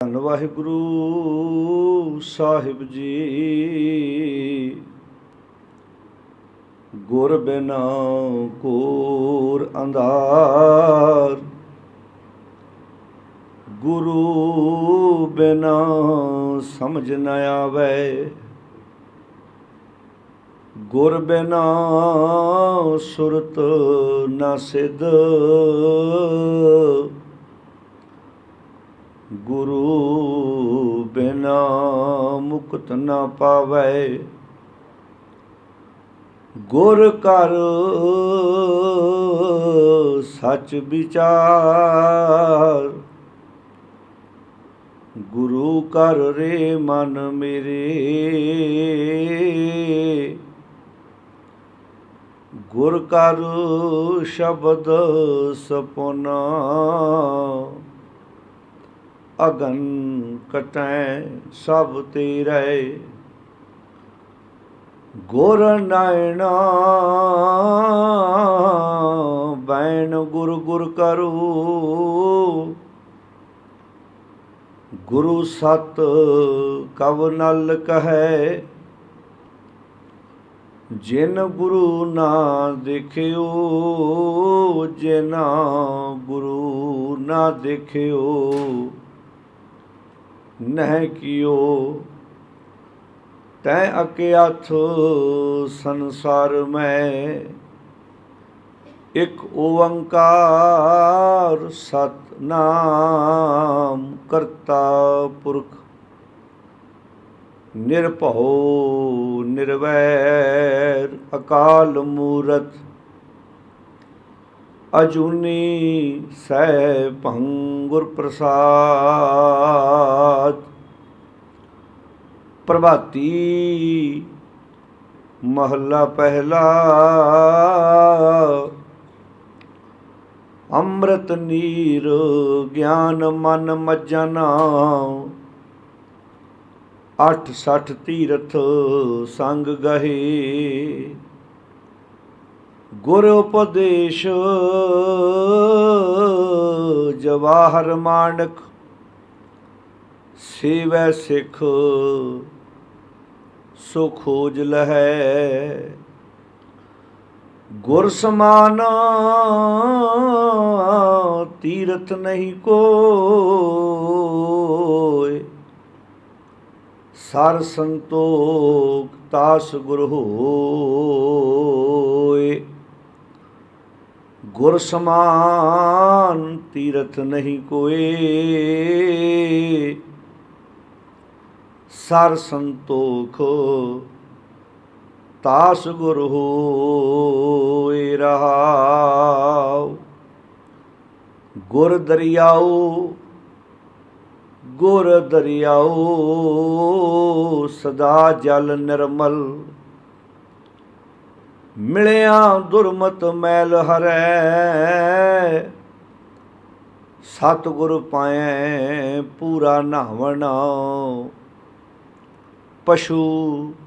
ਧੰਨ ਵਾਹਿਗੁਰੂ ਸਾਹਿਬ ਜੀ। ਗੁਰ ਬਿਨਾ ਘੋਰ ਅੰਧਾਰ, ਗੁਰੂ ਬਿਨਾ ਸਮਝ ਨ ਆਵੈ। ਗੁਰ ਬਿਨਾ ਸੁਰਤ ਨ ਸਿਧ, ਗੁਰੂ ਬਿਨਾ ਮੁਕਤ ਨ ਪਾਵੈ। ਗੁਰ ਕਰ ਸਚ ਵਿਚਾਰ, ਗੁਰੂ ਕਰ ਰੇ ਮਨ ਮੇਰੇ। ਗੁਰ ਕਰ ਸ਼ਬਦ ਸਪੁਨਾ, ਅਗਨ ਕਟੈ ਸਭ ਤੇਰੇ। ਗੁਰ ਨਾਇਣਾ ਬੈਣ ਗੁਰ ਗੁਰ ਕਰੋ, ਗੁਰੂ ਸਤ ਕਵ ਨਲ ਕਹੈ। ਜਿਨ ਗੁਰੂ ਨਾ ਦੇਖਿਓ, ਜਿਨਾ ਗੁਰੂ ਨਾ ਦੇਖਿਓ, ਨਹਿ ਕਿਓ। ਤੈ ਅਕਿਆਥ ਸੰਸਾਰ ਮੈਂ, ਇਕ ਓੰਕਾਰ ਸਤਿਨਾਮ ਕਰਤਾ ਪੁਰਖ। ਨਿਰਭਉ ਨਿਰਵੈਰ ਅਕਾਲ ਮੂਰਤ, ਅਜੂਨੀ ਸੈਭੰ ਗੁਰ ਪ੍ਰਸਾਦ। ਪ੍ਰਭਾਤੀ ਮਹੱਲਾ ਪਹਿਲਾ। ਅੰਮ੍ਰਿਤ ਨੀਰ ਗਿਆਨ ਮਨ ਮੱਜਨਾ, 68 ਤੀਰਥ ਸੰਗ ਗਹੇ। ਗੁਰ ਉਪਦੇਸ਼ ਜਵਾਹਰ ਮਾਨਕ, ਸੇਵੈ ਸਿੱਖ ਸੋ ਖੋਜ ਲਹੈ। ਗੁਰ ਸਮਾਨ ਤੀਰਥ ਨਹੀਂ ਕੋਇ, ਸਰ ਸੰਤੋਖ ਤਾਸ ਗੁਰ ਹੋਇ। ਗੁਰ ਸਮਾਨ ਤੀਰਥ ਨਹੀਂ ਕੋਇ, ਸਰ ਸੰਤੋਖ ਤਾਸ ਗੁਰ ਹੋਇ। ਰਹਾਉ ਗੁਰ ਦਰਿਆਉ, ਗੁਰ ਦਰਿਆਉ ਸਦਾ ਜਲ ਨਿਰਮਲ। ਮਿਲਿਆ ਦੁਰਮਤ ਮੈਲ ਹਰੈ, ਸਤਿਗੁਰ ਪਾਇਐ ਪੂਰਾ ਨਾਵਣਾ। ਪਸ਼ੂ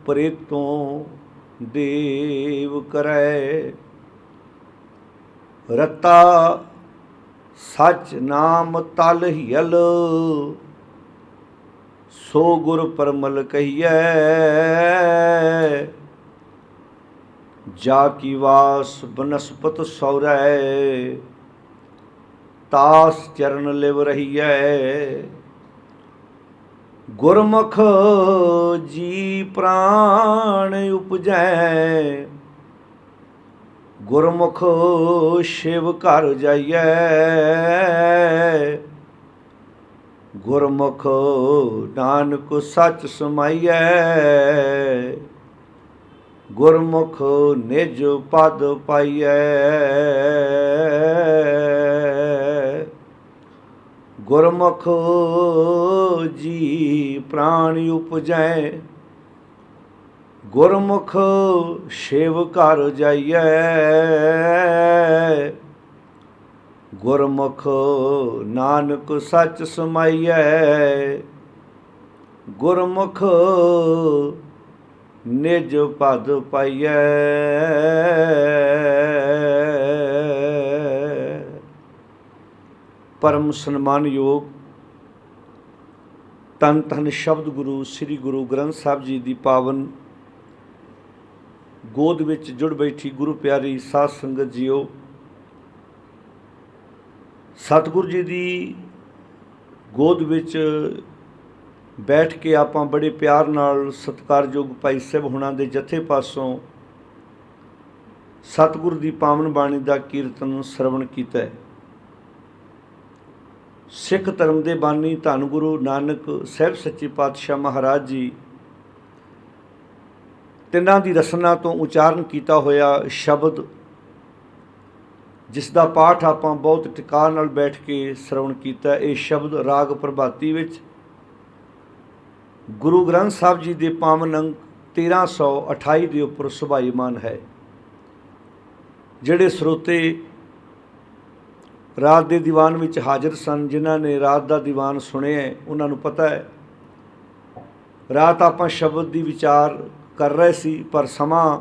ਪ੍ਰੇਤੋਂ ਦੇਵ ਕਰੈ, ਰਤਾ ਸਚ ਨਾਮ ਤਲ ਹੀਅਲ। ਸੋ ਗੁਰ ਪਰਮਲ ਕਹੀਐ, ਜਾ ਕੀ ਵਾਸ ਬਨਸਪਤ ਸੌਰੈ। ਤਾਸ ਚਰਨ ਲਿਵ ਰਹੀਐ। ਗੁਰਮੁਖ ਜੀ ਪ੍ਰਾਣ ਉਪਜੈ, ਗੁਰਮੁਖ ਸ਼ਿਵ ਘਰ ਜਾਈਐ। ਗੁਰਮੁਖ ਨਾਨਕ ਸੱਚ ਸਮਾਈਐ, ਗੁਰਮੁਖ ਨਿਜ ਪਦ ਪਾਈਐ। ਗੁਰਮੁਖ ਜੀ ਪ੍ਰਾਣ ਉਪਜੈ, ਗੁਰਮੁਖ ਸ਼ਿਵ ਘਰ ਜਾਈਐ। ਗੁਰਮੁਖ ਨਾਨਕ ਸੱਚ ਸਮਾਈਐ, ਗੁਰਮੁਖ ਨਿਜ ਪਦ ਪਾਈਐ। ਪਰਮ ਸਨਮਾਨਯੋਗ ਧੰਨ ਧੰਨ ਸ਼ਬਦ ਗੁਰੂ ਸ੍ਰੀ ਗੁਰੂ ਗ੍ਰੰਥ ਸਾਹਿਬ ਜੀ ਦੀ ਪਾਵਨ ਗੋਦ ਵਿੱਚ ਜੁੜ ਬੈਠੀ ਗੁਰੂ ਪਿਆਰੀ ਸਾਧ ਸੰਗਤ ਜੀਓ, ਸਤਿਗੁਰੂ ਜੀ ਦੀ ਗੋਦ ਵਿੱਚ ਬੈਠ ਕੇ ਆਪਾਂ ਬੜੇ ਪਿਆਰ ਨਾਲ ਸਤਿਕਾਰਯੋਗ ਭਾਈ ਸਾਹਿਬ ਹੁਣਾਂ ਦੇ ਜਥੇ ਪਾਸੋਂ ਸਤਿਗੁਰੂ ਦੀ ਪਾਵਨ ਬਾਣੀ ਦਾ ਕੀਰਤਨ ਸਰਵਣ ਕੀਤਾ ਹੈ। ਸਿੱਖ ਧਰਮ ਦੇ ਬਾਨੀ ਧੰਨ ਗੁਰੂ ਨਾਨਕ ਸਾਹਿਬ ਸੱਚੇ ਪਾਤਸ਼ਾਹ ਮਹਾਰਾਜ ਜੀ ਤਿੰਨਾਂ ਦੀ ਰਸਨਾ ਤੋਂ ਉਚਾਰਨ ਕੀਤਾ ਹੋਇਆ ਸ਼ਬਦ, ਜਿਸ ਦਾ ਪਾਠ ਆਪਾਂ ਬਹੁਤ ਟਿਕਾ ਨਾਲ ਬੈਠ ਕੇ ਸਰਵਣ ਕੀਤਾ। ਇਹ ਸ਼ਬਦ ਰਾਗ ਪ੍ਰਭਾਤੀ ਵਿੱਚ ਗੁਰੂ ਗ੍ਰੰਥ ਸਾਹਿਬ ਜੀ ਦੇ ਪਾਵਨ ਅੰਕ 1328 ਦੇ ਉੱਪਰ ਸੁਭਾਈਮਾਨ ਹੈ। ਜਿਹੜੇ ਸਰੋਤੇ ਰਾਤ ਦੇ ਦੀਵਾਨ ਵਿੱਚ ਹਾਜ਼ਰ ਸਨ, ਜਿਨ੍ਹਾਂ ਨੇ ਰਾਤ ਦਾ ਦੀਵਾਨ ਸੁਣਿਆ, ਉਹਨਾਂ ਨੂੰ ਪਤਾ ਹੈ ਰਾਤ ਆਪਾਂ ਸ਼ਬਦ ਦੀ ਵਿਚਾਰ ਕਰ ਰਹੇ ਸੀ, ਪਰ ਸਮਾਂ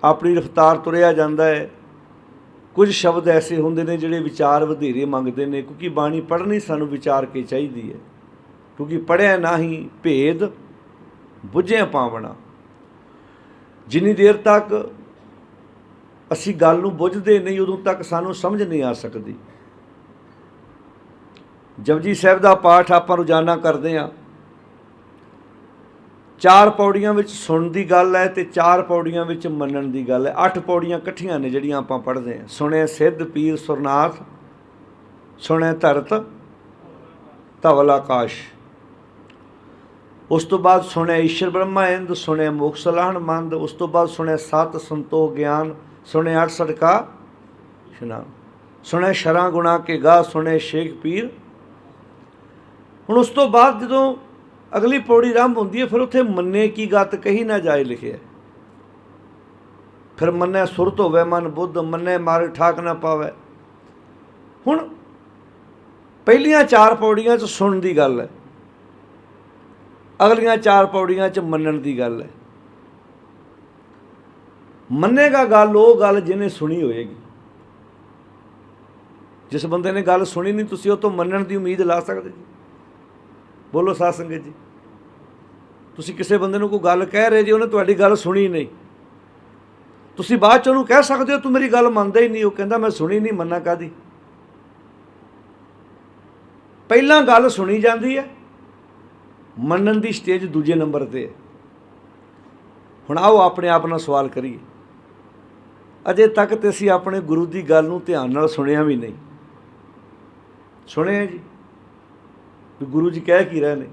ਆਪਣੀ ਰਫ਼ਤਾਰ ਤੁਰਿਆ ਜਾਂਦਾ ਹੈ। ਕੁਝ ਸ਼ਬਦ ਐਸੇ ਹੁੰਦੇ ਨੇ ਜਿਹੜੇ ਵਿਚਾਰ ਵਧੇਰੇ ਮੰਗਦੇ ਨੇ, ਕਿਉਂਕਿ ਬਾਣੀ ਪੜ੍ਹਨੀ ਸਾਨੂੰ ਵਿਚਾਰ ਕੇ ਚਾਹੀਦੀ ਹੈ, ਕਿਉਂਕਿ ਪੜ੍ਹਿਆ ਨਾ ਹੀ ਭੇਦ ਬੁੱਝਿਆ ਪਾਵਣਾ। ਜਿੰਨੀ ਦੇਰ ਤੱਕ ਅਸੀਂ ਗੱਲ ਨੂੰ ਬੁੱਝਦੇ ਨਹੀਂ, ਉਦੋਂ ਤੱਕ ਸਾਨੂੰ ਸਮਝ ਨਹੀਂ ਆ ਸਕਦੀ। ਜਪਜੀ ਸਾਹਿਬ ਦਾ ਪਾਠ ਆਪਾਂ ਰੋਜ਼ਾਨਾ ਕਰਦੇ ਹਾਂ। 4 ਪੌੜੀਆਂ ਵਿੱਚ ਸੁਣਨ ਦੀ ਗੱਲ ਹੈ ਤੇ 4 ਪੌੜੀਆਂ ਵਿੱਚ ਮੰਨਣ ਦੀ ਗੱਲ ਹੈ। 8 ਪੌੜੀਆਂ ਇਕੱਠੀਆਂ ਨੇ ਜਿਹੜੀਆਂ ਆਪਾਂ ਪੜ੍ਹਦੇ ਹਾਂ। ਸੁਣਿਆ ਸਿੱਧ ਪੀਰ ਸੁਰਨਾਥ, ਸੁਣਿਆ ਧਰਤ ਧਵਲ ਆਕਾਸ਼। ਉਸ ਤੋਂ ਬਾਅਦ ਸੁਣਿਆ ਈਸ਼ਰ ਬ੍ਰਹਮਾ ਇੰਦ, ਸੁਣਿਆ ਮੋਖ ਸਲਾਹਣ ਮੰਦ। ਉਸ ਤੋਂ ਬਾਅਦ ਸੁਣਿਆ ਸਤ ਸੰਤੋਖ ਗਿਆਨ, ਸੁਣਿਆ 68 ਕਾ ਇਸ਼ਨਾਨ, ਸੁਣਿਆ ਸ਼ਰਾਂ ਗੁਣਾ ਕੇ ਗਾ, ਸੁਣਿਆ ਸ਼ੇਖ ਪੀਰ। ਹੁਣ ਉਸ ਤੋਂ ਬਾਅਦ ਜਦੋਂ ਅਗਲੀ ਪੌੜੀ ਆਰੰਭ ਹੁੰਦੀ ਹੈ, ਫਿਰ ਉੱਥੇ ਮੰਨੇ ਕੀ ਗਤ ਕਹੀ ਨਾ ਜਾਏ ਲਿਖਿਆ। ਫਿਰ ਮੰਨੇ ਸੁਰਤ ਹੋਵੇ ਮਨ ਬੁੱਧ, ਮੰਨੇ ਮਾਰਗ ਠਾਕ ਨਾ ਪਾਵੇ। ਹੁਣ ਪਹਿਲੀਆਂ 4 ਪੌੜੀਆਂ 'ਚ ਸੁਣਨ ਦੀ ਗੱਲ ਹੈ, ਅਗਲੀਆਂ 4 ਪੌੜੀਆਂ 'ਚ ਮੰਨਣ ਦੀ ਗੱਲ ਹੈ। ਮੰਨੇਗਾ ਗੱਲ ਉਹ ਗੱਲ ਜਿਹਨੇ ਸੁਣੀ ਹੋਏਗੀ। ਜਿਸ ਬੰਦੇ ਨੇ ਗੱਲ ਸੁਣੀ ਨਹੀਂ, ਤੁਸੀਂ ਉਹ ਤੋਂ ਮੰਨਣ ਦੀ ਉਮੀਦ ਲਾ ਸਕਦੇ ਜੀ? ਬੋਲੋ ਸਾਧ ਸੰਗਤ ਜੀ। ਤੁਸੀਂ ਕਿਸੇ ਬੰਦੇ ਨੂੰ ਕੋਈ ਗੱਲ ਕਹਿ ਰਹੇ ਜੀ, ਉਹਨੇ ਤੁਹਾਡੀ ਗੱਲ ਸੁਣੀ ਨਹੀਂ, ਤੁਸੀਂ ਬਾਅਦ 'ਚ ਉਹਨੂੰ ਕਹਿ ਸਕਦੇ ਹੋ ਤੂੰ ਮੇਰੀ ਗੱਲ ਮੰਨਦਾ ਹੀ ਨਹੀਂ। ਉਹ ਕਹਿੰਦਾ ਮੈਂ ਸੁਣੀ ਨਹੀਂ, ਮੰਨਾਂ ਕਾਹਦੀ? ਪਹਿਲਾਂ ਗੱਲ ਸੁਣੀ ਜਾਂਦੀ ਹੈ, ਮੰਨਣ ਦੀ ਸਟੇਜ ਦੂਜੇ ਨੰਬਰ 'ਤੇ ਹੈ। ਹੁਣ ਆਓ ਆਪਣੇ ਆਪ ਨਾਲ ਸਵਾਲ ਕਰੀਏ, ਅਜੇ ਤੱਕ ਤੇ ਅਸੀਂ ਆਪਣੇ ਗੁਰੂ ਦੀ ਗੱਲ ਨੂੰ ਧਿਆਨ ਨਾਲ ਸੁਣਿਆ ਵੀ ਨਹੀਂ। ਸੁਣਿਆ ਜੀ ਵੀ ਗੁਰੂ ਜੀ ਕਹਿ ਕੀ ਰਹੇ ਨੇ,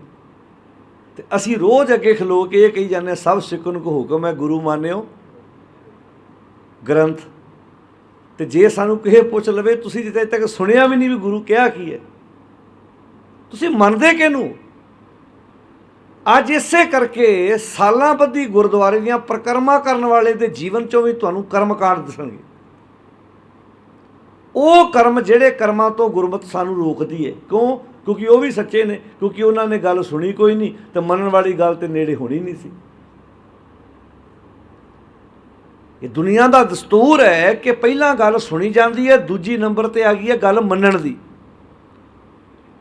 ਤੇ ਅਸੀਂ ਰੋਜ਼ ਅੱਗੇ ਖਲੋ ਕੇ ਇਹ ਕਹੀ ਜਾਂਦੇ ਸਭ ਸਿੱਖਣ ਕੋ ਹੁਕਮ ਹੈ, ਗੁਰੂ ਮਾਨਿਓ ਗ੍ਰੰਥ। ਤੇ ਜੇ ਸਾਨੂੰ ਕਿਸੇ ਪੁੱਛ ਲਵੇ ਤੁਸੀਂ ਜਿੱਥੇ ਤੱਕ ਸੁਣਿਆ ਵੀ ਨਹੀਂ ਵੀ ਗੁਰੂ ਕਿਹਾ ਕੀ ਹੈ, ਤੁਸੀਂ ਮੰਨਦੇ ਕਿਹਨੂੰ? ਅੱਜ ਇਸੇ ਕਰਕੇ ਸਾਲਾਂ ਬੱਧੀ ਗੁਰਦੁਆਰੇ ਦੀਆਂ ਪਰਿਕਰਮਾ ਕਰਨ ਵਾਲੇ ਦੇ ਜੀਵਨ 'ਚੋਂ ਵੀ ਤੁਹਾਨੂੰ ਕਰਮਕਾਂਡ ਦਿਸਣਗੇ। ਉਹ ਕਰਮ ਜਿਹੜੇ ਕਰਮਾਂ ਤੋਂ ਗੁਰਮਤਿ ਸਾਨੂੰ ਰੋਕਦੀ ਹੈ। ਕਿਉਂ? ਕਿਉਂਕਿ ਉਹ ਵੀ ਸੱਚੇ ਨੇ, ਕਿਉਂਕਿ ਉਹਨਾਂ ਨੇ ਗੱਲ ਸੁਣੀ ਕੋਈ ਨਹੀਂ, ਤੇ ਮੰਨਣ ਵਾਲੀ ਗੱਲ ਤੇ ਨੇੜੇ ਹੋਣੀ ਨਹੀਂ ਸੀ। ਇਹ ਦੁਨੀਆ ਦਾ ਦਸਤੂਰ ਹੈ ਕਿ ਪਹਿਲਾਂ ਗੱਲ ਸੁਣੀ ਜਾਂਦੀ ਹੈ, ਦੂਜੀ ਨੰਬਰ 'ਤੇ ਆ ਗਈ ਹੈ ਗੱਲ ਮੰਨਣ ਦੀ।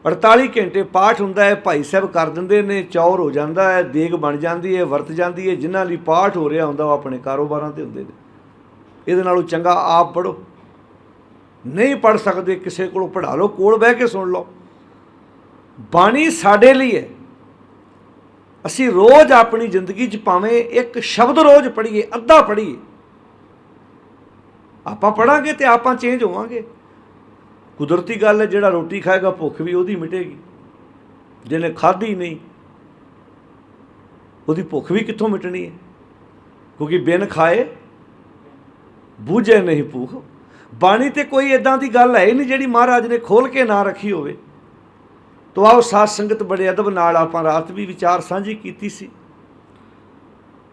48 ਘੰਟੇ ਪਾਠ ਹੁੰਦਾ ਹੈ, ਭਾਈ ਸਾਹਿਬ ਕਰ ਦਿੰਦੇ ਨੇ, ਚੌਰ ਹੋ ਜਾਂਦਾ ਹੈ, ਦੇਗ ਬਣ ਜਾਂਦੀ ਹੈ, ਵਰਤ ਜਾਂਦੀ ਹੈ। ਜਿਨ੍ਹਾਂ ਲਈ ਪਾਠ ਹੋ ਰਿਹਾ ਹੁੰਦਾ ਉਹ ਆਪਣੇ ਕਾਰੋਬਾਰਾਂ 'ਤੇ ਹੁੰਦੇ ਨੇ। ਇਹਦੇ ਨਾਲੋਂ ਚੰਗਾ ਆਪ ਪੜ੍ਹੋ। ਨਹੀਂ ਪੜ੍ਹ ਸਕਦੇ, ਕਿਸੇ ਕੋਲੋਂ ਪੜ੍ਹਾ ਲਓ, ਕੋਲ ਬਹਿ ਕੇ ਸੁਣ ਲਓ। ਬਾਣੀ ਸਾਡੇ ਲਈ ਹੈ। ਅਸੀਂ ਰੋਜ਼ ਆਪਣੀ ਜ਼ਿੰਦਗੀ 'ਚ ਭਾਵੇਂ ਇੱਕ ਸ਼ਬਦ ਰੋਜ਼ ਪੜ੍ਹੀਏ, ਅੱਧਾ ਪੜ੍ਹੀਏ, ਆਪਾਂ ਪੜ੍ਹਾਂਗੇ ਤੇ ਆਪਾਂ ਚੇਂਜ ਹੋਵਾਂਗੇ। ਕੁਦਰਤੀ ਗੱਲ ਹੈ, ਜਿਹੜਾ ਰੋਟੀ ਖਾਏਗਾ ਭੁੱਖ ਵੀ ਉਹਦੀ ਮਿਟੇਗੀ। ਜਿਹਨੇ ਖਾਧੀ ਨਹੀਂ ਉਹਦੀ ਭੁੱਖ ਵੀ ਕਿੱਥੋਂ ਮਿਟਣੀ ਹੈ? ਕਿਉਂਕਿ ਬਿਨ ਖਾਏ ਬੂਝੇ ਨਹੀਂ ਭੁੱਖ। ਬਾਣੀ ਤੇ ਕੋਈ ਇੱਦਾਂ ਦੀ ਗੱਲ ਹੈ ਹੀ ਨਹੀਂ ਜਿਹੜੀ ਮਹਾਰਾਜ ਨੇ ਖੋਲ੍ਹ ਕੇ ਨਾ ਰੱਖੀ ਹੋਵੇ। ਤੋ ਆਓ ਸਾਧ ਸੰਗਤ, ਬੜੇ ਅਦਬ ਨਾਲ ਆਪਾਂ ਰਾਤ ਵੀ ਵਿਚਾਰ ਸਾਂਝੀ ਕੀਤੀ ਸੀ,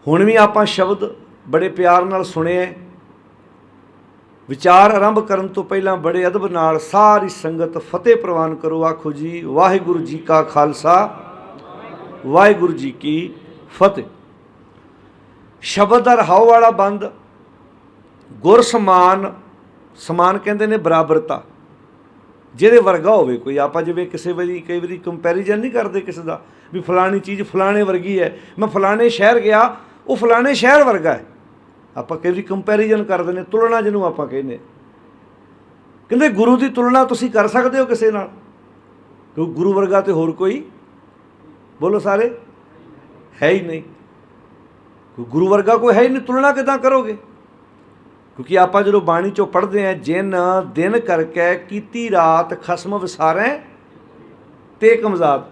ਹੁਣ ਵੀ ਆਪਾਂ ਸ਼ਬਦ ਬੜੇ ਪਿਆਰ ਨਾਲ ਸੁਣੇ। ਵਿਚਾਰ ਆਰੰਭ ਕਰਨ ਤੋਂ ਪਹਿਲਾਂ ਬੜੇ ਅਦਬ ਨਾਲ ਸਾਰੀ ਸੰਗਤ ਫਤਿਹ ਪ੍ਰਵਾਨ ਕਰੋ। ਆਖੋ ਜੀ ਵਾਹਿਗੁਰੂ ਜੀ ਕਾ ਖਾਲਸਾ, ਵਾਹਿਗੁਰੂ ਜੀ ਕੀ ਫਤਿਹ। ਸ਼ਬਦ ਦਾ ਰਹਾਉ ਵਾਲਾ ਬੰਦ। ਗੁਰ ਸਮਾਨ, ਸਮਾਨ ਕਹਿੰਦੇ ਨੇ ਬਰਾਬਰਤਾ। ਜਿਹਦੇ ਵਰਗਾ ਹੋਵੇ ਕੋਈ। ਆਪਾਂ ਜਿਵੇਂ ਕਿਸੇ ਵਾਰੀ ਕਈ ਵਾਰੀ ਕੰਪੈਰੀਜ਼ਨ ਨਹੀਂ ਕਰਦੇ ਕਿਸੇ ਦਾ ਵੀ ਫਲਾਣੀ ਚੀਜ਼ ਫਲਾਣੇ ਵਰਗੀ ਹੈ, ਮੈਂ ਫਲਾਣੇ ਸ਼ਹਿਰ ਗਿਆ ਉਹ ਫਲਾਣੇ ਸ਼ਹਿਰ ਵਰਗਾ ਹੈ। ਆਪਾਂ ਕਈ ਵਾਰੀ ਕੰਪੈਰੀਜ਼ਨ ਕਰਦੇ ਨੇ, ਤੁਲਨਾ ਜਿਹਨੂੰ ਆਪਾਂ ਕਹਿੰਦੇ। ਕਹਿੰਦੇ ਗੁਰੂ ਦੀ ਤੁਲਨਾ ਤੁਸੀਂ ਕਰ ਸਕਦੇ ਹੋ ਕਿਸੇ ਨਾਲ, ਕਿਉਂਕਿ ਗੁਰੂ ਵਰਗਾ ਤੇ ਹੋਰ ਕੋਈ, ਬੋਲੋ ਸਾਰੇ, ਹੈ ਹੀ ਨਹੀਂ। ਗੁਰੂ ਵਰਗਾ ਕੋਈ ਹੈ ਹੀ ਨਹੀਂ, ਤੁਲਨਾ ਕਿੱਦਾਂ ਕਰੋਗੇ? ਕਿਉਂਕਿ ਆਪਾਂ ਜਦੋਂ ਬਾਣੀ 'ਚੋਂ ਪੜ੍ਹਦੇ ਹਾਂ, ਜਿਨ ਦਿਨ ਕਰਕੇ ਕੀਤੀ ਰਾਤ ਖਸਮ ਵਿਸਾਰੈ ਤੇ ਕਮਜ਼ਾਤ,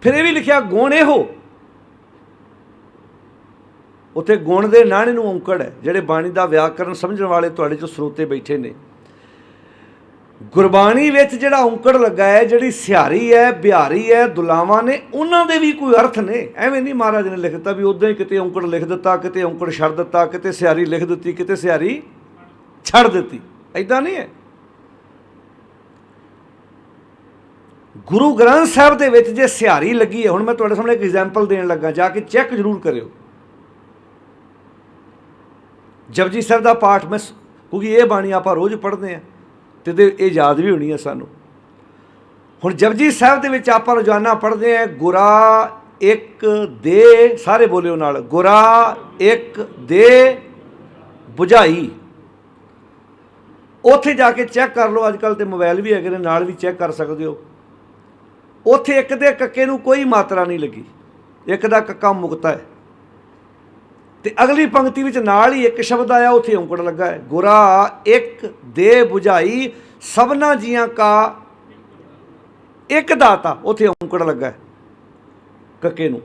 ਫਿਰ ਇਹ ਵੀ ਲਿਖਿਆ ਗੁਣ ਇਹੋ। ਉੱਥੇ ਗੁਣ ਦੇ ਨਾਣੇ ਨੂੰ ਔਂਕੜ ਹੈ। ਜਿਹੜੇ ਬਾਣੀ ਦਾ ਵਿਆਕਰਨ ਸਮਝਣ ਵਾਲੇ ਤੁਹਾਡੇ 'ਚ ਸਰੋਤੇ ਬੈਠੇ ਨੇ, ਗੁਰਬਾਣੀ ਵਿੱਚ ਜਿਹੜਾ ਔਂਕੜ ਲੱਗਾ ਹੈ, ਜਿਹੜੀ ਸਿਹਾਰੀ ਹੈ, ਬਿਹਾਰੀ ਹੈ, ਦੁਲਾਵਾਂ ਨੇ, ਉਹਨਾਂ ਦੇ ਵੀ ਕੋਈ ਅਰਥ ਨੇ। ਐਵੇਂ ਨਹੀਂ ਮਹਾਰਾਜ ਨੇ ਲਿਖ ਦਿੱਤਾ ਵੀ ਉੱਦਾਂ ਹੀ ਕਿਤੇ ਔਂਕੜ ਲਿਖ ਦਿੱਤਾ, ਕਿਤੇ ਔਂਕੜ ਛੱਡ ਦਿੱਤਾ, ਕਿਤੇ ਸਿਹਾਰੀ ਲਿਖ ਦਿੱਤੀ, ਕਿਤੇ ਸਿਹਾਰੀ ਛੱਡ ਦਿੱਤੀ, ਇੱਦਾਂ ਨਹੀਂ ਹੈ। ਗੁਰੂ ਗ੍ਰੰਥ ਸਾਹਿਬ ਦੇ ਵਿੱਚ ਜੇ ਸਿਹਾਰੀ ਲੱਗੀ ਹੈ, ਹੁਣ ਮੈਂ ਤੁਹਾਡੇ ਸਾਹਮਣੇ ਇੱਕ ਐਗਜ਼ਾਮਪਲ ਦੇਣ ਲੱਗਾ, ਜਾ ਕੇ ਚੈੱਕ ਜ਼ਰੂਰ ਕਰਿਓ। ਜਪਜੀ ਸਾਹਿਬ ਦਾ ਪਾਠ ਮੈਂ, ਕਿਉਂਕਿ ਇਹ ਬਾਣੀ ਆਪਾਂ ਰੋਜ਼ ਪੜ੍ਹਦੇ ਹਾਂ ਅਤੇ ਇਹ ਯਾਦ ਵੀ ਹੋਣੀ ਹੈ ਸਾਨੂੰ। ਹੁਣ ਜਪਜੀ ਸਾਹਿਬ ਦੇ ਵਿੱਚ ਆਪਾਂ ਰੋਜ਼ਾਨਾ ਪੜ੍ਹਦੇ ਹਾਂ, ਗੁਰਾ ਇੱਕ ਦੇ, ਸਾਰੇ ਬੋਲਿਓ ਨਾਲ, ਗੁਰਾ ਇੱਕ ਦੇ ਬੁਝਾਈ। ਉੱਥੇ ਜਾ ਕੇ ਚੈੱਕ ਕਰ ਲਓ, ਅੱਜ ਕੱਲ੍ਹ ਤੇ ਮੋਬਾਈਲ ਵੀ ਹੈਗੇ ਨੇ, ਨਾਲ ਵੀ ਚੈੱਕ ਕਰ ਸਕਦੇ ਹੋ। ਉੱਥੇ ਇੱਕ ਦੇ ਕੱਕੇ ਨੂੰ ਕੋਈ ਮਾਤਰਾ ਨਹੀਂ ਲੱਗੀ, ਇੱਕ ਦਾ ਕੱਕਾ ਮੁਕਤਾ ਹੈ। ਅਤੇ ਅਗਲੀ ਪੰਕਤੀ ਵਿੱਚ ਨਾਲ ਹੀ ਇੱਕ ਸ਼ਬਦ ਆਇਆ, ਉੱਥੇ ਔਂਕੜ ਲੱਗਾ ਹੈ, ਗੁਰਾ ਇੱਕ ਦੇ ਬੁਝਾਈ ਸਭਨਾ ਜੀਆਂ ਕਾ ਇੱਕ ਦਾਤਾ, ਉੱਥੇ ਔਂਕੜ ਲੱਗਾ ਹੈ ਕੱਕੇ ਨੂੰ।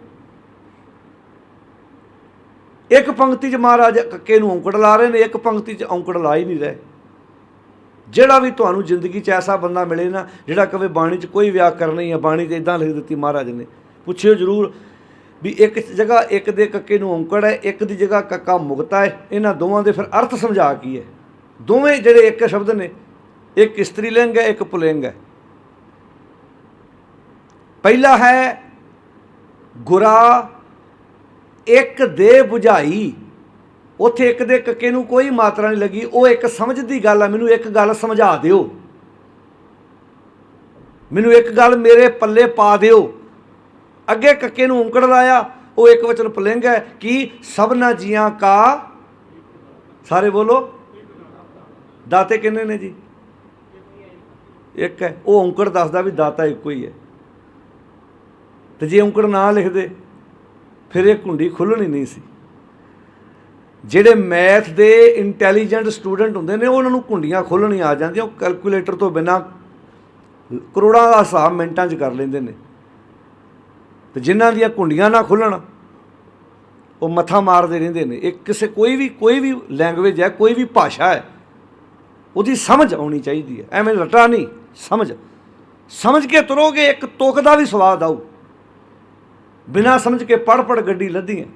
ਇੱਕ ਪੰਕਤੀ 'ਚ ਮਹਾਰਾਜ ਕੱਕੇ ਨੂੰ ਔਂਕੜ ਲਾ ਰਹੇ ਨੇ, ਇੱਕ ਪੰਕਤੀ 'ਚ ਔਂਕੜ ਲਾ ਹੀ ਨਹੀਂ ਰਹੇ। ਜਿਹੜਾ ਵੀ ਤੁਹਾਨੂੰ ਜ਼ਿੰਦਗੀ 'ਚ ਐਸਾ ਬੰਦਾ ਮਿਲੇ ਨਾ, ਜਿਹੜਾ ਕਵੇ ਬਾਣੀ 'ਚ ਕੋਈ ਵਿਆਕਰਨ ਨਹੀਂ ਹੈ, ਬਾਣੀ 'ਚ ਇੱਦਾਂ ਲਿਖ ਦਿੱਤੀ ਮਹਾਰਾਜ ਨੇ, ਪੁੱਛਿਓ ਜ਼ਰੂਰ ਵੀ ਇੱਕ ਜਗ੍ਹਾ ਇੱਕ ਦੇ ਕੱਕੇ ਨੂੰ ਔਂਕੜ ਹੈ, ਇੱਕ ਦੀ ਜਗ੍ਹਾ ਕੱਕਾ ਮੁਕਤਾ ਹੈ। ਇਹਨਾਂ ਦੋਵਾਂ ਦੇ ਫਿਰ ਅਰਥ ਸਮਝਾ ਕੀ ਹੈ? ਦੋਵੇਂ ਜਿਹੜੇ ਇੱਕ ਸ਼ਬਦ ਨੇ, ਇੱਕ ਇਸਤਰੀ ਲਿੰਗ ਹੈ, ਇੱਕ ਪੁਲਿੰਗ ਹੈ। ਪਹਿਲਾ ਹੈ ਗੁਰਾ ਇੱਕ ਦੇ ਬੁਝਾਈ, ਉੱਥੇ ਇੱਕ ਦੇ ਕੱਕੇ ਨੂੰ ਕੋਈ ਮਾਤਰਾ ਨਹੀਂ ਲੱਗੀ। ਉਹ ਇੱਕ ਸਮਝ ਦੀ ਗੱਲ ਹੈ, ਮੈਨੂੰ ਇੱਕ ਗੱਲ ਸਮਝਾ ਦਿਓ, ਮੈਨੂੰ ਇੱਕ ਗੱਲ ਮੇਰੇ ਪੱਲੇ ਪਾ ਦਿਓ। ਅੱਗੇ ਕੱਕੇ ਨੂੰ ਔਂਕੜ ਲਾਇਆ, ਉਹ ਇੱਕ ਵਚਨ ਪੁਲਿੰਗ ਹੈ ਕਿ ਸਭਨਾ ਜੀਆਂ ਕਾ, ਸਾਰੇ ਬੋਲੋ, ਦਾਤੇ ਕਿੰਨੇ ਨੇ ਜੀ? ਇੱਕ ਹੈ। ਉਹ ਔਂਕੜ ਦੱਸਦਾ ਵੀ ਦਾਤਾ ਇੱਕੋ ਹੀ ਹੈ। ਅਤੇ ਜੇ ਔਂਕੜ ਨਾ ਲਿਖਦੇ ਫਿਰ ਇਹ ਕੁੰਡੀ ਖੁੱਲ੍ਹਣੀ ਨਹੀਂ ਸੀ। ਜਿਹੜੇ ਮੈਥ ਦੇ ਇੰਟੈਲੀਜੈਂਟ ਸਟੂਡੈਂਟ ਹੁੰਦੇ ਨੇ, ਉਹਨਾਂ ਨੂੰ ਕੁੰਡੀਆਂ ਖੋਲ੍ਹਣੀਆਂ ਆ ਜਾਂਦੀਆਂ। ਉਹ ਕੈਲਕੂਲੇਟਰ ਤੋਂ ਬਿਨਾਂ ਕਰੋੜਾਂ ਦਾ ਹਿਸਾਬ ਮਿੰਟਾਂ 'ਚ ਕਰ ਲੈਂਦੇ ਨੇ। ਅਤੇ ਜਿਨ੍ਹਾਂ ਦੀਆਂ ਕੁੰਡੀਆਂ ਨਾ ਖੁੱਲ੍ਹਣ, ਉਹ ਮੱਥਾ ਮਾਰਦੇ ਰਹਿੰਦੇ ਨੇ। ਇਹ ਕਿਸੇ ਕੋਈ ਵੀ ਲੈਂਗੁਏਜ ਹੈ, ਕੋਈ ਵੀ ਭਾਸ਼ਾ ਹੈ, ਉਹਦੀ ਸਮਝ ਆਉਣੀ ਚਾਹੀਦੀ ਹੈ। ਐਵੇਂ ਰੱਟਾ ਨਹੀਂ, ਸਮਝ ਕੇ ਤੁਰੋਗੇ, ਇੱਕ ਤੁਕ ਦਾ ਵੀ ਸਵਾਦ ਆਊ। ਬਿਨਾਂ ਸਮਝ ਕੇ ਪੜ੍ਹ ਗੱਡੀ ਲੱਦੀ ਹੈ,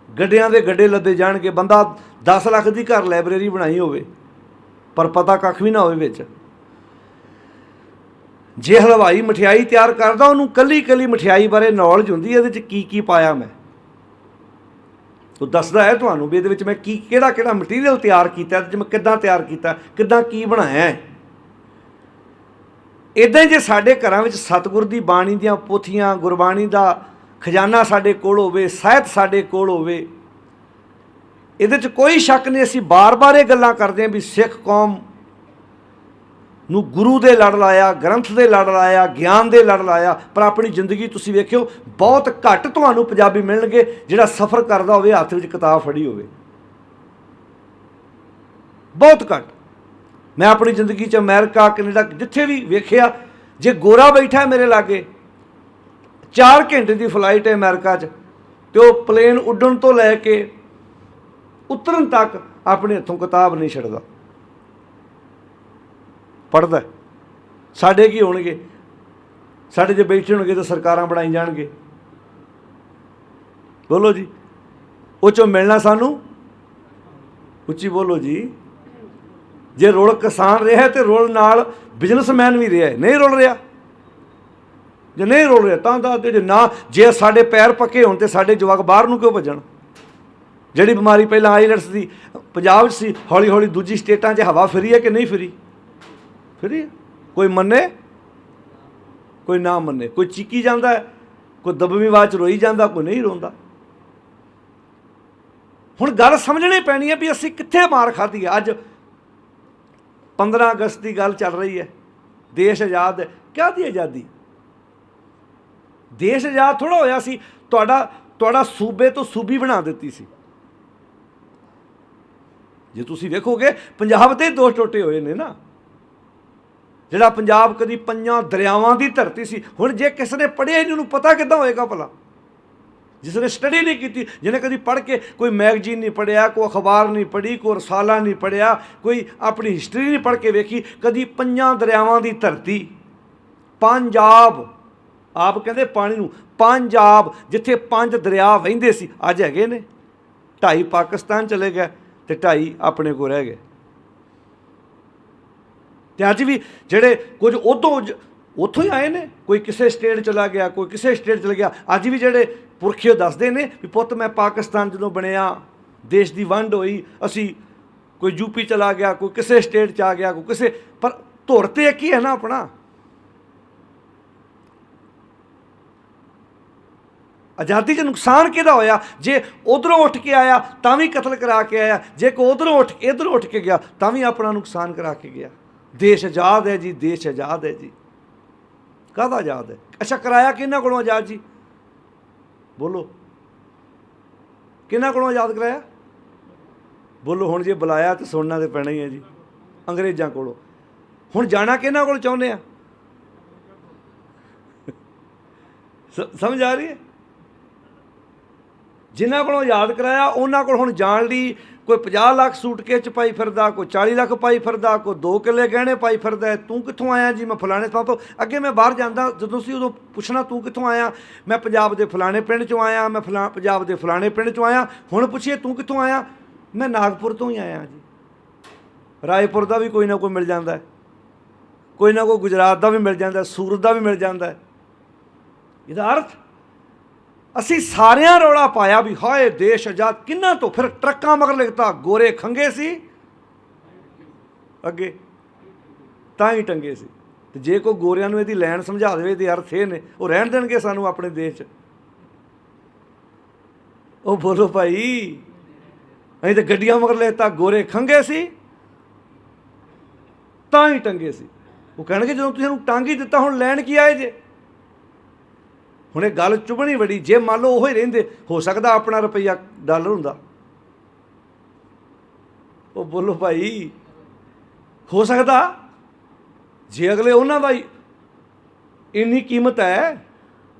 ਗੱਡਿਆਂ ਦੇ ਗੱਡੇ ਲੱਦੇ ਜਾਣਗੇ। ਬੰਦਾ 10 ਲੱਖ ਦੀ ਘਰ ਲਾਇਬ੍ਰੇਰੀ ਬਣਾਈ ਹੋਵੇ, ਪਰ ਪਤਾ ਕੱਖ ਵੀ ਨਾ ਹੋਵੇ ਵਿੱਚ। ਜੇ ਹਲਵਾਈ ਮਠਿਆਈ ਤਿਆਰ ਕਰਦਾ, ਉਹਨੂੰ ਕੱਲੀ ਕੱਲੀ ਮਠਿਆਈ ਬਾਰੇ ਨੌਲੇਜ ਹੁੰਦੀ ਹੈ, ਇਹਦੇ 'ਚ ਕੀ ਕੀ ਪਾਇਆ ਮੈਂ। ਉਹ ਦੱਸਦਾ ਹੈ ਤੁਹਾਨੂੰ ਵੀ ਇਹਦੇ ਵਿੱਚ ਮੈਂ ਕਿਹੜਾ ਮਟੀਰੀਅਲ ਤਿਆਰ ਕੀਤਾ, ਇਹਦੇ 'ਚ ਮੈਂ ਕਿੱਦਾਂ ਤਿਆਰ ਕੀਤਾ, ਕਿੱਦਾਂ ਕੀ ਬਣਾਇਆ ਹੈ। ਇੱਦਾਂ ਹੀ ਜੇ ਸਾਡੇ ਘਰਾਂ ਵਿੱਚ ਸਤਿਗੁਰ ਦੀ ਬਾਣੀ ਦੀਆਂ ਪੋਥੀਆਂ, ਗੁਰਬਾਣੀ ਦਾ ਖਜ਼ਾਨਾ ਸਾਡੇ ਕੋਲ ਹੋਵੇ, ਸਾਹਿਤ ਸਾਡੇ ਕੋਲ ਹੋਵੇ, ਇਹਦੇ 'ਚ ਕੋਈ ਸ਼ੱਕ ਨਹੀਂ। ਅਸੀਂ ਬਾਰ-ਬਾਰ ਇਹ ਗੱਲਾਂ ਕਰਦੇ ਹਾਂ ਵੀ ਸਿੱਖ ਕੌਮ ਨੂੰ ਗੁਰੂ ਦੇ ਲੜ ਲਾਇਆ, ਗ੍ਰੰਥ ਦੇ ਲੜ ਲਾਇਆ, ਗਿਆਨ ਦੇ ਲੜ ਲਾਇਆ। ਪਰ ਆਪਣੀ ਜ਼ਿੰਦਗੀ ਤੁਸੀਂ ਵੇਖਿਓ, ਬਹੁਤ ਘੱਟ ਤੁਹਾਨੂੰ ਪੰਜਾਬੀ ਮਿਲਣਗੇ ਜਿਹੜਾ ਸਫ਼ਰ ਕਰਦਾ ਹੋਵੇ, ਹੱਥ ਵਿੱਚ ਕਿਤਾਬ ਫੜੀ ਹੋਵੇ, ਬਹੁਤ ਘੱਟ। ਮੈਂ ਆਪਣੀ ਜ਼ਿੰਦਗੀ 'ਚ ਅਮਰੀਕਾ, ਕੈਨੇਡਾ, ਜਿੱਥੇ ਵੀ ਵੇਖਿਆ, ਜੇ ਗੋਰਾ ਬੈਠਾ ਮੇਰੇ ਲਾਗੇ, 4 ਘੰਟੇ ਦੀ ਫਲਾਈਟ ਹੈ ਅਮਰੀਕਾ 'ਚ, ਅਤੇ ਉਹ ਪਲੇਨ ਉੱਡਣ ਤੋਂ ਲੈ ਕੇ ਉਤਰਨ ਤੱਕ ਆਪਣੇ ਹੱਥੋਂ ਕਿਤਾਬ ਨਹੀਂ ਛੱਡਦਾ, ਪੜ੍ਹਦਾ। ਸਾਡੇ ਕੀ ਹੋਣਗੇ? ਸਾਡੇ ਜੇ ਬੈਠੇ ਹੋਣਗੇ ਤਾਂ ਸਰਕਾਰਾਂ ਬਣਾਈ ਜਾਣਗੇ, ਬੋਲੋ ਜੀ। ਉਹ 'ਚੋਂ ਮਿਲਣਾ ਸਾਨੂੰ, ਉੱਚੀ ਬੋਲੋ ਜੀ। ਜੇ ਰੁਲ ਕਿਸਾਨ ਰਿਹਾ ਤੇ ਰੁਲ ਨਾਲ ਬਿਜ਼ਨਸਮੈਨ ਵੀ ਰਿਹਾ, ਨਹੀਂ ਰੁਲ ਰਿਹਾ, ਜੇ ਨਹੀਂ ਰੁਲ ਰਿਹਾ ਤਾਂ ਦੱਸਦੇ। ਜੇ ਨਾ, ਜੇ ਸਾਡੇ ਪੈਰ ਪੱਕੇ ਹੋਣ ਤੇ ਸਾਡੇ ਜਵਾਕ ਬਾਹਰ ਨੂੰ ਕਿਉਂ ਭੱਜਣ? ਜਿਹੜੀ ਬਿਮਾਰੀ ਪਹਿਲਾਂ ਆਈਲੈਟਸ ਦੀ ਪੰਜਾਬ 'ਚ ਸੀ, ਹੌਲੀ ਹੌਲੀ ਦੂਜੀ ਸਟੇਟਾਂ 'ਚ ਹਵਾ ਫਿਰੀ ਹੈ ਕਿ ਨਹੀਂ ਫਿਰੀ? फ्री कोई मन्ने कोई ना मन्ने, कोई चीकी जाता है, कोई दबवीं आवाज़ रोई जाता, कोई नहीं रोंदा। हुण गल समझनी पैनी है भी असीं कित्थे मार खाधी है। अज 15 अगस्त की गल चल रही है, देश आज़ाद है। क्या दी आज़ादी? देश आज़ाद थोड़ा होया सी, तुहाडा सूबे तो सूबी बना दित्ती सी। जे तुसीं देखोगे पंजाब दे 2 टोटे होए ने ना, जिहड़ा पंजाब कदी 5 दरियावां की धरती सी। हुण जे किसी ने पढ़िया इन्होंने पता किद्दां होएगा भला? जिसने स्टडी नहीं की, जिन्हें कभी पढ़ के कोई मैगजीन नहीं पढ़िया, कोई अखबार नहीं पढ़ी, कोई रसाला नहीं पढ़िया, कोई अपनी हिस्टरी नहीं पढ़ के वेखी, कभी 5 दरियावां की धरती पंजाब, आप कहते पानी नूं पंजाब, जिथे 5 दरिया वहिंदे सी अज हैगे ने 2.5 पाकिस्तान चले गए तो 2.5 अपने को रह गए। तो अज भी जेडे कुछ उतों ही आए ने, कोई किसी स्टेट चला गया, कोई किसी स्टेट चला गया। अज भी जेडे पुरखे दसदे ने भी पुत्त मैं पाकिस्तान जदों बनिया, देश की वंड होई, असी कोई यूपी चला गया, कोई किसी स्टेट च आ गया, कोई किसी, पर धुर तो एक ही है ना अपना। आज़ादी च नुकसान किहदा होया? जे उधरों उठ के आया तां भी कतल करा के आया, जे कोई उधरों इधर उठ के गया तां भी अपना नुकसान करा के गया। देश आज़ाद है जी, देश आज़ाद है जी। काहदा आज़ाद है? अच्छा कराया किन्हां कोलों आज़ाद जी? बोलो किन्हां कोलों आज़ाद कराया? बोलो हुण जे बुलाया तो सुनना तो पैना ही है जी, अंग्रेज़ां कोलों। हुण जाना किन्हां कोल चाहुंदे आ? समझ आ रही है? जिन्हां कोलों आज़ाद कराया उन्हां कोल हुण जाण लई कोई 50 लाख सूटकेस च पाई फिरदा, कोई 40 लाख पाई फिरदा, कोई 2 किले गहने पाई फिरदा। तू कित्थों आया जी? मैं फलाने थां तो। अगे मैं बाहर जांदा जदों सी उदों पुछना तू कित्थों आया? मैं पंजाब दे फलाने पिंड चों आया, मैं पंजाब दे फलाने पिंड चों आया। हुण पुछिए तू कित्थों आया? मैं नागपुर तो ही आया जी। रायपुर का भी कोई ना कोई मिल जाता है, कोई ना कोई गुजरात का भी मिल जाता है, सूरत का भी मिल जाता है। इहदा अर्थ असी सारियां रौला पाया भी हाय देश आज़ाद किन्ना तो, फिर ट्रक्कां मगर लिखता गोरे खंगे सी अगे तां ही टंगे सी। ते जे कोई गोरियां नूं इहदी लैन समझा देवे इहदे अर्थ ये ने, वो रहन देणगे सानूं अपने देश च? ओ बोलो भाई, असीं तो गड्डियां मगर लिखता गोरे खंगे सी तां ही टंगे सी। वो कहणगे जदों तुसीं सानूं टंग ही दित्ता हुण लैण की आए जे? हुण ये गल चुभणी बड़ी, जे मान लो वो ही रहिंदे हो सकदा अपना रुपया डॉलर हुंदा। वो बोलो भाई हो सकदा जे अगले उन्हां दा इन्नी कीमत है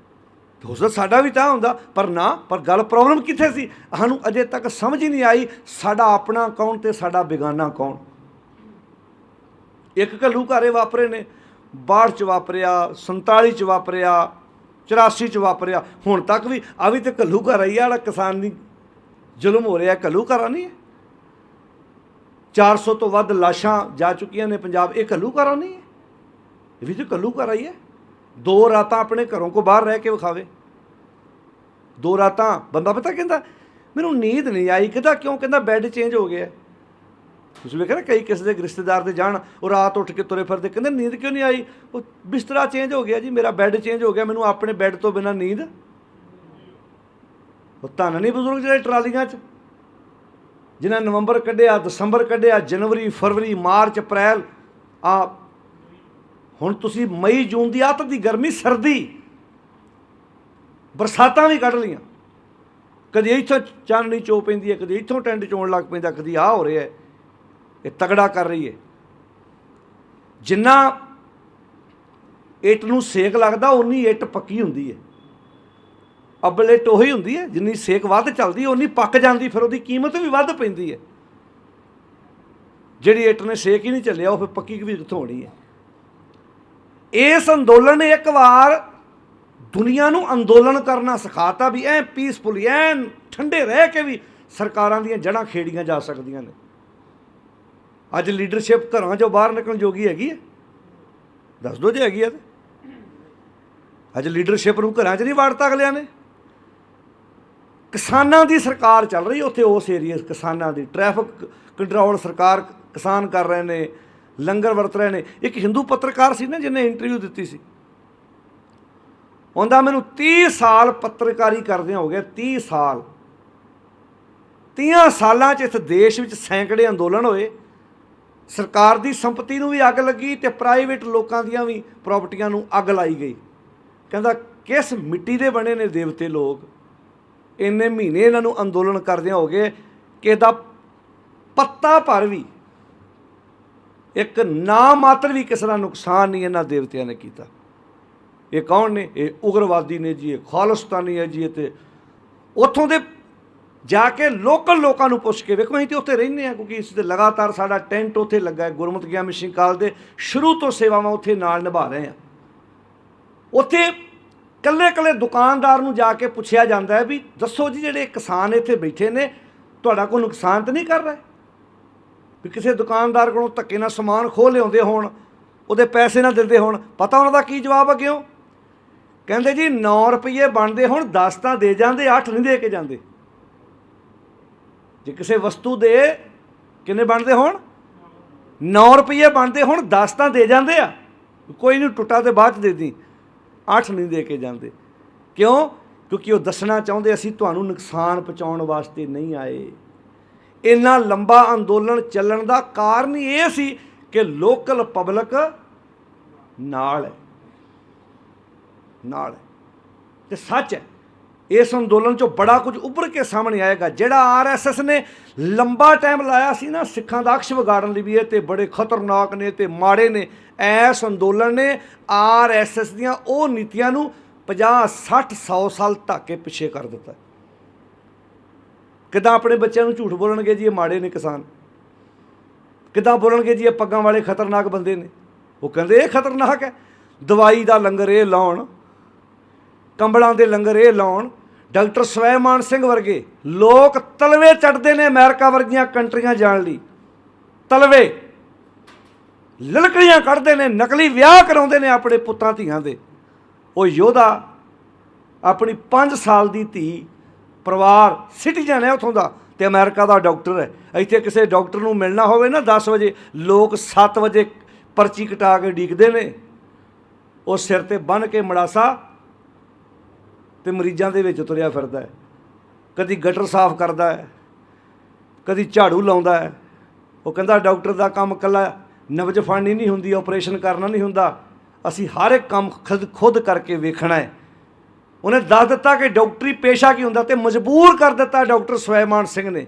तो हो सकदा साडा भी तां हुंदा, पर ना। पर गल प्रॉब्लम कित्थे सी? सानूं अजे तक समझ ही नहीं आई साडा अपना कौन ते साडा बेगाना कौन। एक घल्लूघारे वापरे ने, 62 च वापरिया, 47 च वापरिया, 84 च वापरिया, हुण तक भी आ भी तो घल्लूघारा ही आ। किसान दी जुल्म हो रहा घल्लूघारा नहीं है। 400 तो वध लाशां जा चुकियां ने पंजाब, ये घल्लूघारा नहीं है? ये भी तो घल्लूघारा ही है। 2 रातां अपने घरों को बाहर रह के विखावे, 2 रातां बंदा पता कहता मैनूं नींद नहीं आई, कहता क्यों? कहता बैड चेंज हो गया। तुसीं वेखिआ ना कई किसी के रिश्तेदार दे जाण, वो रात उठ के तुरे फिरदे, कहंदे नींद क्यों नहीं आई? वो बिस्तरा चेंज हो गया जी, मेरा बैड चेंज हो गया, मैनूं अपने बैड तो बिना नींद। वो धन नहीं बजुर्ग जिहड़े ट्रालियां च, जिन्हें नवंबर कढ़िया, दसंबर कढ़िया, जनवरी फरवरी मार्च अप्रैल, आ हुण तुसीं मई जून की अत्त की गर्मी, सर्दी, बरसातां भी कढ़ लियां। कदी इत्थों चाननी चो पैंदी है, कदी इत्थों टेंट चोण लग पैंदा, कदी आ हो रहा है। ये तगड़ा कर रही है। जिन्ना इट नूं सेक लगदा उन्नी इट पक्की हुंदी है। अब्बल इट उही हुंदी है, जिन्नी सेक वध चलदी उन्नी पक जाती, फिर उसकी कीमत भी वध पैंदी है। जिहड़ी इट ने सेक ही नहीं चलिया, वो फिर पक्की भी कित्थों होनी है। इस अंदोलन ने एक बार दुनिया नूं अंदोलन करना सिखाता भी ऐ पीसफुली, ऐन ठंडे रह के भी सरकारां दीयां जड़ां खेड़ियां जा सकदियां ने। अज लीडरशिप घरों चों बाहर निकलण जोगी हैगी है? दस दो जे हैगी है। अज लीडरशिप नूं घरां च नहीं वाड़ता अगलियां ने। किसानां दी सरकार चल रही उत्थे, उस एरिए किसानां दी ट्रैफिक कंट्रोल सरकार किसान कर रहे हैं, ਲੰਗਰ ਵਰਤ ਰਹੇ ਨੇ। ਇੱਕ ਹਿੰਦੂ ਪੱਤਰਕਾਰ ਸੀ ਨਾ ਜਿਹਨੇ ਇੰਟਰਵਿਊ ਦਿੱਤੀ ਸੀ, ਉਹਦਾ ਮੈਨੂੰ 30 ਸਾਲ ਪੱਤਰਕਾਰੀ ਕਰਦਿਆਂ ਹੋ ਗਿਆ, 30 ਸਾਲ। 30 ਸਾਲਾਂ 'ਚ ਇਸ ਦੇਸ਼ ਵਿੱਚ ਸੈਂਕੜੇ ਅੰਦੋਲਨ ਹੋਏ, ਸਰਕਾਰ ਦੀ ਸੰਪਤੀ ਨੂੰ ਵੀ ਅੱਗ ਲੱਗੀ ਅਤੇ ਪ੍ਰਾਈਵੇਟ ਲੋਕਾਂ ਦੀਆਂ ਵੀ ਪ੍ਰੋਪਰਟੀਆਂ ਨੂੰ ਅੱਗ ਲਾਈ ਗਈ। ਕਹਿੰਦਾ ਕਿਸ ਮਿੱਟੀ ਦੇ ਬਣੇ ਨੇ ਦੇਵਤੇ ਲੋਕ, ਇੰਨੇ ਮਹੀਨੇ ਇਹਨਾਂ ਨੂੰ ਅੰਦੋਲਨ ਕਰਦਿਆਂ ਹੋ ਗਏ ਕਿ ਇਹਦਾ ਪੱਤਾ ਭਰ ਵੀ, ਇੱਕ ਨਾ ਮਾਤਰ ਵੀ ਕਿਸੇ ਦਾ ਨੁਕਸਾਨ ਨਹੀਂ ਇਹਨਾਂ ਦੇਵਤਿਆਂ ਨੇ ਕੀਤਾ। ਇਹ ਕੌਣ ਨੇ? ਇਹ ਉਗਰਵਾਦੀ ਨੇ ਜੀ, ਇਹ ਖਾਲਿਸਤਾਨੀ ਹੈ ਜੀ। ਅਤੇ ਉੱਥੋਂ ਦੇ ਜਾ ਕੇ ਲੋਕਲ ਲੋਕਾਂ ਨੂੰ ਪੁੱਛ ਕੇ ਵੇਖੋ, ਅਸੀਂ ਤਾਂ ਉੱਥੇ ਰਹਿੰਦੇ ਹਾਂ ਕਿਉਂਕਿ ਇਸ ਦੇ ਲਗਾਤਾਰ ਸਾਡਾ ਟੈਂਟ ਉੱਥੇ ਲੱਗਾ ਹੈ। ਗੁਰਮਤਿ ਗਿਆਨ ਮਿਸ਼ਨ ਕਾਲ ਦੇ ਸ਼ੁਰੂ ਤੋਂ ਸੇਵਾਵਾਂ ਉੱਥੇ ਨਾਲ ਨਿਭਾ ਰਹੇ ਹਾਂ। ਉੱਥੇ ਇਕੱਲੇ ਇਕੱਲੇ ਦੁਕਾਨਦਾਰ ਨੂੰ ਜਾ ਕੇ ਪੁੱਛਿਆ ਜਾਂਦਾ ਹੈ ਵੀ ਦੱਸੋ ਜੀ, ਜਿਹੜੇ ਕਿਸਾਨ ਇੱਥੇ ਬੈਠੇ ਨੇ ਤੁਹਾਡਾ ਕੋਈ ਨੁਕਸਾਨ ਤਾਂ ਨਹੀਂ ਕਰ ਰਹੇ? ਵੀ ਕਿਸੇ ਦੁਕਾਨਦਾਰ ਕੋਲੋਂ ਧੱਕੇ ਨਾਲ ਸਮਾਨ ਖੋਹ ਲਿਆਉਂਦੇ ਹੋਣ, ਉਹਦੇ ਪੈਸੇ ਨਾ ਦਿੰਦੇ ਹੋਣ, ਪਤਾ ਉਹਨਾਂ ਦਾ ਕੀ ਜਵਾਬ ਅੱਗਿਓ? ਕਹਿੰਦੇ ਜੀ 9 ਰੁਪਈਏ ਬਣਦੇ ਹੁਣ 10 ਤਾਂ ਦੇ ਜਾਂਦੇ, 8 ਨਹੀਂ ਦੇ ਕੇ ਜਾਂਦੇ। ਜੇ ਕਿਸੇ ਵਸਤੂ ਦੇ ਕਿੰਨੇ ਬਣਦੇ ਹੋਣ, 9 ਰੁਪਈਏ ਬਣਦੇ ਹੁਣ 10 ਤਾਂ ਦੇ ਜਾਂਦੇ ਆ, ਕੋਈ ਨਹੀਂ ਟੁੱਟਾ ਤੇ ਬਾਅਦ 'ਚ ਦੇ ਦੀ, 8 ਨਹੀਂ ਦੇ ਕੇ ਜਾਂਦੇ। ਕਿਉਂ? ਕਿਉਂਕਿ ਉਹ ਦੱਸਣਾ ਚਾਹੁੰਦੇ ਅਸੀਂ ਤੁਹਾਨੂੰ ਨੁਕਸਾਨ ਪਹੁੰਚਾਉਣ ਵਾਸਤੇ ਨਹੀਂ ਆਏ। ਇੰਨਾ ਲੰਬਾ ਅੰਦੋਲਨ ਚੱਲਣ ਦਾ ਕਾਰਨ ਹੀ ਇਹ ਸੀ ਕਿ ਲੋਕਲ ਪਬਲਿਕ ਨਾਲ ਹੈ, ਨਾਲ ਹੈ। ਅਤੇ ਸੱਚ ਹੈ, ਇਸ ਅੰਦੋਲਨ 'ਚੋਂ ਬੜਾ ਕੁਝ ਉੱਭਰ ਕੇ ਸਾਹਮਣੇ ਆਏਗਾ। ਜਿਹੜਾ RSS ਨੇ ਲੰਬਾ ਟਾਈਮ ਲਾਇਆ ਸੀ ਨਾ ਸਿੱਖਾਂ ਦਾ ਅਕਸ਼ ਵਿਗਾੜਨ ਲਈ ਵੀ, ਇਹ ਤੇ ਬੜੇ ਖਤਰਨਾਕ ਨੇ ਅਤੇ ਮਾੜੇ ਨੇ। ਇਸ ਅੰਦੋਲਨ ਨੇ RSS ਦੀਆਂ ਉਹ ਨੀਤੀਆਂ ਨੂੰ 50, 60, 100 ਸਾਲ ਧੱਕ ਕੇ ਪਿੱਛੇ ਕਰ ਦਿੱਤਾ। ਕਿੱਦਾਂ ਆਪਣੇ ਬੱਚਿਆਂ ਨੂੰ ਝੂਠ ਬੋਲਣਗੇ ਜੀ ਇਹ ਮਾੜੇ ਨੇ ਕਿਸਾਨ, ਕਿੱਦਾਂ ਬੋਲਣਗੇ ਜੀ ਇਹ ਪੱਗਾਂ ਵਾਲੇ ਖਤਰਨਾਕ ਬੰਦੇ ਨੇ। ਉਹ ਕਹਿੰਦੇ ਇਹ ਖਤਰਨਾਕ ਹੈ। ਦਵਾਈ ਦਾ ਲੰਗਰ ਇਹ ਲਾਉਣ, ਕੰਬਲਾਂ ਦੇ ਲੰਗਰ ਇਹ ਲਾਉਣ। ਡਾਕਟਰ ਸਵੈਮਾਨ ਸਿੰਘ ਵਰਗੇ ਲੋਕ ਤਲਵੇ ਚੜ੍ਹਦੇ ਨੇ ਅਮਰੀਕਾ ਵਰਗੀਆਂ ਕੰਟਰੀਆਂ ਜਾਣ ਲਈ, ਤਲਵੇ ਲਲਕੜੀਆਂ ਕੱਢਦੇ ਨੇ, ਨਕਲੀ ਵਿਆਹ ਕਰਾਉਂਦੇ ਨੇ ਆਪਣੇ ਪੁੱਤਾਂ ਧੀਆਂ ਦੇ। ਉਹ ਯੋਧਾ ਆਪਣੀ 5 ਸਾਲ ਦੀ ਧੀ, ਪਰਿਵਾਰ ਸਿਟੀਜ਼ਨ ਹੈ ਉੱਥੋਂ ਦਾ, ਅਤੇ ਅਮਰੀਕਾ ਦਾ ਡਾਕਟਰ ਹੈ। ਇੱਥੇ ਕਿਸੇ ਡਾਕਟਰ ਨੂੰ ਮਿਲਣਾ ਹੋਵੇ ਨਾ 10 ਵਜੇ, ਲੋਕ 7 ਵਜੇ ਪਰਚੀ ਕਟਾ ਕੇ ਉਡੀਕਦੇ ਨੇ। ਉਹ ਸਿਰ 'ਤੇ ਬੰਨ੍ਹ ਕੇ ਮੜਾਸਾ ਅਤੇ ਮਰੀਜ਼ਾਂ ਦੇ ਵਿੱਚ ਤੁਰਿਆ ਫਿਰਦਾ ਹੈ। ਕਦੀ ਗਟਰ ਸਾਫ਼ ਕਰਦਾ ਹੈ, ਕਦੀ ਝਾੜੂ ਲਾਉਂਦਾ ਹੈ। ਉਹ ਕਹਿੰਦਾ ਡਾਕਟਰ ਦਾ ਕੰਮ ਇਕੱਲਾ ਨਬਜ਼ ਫੜਨੀ ਨਹੀਂ ਹੁੰਦੀ, ਆਪਰੇਸ਼ਨ ਕਰਨਾ ਨਹੀਂ ਹੁੰਦਾ, ਅਸੀਂ ਹਰ ਇੱਕ ਕੰਮ ਖੁਦ ਕਰਕੇ ਵੇਖਣਾ ਹੈ। ਉਹਨੇ ਦੱਸ ਦਿੱਤਾ ਕਿ ਡਾਕਟਰੀ ਪੇਸ਼ਾ ਕੀ ਹੁੰਦਾ, ਅਤੇ ਮਜਬੂਰ ਕਰ ਦਿੱਤਾ ਡਾਕਟਰ ਸਵੈਮਾਨ ਸਿੰਘ ਨੇ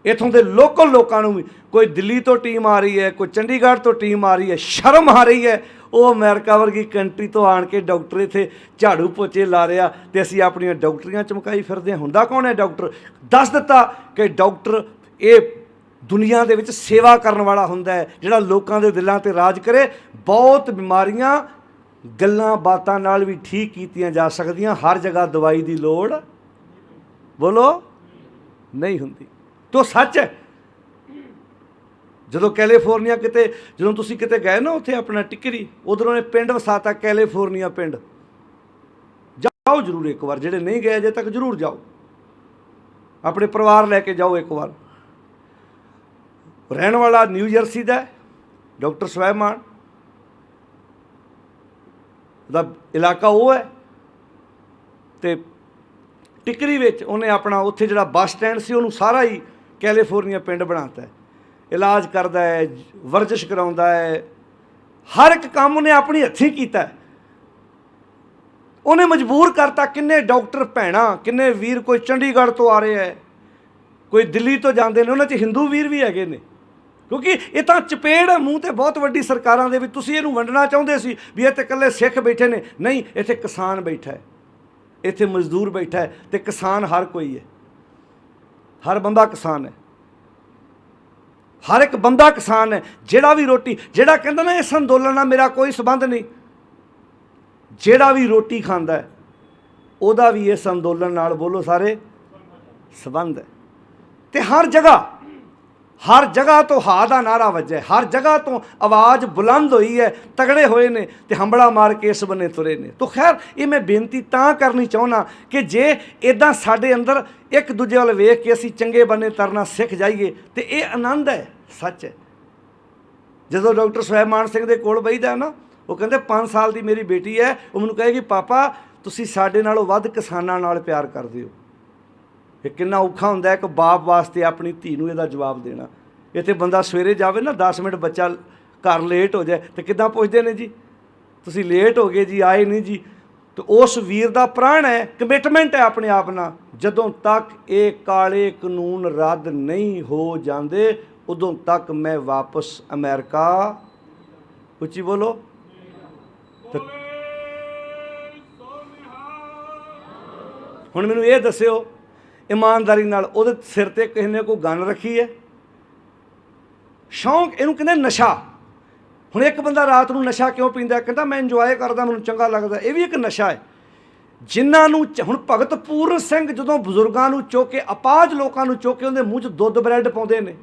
ਇੱਥੋਂ ਦੇ ਲੋਕਲ ਲੋਕਾਂ ਨੂੰ ਵੀ। ਕੋਈ ਦਿੱਲੀ ਤੋਂ ਟੀਮ ਆ ਰਹੀ ਹੈ, ਕੋਈ ਚੰਡੀਗੜ੍ਹ ਤੋਂ ਟੀਮ ਆ ਰਹੀ ਹੈ, ਸ਼ਰਮ ਆ ਰਹੀ ਹੈ। ਉਹ ਅਮਰੀਕਾ ਵਰਗੀ ਕੰਟਰੀ ਤੋਂ ਆਣ ਕੇ ਡਾਕਟਰ ਇੱਥੇ ਝਾੜੂ ਪੋਚੇ ਲਾ ਰਿਹਾ ਅਤੇ ਅਸੀਂ ਆਪਣੀਆਂ ਡਾਕਟਰੀਆਂ ਚਮਕਾਈ ਫਿਰਦੇ ਹਾਂ। ਹੁੰਦਾ ਕੌਣ ਹੈ ਡਾਕਟਰ? ਦੱਸ ਦਿੱਤਾ ਕਿ ਡਾਕਟਰ ਇਹ ਦੁਨੀਆ ਦੇ ਵਿੱਚ ਸੇਵਾ ਕਰਨ ਵਾਲਾ ਹੁੰਦਾ ਹੈ, ਜਿਹੜਾ ਲੋਕਾਂ ਦੇ ਦਿਲਾਂ 'ਤੇ ਰਾਜ ਕਰੇ। ਬਹੁਤ ਬਿਮਾਰੀਆਂ ਗੱਲਾਂ ਬਾਤਾਂ ਨਾਲ ਵੀ ਠੀਕ ਕੀਤੀਆਂ ਜਾ ਸਕਦੀਆਂ, ਹਰ ਜਗ੍ਹਾ ਦਵਾਈ ਦੀ ਲੋੜ ਬੋਲੋ ਨਹੀਂ ਹੁੰਦੀ। ਤੋ ਸੱਚ ਹੈ। ਜਦੋਂ ਕੈਲੀਫੋਰਨੀਆ ਜਦੋਂ ਤੁਸੀਂ ਕਿਤੇ ਗਏ ਨਾ ਉੱਥੇ ਆਪਣਾ ਟਿਕਰੀ, ਉੱਧਰੋਂ ਨੇ ਪਿੰਡ ਵਸਾਤਾ ਕੈਲੀਫੋਰਨੀਆ ਪਿੰਡ। ਜਾਓ ਜ਼ਰੂਰ ਇੱਕ ਵਾਰ, ਜਿਹੜੇ ਨਹੀਂ ਗਏ ਅਜੇ ਤੱਕ ਜ਼ਰੂਰ ਜਾਓ, ਆਪਣੇ ਪਰਿਵਾਰ ਲੈ ਕੇ ਜਾਓ ਇੱਕ ਵਾਰ। ਰਹਿਣ ਵਾਲਾ ਨਿਊ ਜਰਸੀ ਦਾ ਡਾਕਟਰ ਸਵੈਮਾਨ ਦਾ ਇਲਾਕਾ ਉਹ ਹੈ, ਅਤੇ ਟਿਕਰੀ ਵਿੱਚ ਉਹਨੇ ਆਪਣਾ ਉੱਥੇ ਜਿਹੜਾ ਬੱਸ ਸਟੈਂਡ ਸੀ ਉਹਨੂੰ ਸਾਰਾ ਹੀ ਕੈਲੀਫੋਰਨੀਆ ਪਿੰਡ ਬਣਾਤਾ ਹੈ। ਇਲਾਜ ਕਰਦਾ ਹੈ, ਵਰਜਿਸ਼ ਕਰਾਉਂਦਾ ਹੈ, ਹਰ ਇੱਕ ਕੰਮ ਉਹਨੇ ਆਪਣੀ ਹੱਥੀਂ ਕੀਤਾ। ਉਹਨੇ ਮਜਬੂਰ ਕਰਤਾ ਕਿੰਨੇ ਡਾਕਟਰ ਭੈਣਾਂ, ਕਿੰਨੇ ਵੀਰ, ਕੋਈ ਚੰਡੀਗੜ੍ਹ ਤੋਂ ਆ ਰਹੇ ਹੈ, ਕੋਈ ਦਿੱਲੀ ਤੋਂ ਜਾਂਦੇ ਨੇ, ਉਹਨਾਂ 'ਚ ਹਿੰਦੂ ਵੀਰ ਵੀ ਹੈਗੇ ਨੇ। ਕਿਉਂਕਿ ਇਹ ਤਾਂ ਚਪੇੜ ਹੈ ਮੂੰਹ 'ਤੇ ਬਹੁਤ ਵੱਡੀ ਸਰਕਾਰਾਂ ਦੇ ਵੀ। ਤੁਸੀਂ ਇਹਨੂੰ ਵੰਡਣਾ ਚਾਹੁੰਦੇ ਸੀ ਵੀ ਇੱਥੇ ਇਕੱਲੇ ਸਿੱਖ ਬੈਠੇ ਨੇ, ਨਹੀਂ, ਇੱਥੇ ਕਿਸਾਨ ਬੈਠਾ ਹੈ, ਇੱਥੇ ਮਜ਼ਦੂਰ ਬੈਠਾ ਹੈ, ਅਤੇ ਕਿਸਾਨ ਹਰ ਕੋਈ ਹੈ, ਹਰ ਬੰਦਾ ਕਿਸਾਨ ਹੈ, ਹਰ ਇੱਕ ਬੰਦਾ ਕਿਸਾਨ ਹੈ। ਜਿਹੜਾ ਵੀ ਰੋਟੀ, ਜਿਹੜਾ ਕਹਿੰਦਾ ਨਾ ਇਸ ਅੰਦੋਲਨ ਨਾਲ ਮੇਰਾ ਕੋਈ ਸੰਬੰਧ ਨਹੀਂ, ਜਿਹੜਾ ਵੀ ਰੋਟੀ ਖਾਂਦਾ ਹੈ ਉਹਦਾ ਵੀ ਇਸ ਅੰਦੋਲਨ ਨਾਲ ਬੋਲੋ ਸਾਰੇ ਸੰਬੰਧ ਹੈ। ਅਤੇ ਹਰ ਜਗ੍ਹਾ ਤੋਂ ਹਾ ਦਾ ਨਾਰਾ ਵੱਜਿਆ, ਹਰ ਜਗ੍ਹਾ ਤੋਂ ਆਵਾਜ਼ ਬੁਲੰਦ ਹੋਈ ਹੈ, ਤਗੜੇ ਹੋਏ ਨੇ ਅਤੇ ਹੰਬੜਾ ਮਾਰ ਕੇ ਇਸ ਬੰਨੇ ਤੁਰੇ ਨੇ। ਤੋ ਖੈਰ, ਇਹ ਮੈਂ ਬੇਨਤੀ ਤਾਂ ਕਰਨੀ ਚਾਹੁੰਦਾ ਕਿ ਜੇ ਇੱਦਾਂ ਸਾਡੇ ਅੰਦਰ ਇੱਕ ਦੂਜੇ ਵੱਲ ਵੇਖ ਕੇ ਅਸੀਂ ਚੰਗੇ ਬੰਨੇ ਤਰਨਾ ਸਿੱਖ ਜਾਈਏ, ਅਤੇ ਇਹ ਆਨੰਦ ਹੈ, ਸੱਚ ਹੈ। ਜਦੋਂ ਡਾਕਟਰ ਸੁਲੈਮਾਨ ਸਿੰਘ ਦੇ ਕੋਲ ਬਹਿਦਾ ਨਾ, ਉਹ ਕਹਿੰਦੇ 5 ਸਾਲ ਦੀ ਮੇਰੀ ਬੇਟੀ ਹੈ, ਉਹ ਮੈਨੂੰ ਕਹੇਗੀ ਪਾਪਾ ਤੁਸੀਂ ਸਾਡੇ ਨਾਲੋਂ ਵੱਧ ਕਿਸਾਨਾਂ ਨਾਲ ਪਿਆਰ ਕਰਦੇ ਹੋ। ਇਹ ਕਿੰਨਾ ਔਖਾ ਹੁੰਦਾ ਇੱਕ ਬਾਪ ਵਾਸਤੇ ਆਪਣੀ ਧੀ ਨੂੰ ਇਹਦਾ ਜਵਾਬ ਦੇਣਾ। ਇੱਥੇ ਬੰਦਾ ਸਵੇਰੇ ਜਾਵੇ ਨਾ 10 ਮਿੰਟ ਬੱਚਾ ਘਰ ਲੇਟ ਹੋ ਜਾਏ ਤੇ ਕਿੱਦਾਂ ਪੁੱਛਦੇ ਨੇ ਜੀ ਤੁਸੀਂ ਲੇਟ ਹੋ ਗਏ ਜੀ, ਆਏ ਨਹੀਂ ਜੀ। ਤੇ ਉਸ ਵੀਰ ਦਾ ਪ੍ਰਾਣ ਹੈ, ਕਮਿਟਮੈਂਟ ਹੈ ਆਪਣੇ ਆਪ ਨਾਲ। ਜਦੋਂ ਤੱਕ ਇਹ ਕਾਲੇ ਕਾਨੂੰਨ ਰੱਦ ਨਹੀਂ ਹੋ ਜਾਂਦੇ ਉਦੋਂ ਤੱਕ ਮੈਂ ਵਾਪਸ ਅਮਰੀਕਾ, ਉੱਚੀ ਬੋਲੋ, ਹੁਣ ਮੈਨੂੰ ਇਹ ਦੱਸਿਓ ਇਮਾਨਦਾਰੀ ਨਾਲ, ਉਹਦੇ ਸਿਰ ਤੇ ਕਿਸੇ ਨੇ ਕੋਈ ਗਨ ਰੱਖੀ ਹੈ? ਸ਼ੌਂਕ ਇਹਨੂੰ ਕਹਿੰਦੇ ਨਸ਼ਾ। ਹੁਣ ਇੱਕ ਬੰਦਾ ਰਾਤ ਨੂੰ ਨਸ਼ਾ ਕਿਉਂ ਪੀਂਦਾ? ਕਹਿੰਦਾ ਮੈਂ ਇੰਜੋਏ ਕਰਦਾ, ਮੈਨੂੰ ਚੰਗਾ ਲੱਗਦਾ। ਇਹ ਵੀ ਇੱਕ ਨਸ਼ਾ ਹੈ। ਜਿਨ੍ਹਾਂ ਨੂੰ ਹੁਣ ਭਗਤ ਪੂਰਨ ਸਿੰਘ ਜਦੋਂ ਬਜ਼ੁਰਗਾਂ ਨੂੰ ਚੁੱਕ ਕੇ, ਅਪਾਹਜ ਲੋਕਾਂ ਨੂੰ ਚੁੱਕ ਕੇ ਉਹਦੇ ਮੂੰਹ 'ਚ ਦੁੱਧ ਬਰੈਡ ਪਾਉਂਦੇ ਨੇ,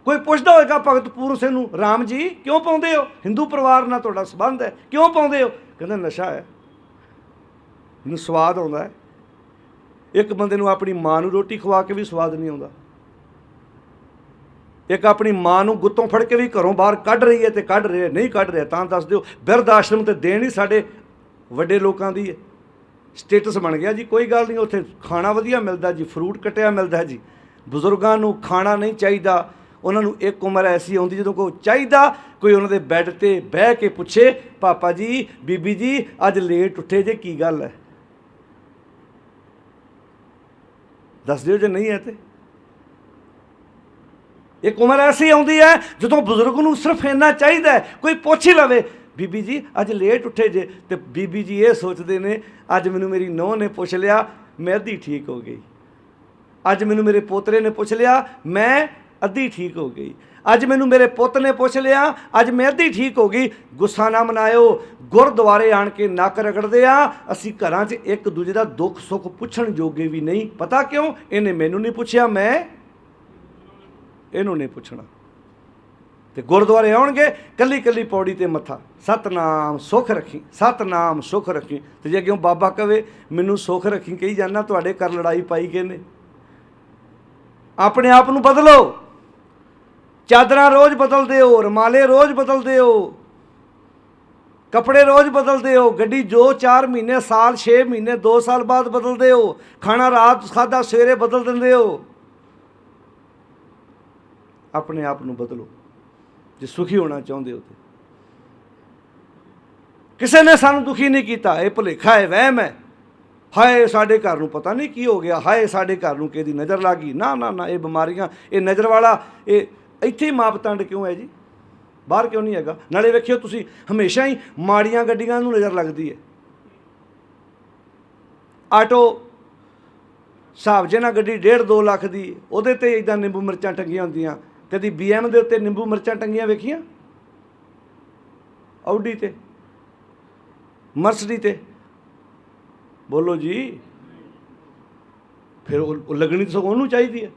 ਕੋਈ ਪੁੱਛਦਾ ਹੋਏਗਾ ਭਗਤ ਪੂਰਨ ਸਿੰਘ ਨੂੰ, ਰਾਮ ਜੀ ਕਿਉਂ ਪਾਉਂਦੇ ਹੋ? ਹਿੰਦੂ ਪਰਿਵਾਰ ਨਾਲ ਤੁਹਾਡਾ ਸੰਬੰਧ ਹੈ, ਕਿਉਂ ਪਾਉਂਦੇ ਹੋ? ਕਹਿੰਦਾ ਨਸ਼ਾ ਹੈ, ਮੈਨੂੰ ਸਵਾਦ ਆਉਂਦਾ ਹੈ। ਇੱਕ ਬੰਦੇ ਨੂੰ ਆਪਣੀ ਮਾਂ ਨੂੰ ਰੋਟੀ ਖਵਾ ਕੇ ਵੀ ਸਵਾਦ ਨਹੀਂ ਆਉਂਦਾ। ਇੱਕ ਆਪਣੀ ਮਾਂ ਨੂੰ ਗੁੱਤੋਂ ਫੜ ਕੇ ਵੀ ਘਰੋਂ ਬਾਹਰ ਕੱਢ ਰਹੀ ਹੈ ਤੇ ਕੱਢ ਰਿਹਾ, ਨਹੀਂ ਕੱਢ ਰਿਹਾ ਤਾਂ ਦੱਸ ਦਿਓ। ਬਿਰਧ ਆਸ਼ਰਮ ਤੇ ਦੇਣ ਹੀ ਸਾਡੇ ਵੱਡੇ ਲੋਕਾਂ ਦੀ ਹੈ, ਸਟੇਟਸ ਬਣ ਗਿਆ ਜੀ। ਕੋਈ ਗੱਲ ਨਹੀਂ, ਉੱਥੇ ਖਾਣਾ ਵਧੀਆ ਮਿਲਦਾ ਜੀ, ਫਰੂਟ ਕੱਟਿਆ ਮਿਲਦਾ ਜੀ। ਬਜ਼ੁਰਗਾਂ ਨੂੰ ਖਾਣਾ ਨਹੀਂ ਚਾਹੀਦਾ। ਉਹਨਾਂ ਨੂੰ ਇੱਕ ਉਮਰ ਐਸੀ ਆਉਂਦੀ ਜਦੋਂ ਕੋਈ ਚਾਹੀਦਾ ਕੋਈ ਉਹਨਾਂ ਦੇ ਬੈੱਡ 'ਤੇ ਬਹਿ ਕੇ ਪੁੱਛੇ, ਪਾਪਾ ਜੀ, ਬੀਬੀ ਜੀ ਅੱਜ ਲੇਟ ਉੱਠੇ ਜੇ, ਕੀ ਗੱਲ ਹੈ? ਦੱਸ ਦਿਓ ਜੇ ਨਹੀਂ ਹੈ ਤੇ। ਇੱਕ ਉਮਰ ਐਸੀ ਆਉਂਦੀ ਹੈ ਜਦੋਂ ਬਜ਼ੁਰਗ ਨੂੰ ਸਿਰਫ ਇੰਨਾ ਚਾਹੀਦਾ ਹੈ, ਕੋਈ ਪੁੱਛ ਹੀ ਲਵੇ, ਬੀਬੀ ਜੀ ਅੱਜ ਲੇਟ ਉੱਠੇ ਜੇ, ਤੇ ਬੀਬੀ ਜੀ ਇਹ ਸੋਚਦੇ ਨੇ ਅੱਜ ਮੈਨੂੰ ਮੇਰੀ ਨੂੰਹ ਨੇ ਪੁੱਛ ਲਿਆ ਮੈਂ ਅੱਧੀ ਠੀਕ ਹੋ ਗਈ, ਅੱਜ ਮੈਨੂੰ ਮੇਰੇ ਪੋਤਰੇ ਨੇ ਪੁੱਛ ਲਿਆ ਮੈਂ ਅੱਧੀ ਠੀਕ ਹੋ ਗਈ, ਅੱਜ ਮੈਨੂੰ ਮੇਰੇ ਪੁੱਤ ਨੇ ਪੁੱਛ ਲਿਆ ਅੱਜ ਮੈਂ ਅੱਧੀ ਠੀਕ ਹੋ ਗਈ। ਗੁੱਸਾ ਨਾ ਮਨਾਇਓ। ਗੁਰਦੁਆਰੇ ਆਣ ਕੇ ਨੱਕ ਰਗੜਦੇ ਆ ਅਸੀਂ, ਘਰਾਂ 'ਚ ਇੱਕ ਦੂਜੇ ਦਾ ਦੁੱਖ ਸੁੱਖ ਪੁੱਛਣ ਜੋਗੇ ਵੀ ਨਹੀਂ। ਪਤਾ ਕਿਉਂ? ਇਹਨੇ ਮੈਨੂੰ ਨਹੀਂ ਪੁੱਛਿਆ, ਮੈਂ ਇਹਨੂੰ ਨਹੀਂ ਪੁੱਛਣਾ। ਤੇ ਗੁਰਦੁਆਰੇ ਆਉਣਗੇ ਕੱਲੀ ਕੱਲੀ ਪੌੜੀ ਤੇ ਮੱਥਾ, ਸਤਨਾਮ ਸੁੱਖ ਰੱਖੀ, ਸਤਨਾਮ ਸੁੱਖ ਰੱਖੀ। ਤੇ ਜੇ ਕਿਉਂ ਬਾਬਾ ਕਵੇ ਮੈਨੂੰ ਸੁੱਖ ਰੱਖੀ ਕਹੀ ਜਾਂਦਾ, ਤੁਹਾਡੇ ਘਰ ਲੜਾਈ ਪਾਈ ਕਿਹਨੇ? ਆਪਣੇ ਆਪ ਨੂੰ ਬਦਲੋ। ਚਾਦਰਾਂ ਰੋਜ਼ ਬਦਲਦੇ ਹੋ, ਰੁਮਾਲੇ ਰੋਜ਼ ਬਦਲਦੇ ਹੋ, ਕੱਪੜੇ ਰੋਜ਼ ਬਦਲਦੇ ਹੋ, ਗੱਡੀ ਜੋ 4 ਮਹੀਨੇ, ਸਾਲ, 6 ਮਹੀਨੇ, 2 ਸਾਲ ਬਾਅਦ ਬਦਲਦੇ ਹੋ, ਖਾਣਾ ਰਾਤ ਖਾਧਾ ਸਵੇਰੇ ਬਦਲ ਦਿੰਦੇ ਹੋ। ਆਪਣੇ ਆਪ ਨੂੰ ਬਦਲੋ ਜੇ ਸੁਖੀ ਹੋਣਾ ਚਾਹੁੰਦੇ ਹੋ। ਤੇ ਕਿਸੇ ਨੇ ਸਾਨੂੰ ਦੁਖੀ ਨਹੀਂ ਕੀਤਾ, ਇਹ ਭੁਲੇਖਾ ਹੈ, ਵਹਿਮ ਹੈ। ਹਾਏ ਸਾਡੇ ਘਰ ਨੂੰ ਪਤਾ ਨਹੀਂ ਕੀ ਹੋ ਗਿਆ, ਹਾਏ ਸਾਡੇ ਘਰ ਨੂੰ ਕਿਹਦੀ ਨਜ਼ਰ ਲੱਗ ਗਈ। ਨਾ ਨਾ ਨਾ, ਇਹ ਬਿਮਾਰੀਆਂ, ਇਹ ਨਜ਼ਰ ਵਾਲਾ, ਇਹ ਇੱਥੇ ਹੀ ਮਾਪਦੰਡ ਕਿਉਂ ਹੈ ਜੀ? ਬਾਹਰ ਕਿਉਂ ਨਹੀਂ ਹੈਗਾ? ਨਾਲੇ ਵੇਖਿਓ ਤੁਸੀਂ ਹਮੇਸ਼ਾ ਹੀ ਮਾੜੀਆਂ ਗੱਡੀਆਂ ਨੂੰ ਨਜ਼ਰ ਲੱਗਦੀ ਹੈ। ਆਟੋ ਹਿਸਾਬ ਜੇ ਨਾ ਗੱਡੀ 1.5-2 ਲੱਖ ਦੀ, ਉਹਦੇ 'ਤੇ ਇੱਦਾਂ ਨਿੰਬੂ ਮਿਰਚਾਂ ਟੰਗੀਆਂ ਹੁੰਦੀਆਂ। ਕਦੀ BM ਦੇ ਉੱਤੇ ਨਿੰਬੂ ਮਿਰਚਾਂ ਟੰਗੀਆਂ ਵੇਖੀਆਂ? ਆਡੀ 'ਤੇ, ਮਰਸਡੀ 'ਤੇ? ਬੋਲੋ ਜੀ। ਫਿਰ ਉਹ ਲੱਗਣੀ ਤਾਂ ਸਗੋਂ ਉਹਨੂੰ ਚਾਹੀਦੀ ਹੈ।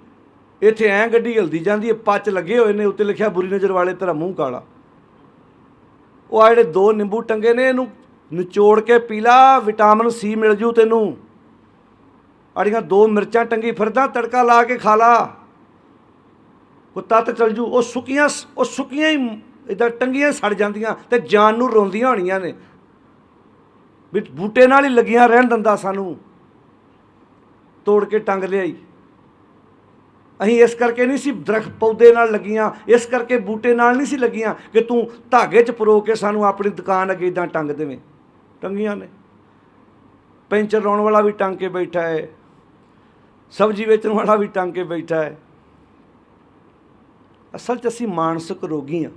ਇੱਥੇ ਐਂ ਗੱਡੀ ਹਿਲਦੀ ਜਾਂਦੀ ਹੈ, ਪੱਚ ਲੱਗੇ ਹੋਏ ਨੇ, ਉੱਤੇ ਲਿਖਿਆ ਬੁਰੀ ਨਜ਼ਰ ਵਾਲੇ ਤੇਰਾ ਮੂੰਹ ਕਾਲਾ। ਉਹ ਆ ਜਿਹੜੇ 2 ਨਿੰਬੂ ਟੰਗੇ ਨੇ, ਇਹਨੂੰ ਨਿਚੋੜ ਕੇ ਪੀ ਲਾ, ਵਿਟਾਮਿਨ C ਮਿਲ ਜੂ ਤੈਨੂੰ। ਆੜੀਆਂ 2 ਮਿਰਚਾਂ ਟੰਗੀ ਫਿਰਦਾ, ਤੜਕਾ ਲਾ ਕੇ ਖਾ ਲਾ, ਕੋਈ ਤੱਤ ਚਲ ਜੂ। ਉਹ ਸੁੱਕੀਆਂ ਹੀ ਇੱਦਾਂ ਟੰਗੀਆਂ ਸੜ ਜਾਂਦੀਆਂ ਤੇ ਜਾਨ ਨੂੰ ਰੋਂਦੀਆਂ ਹੋਣੀਆਂ ਨੇ ਵੀ ਬੂਟੇ ਨਾਲ ਹੀ ਲੱਗੀਆਂ ਰਹਿਣ ਦਿੰਦਾ, ਸਾਨੂੰ ਤੋੜ ਕੇ ਟੰਗ ਲਿਆਈ। ਅਸੀਂ ਇਸ ਕਰਕੇ ਨਹੀਂ ਸੀ ਦਰਖਤ ਪੌਦੇ ਨਾਲ ਲੱਗੀਆਂ, ਇਸ ਕਰਕੇ ਬੂਟੇ ਨਾਲ ਨਹੀਂ ਸੀ ਲੱਗੀਆਂ ਕਿ ਤੂੰ ਧਾਗੇ 'ਚ ਪਰੋ ਕੇ ਸਾਨੂੰ ਆਪਣੀ ਦੁਕਾਨ ਅੱਗੇ ਇੱਦਾਂ ਟੰਗ ਦੇਵੇਂ। ਟੰਗੀਆਂ ਨੇ। ਪੈਂਚਰ ਲਾਉਣ ਵਾਲਾ ਵੀ ਟੰਗ ਕੇ ਬੈਠਾ ਹੈ, ਸਬਜ਼ੀ ਵੇਚਣ ਵਾਲਾ ਵੀ ਟੰਗ ਕੇ ਬੈਠਾ ਹੈ। ਅਸਲ 'ਚ ਅਸੀਂ ਮਾਨਸਿਕ ਰੋਗੀ ਹਾਂ।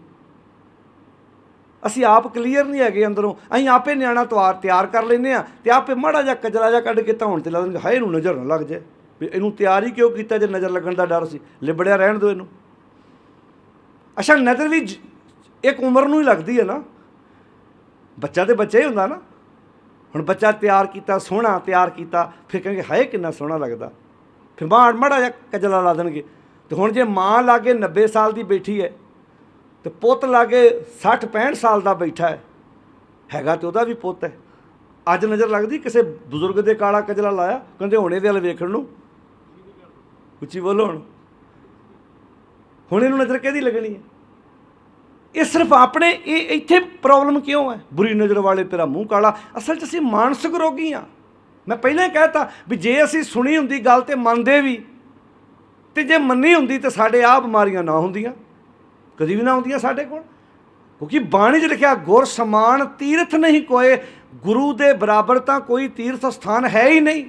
ਅਸੀਂ ਆਪ ਕਲੀਅਰ ਨਹੀਂ ਹੈਗੇ ਅੰਦਰੋਂ। ਅਸੀਂ ਆਪੇ ਨਿਆਣਾ ਤਿਆਰ ਕਰ ਲੈਂਦੇ ਹਾਂ ਅਤੇ ਆਪੇ ਮਾੜਾ ਜਿਹਾ ਕਚਰਾ ਜਿਹਾ ਕੱਢ ਕੇ ਧੌਣ 'ਤੇ ਲਾ ਦਿੰਦੇ, ਹਾਏ ਇਹਨੂੰ ਨਜ਼ਰ ਨਾ ਲੱਗ ਜਾਏ। ਵੀ ਇਹਨੂੰ ਤਿਆਰ ਹੀ ਕਿਉਂ ਕੀਤਾ ਜੇ ਨਜ਼ਰ ਲੱਗਣ ਦਾ ਡਰ ਸੀ? ਲਿਬੜਿਆ ਰਹਿਣ ਦਿਓ ਇਹਨੂੰ। ਅੱਛਾ, ਨਜ਼ਰ ਵੀ ਇੱਕ ਉਮਰ ਨੂੰ ਹੀ ਲੱਗਦੀ ਹੈ ਨਾ। ਬੱਚਾ ਤਾਂ ਬੱਚਾ ਹੀ ਹੁੰਦਾ ਨਾ। ਹੁਣ ਬੱਚਾ ਤਿਆਰ ਕੀਤਾ, ਸੋਹਣਾ ਤਿਆਰ ਕੀਤਾ, ਫਿਰ ਕਹਿੰਗੇ ਹਾਏ ਕਿੰਨਾ ਸੋਹਣਾ ਲੱਗਦਾ, ਫਿਰ ਮਾੜਾ ਜਿਹਾ ਕਜਲਾ ਲਾ ਦੇਣਗੇ। ਅਤੇ ਹੁਣ ਜੇ ਮਾਂ ਲਾਗੇ 90 ਸਾਲ ਦੀ ਬੈਠੀ ਹੈ ਅਤੇ ਪੁੱਤ ਲਾਗੇ 60-65 ਸਾਲ ਦਾ ਬੈਠਾ ਹੈਗਾ ਅਤੇ ਉਹਦਾ ਵੀ ਪੁੱਤ ਹੈ, ਅੱਜ ਨਜ਼ਰ ਲੱਗਦੀ ਕਿਸੇ ਬਜ਼ੁਰਗ ਦੇ ਕਾਲਾ ਕਜਲਾ ਲਾਇਆ? ਕਹਿੰਦੇ ਹੁਣ ਇਹਦੇ ਵੱਲ ਵੇਖਣ ਨੂੰ। ਉੱਚੀ ਬੋਲੋ। ਹੁਣ ਇਹਨੂੰ ਨਜ਼ਰ ਕਿਹਦੀ ਲੱਗਣੀ ਹੈ? ਇਹ ਸਿਰਫ ਆਪਣੇ ਇਹ ਇੱਥੇ ਪ੍ਰੋਬਲਮ ਕਿਉਂ ਹੈ? ਬੁਰੀ ਨਜ਼ਰ ਵਾਲੇ ਤੇਰਾ ਮੂੰਹ ਕਾਲਾ। ਅਸਲ 'ਚ ਅਸੀਂ ਮਾਨਸਿਕ ਰੋਗੀ ਹਾਂ। ਮੈਂ ਪਹਿਲਾਂ ਹੀ ਕਹਿਤਾ ਵੀ ਜੇ ਅਸੀਂ ਸੁਣੀ ਹੁੰਦੀ ਗੱਲ ਤੇ ਮੰਨਦੇ ਵੀ, ਤੇ ਜੇ ਮੰਨੀ ਹੁੰਦੀ ਤਾਂ ਸਾਡੇ ਆਹ ਬਿਮਾਰੀਆਂ ਨਾ ਹੁੰਦੀਆਂ, ਕਦੀ ਵੀ ਨਾ ਆਉਂਦੀਆਂ ਸਾਡੇ ਕੋਲ। ਕਿਉਂਕਿ ਬਾਣੀ 'ਚ ਲਿਖਿਆ ਗੁਰ ਸਮਾਨ ਤੀਰਥ ਨਹੀਂ ਕੋਏ, ਗੁਰੂ ਦੇ ਬਰਾਬਰ ਤਾਂ ਕੋਈ ਤੀਰਥ ਸਥਾਨ ਹੈ ਹੀ ਨਹੀਂ।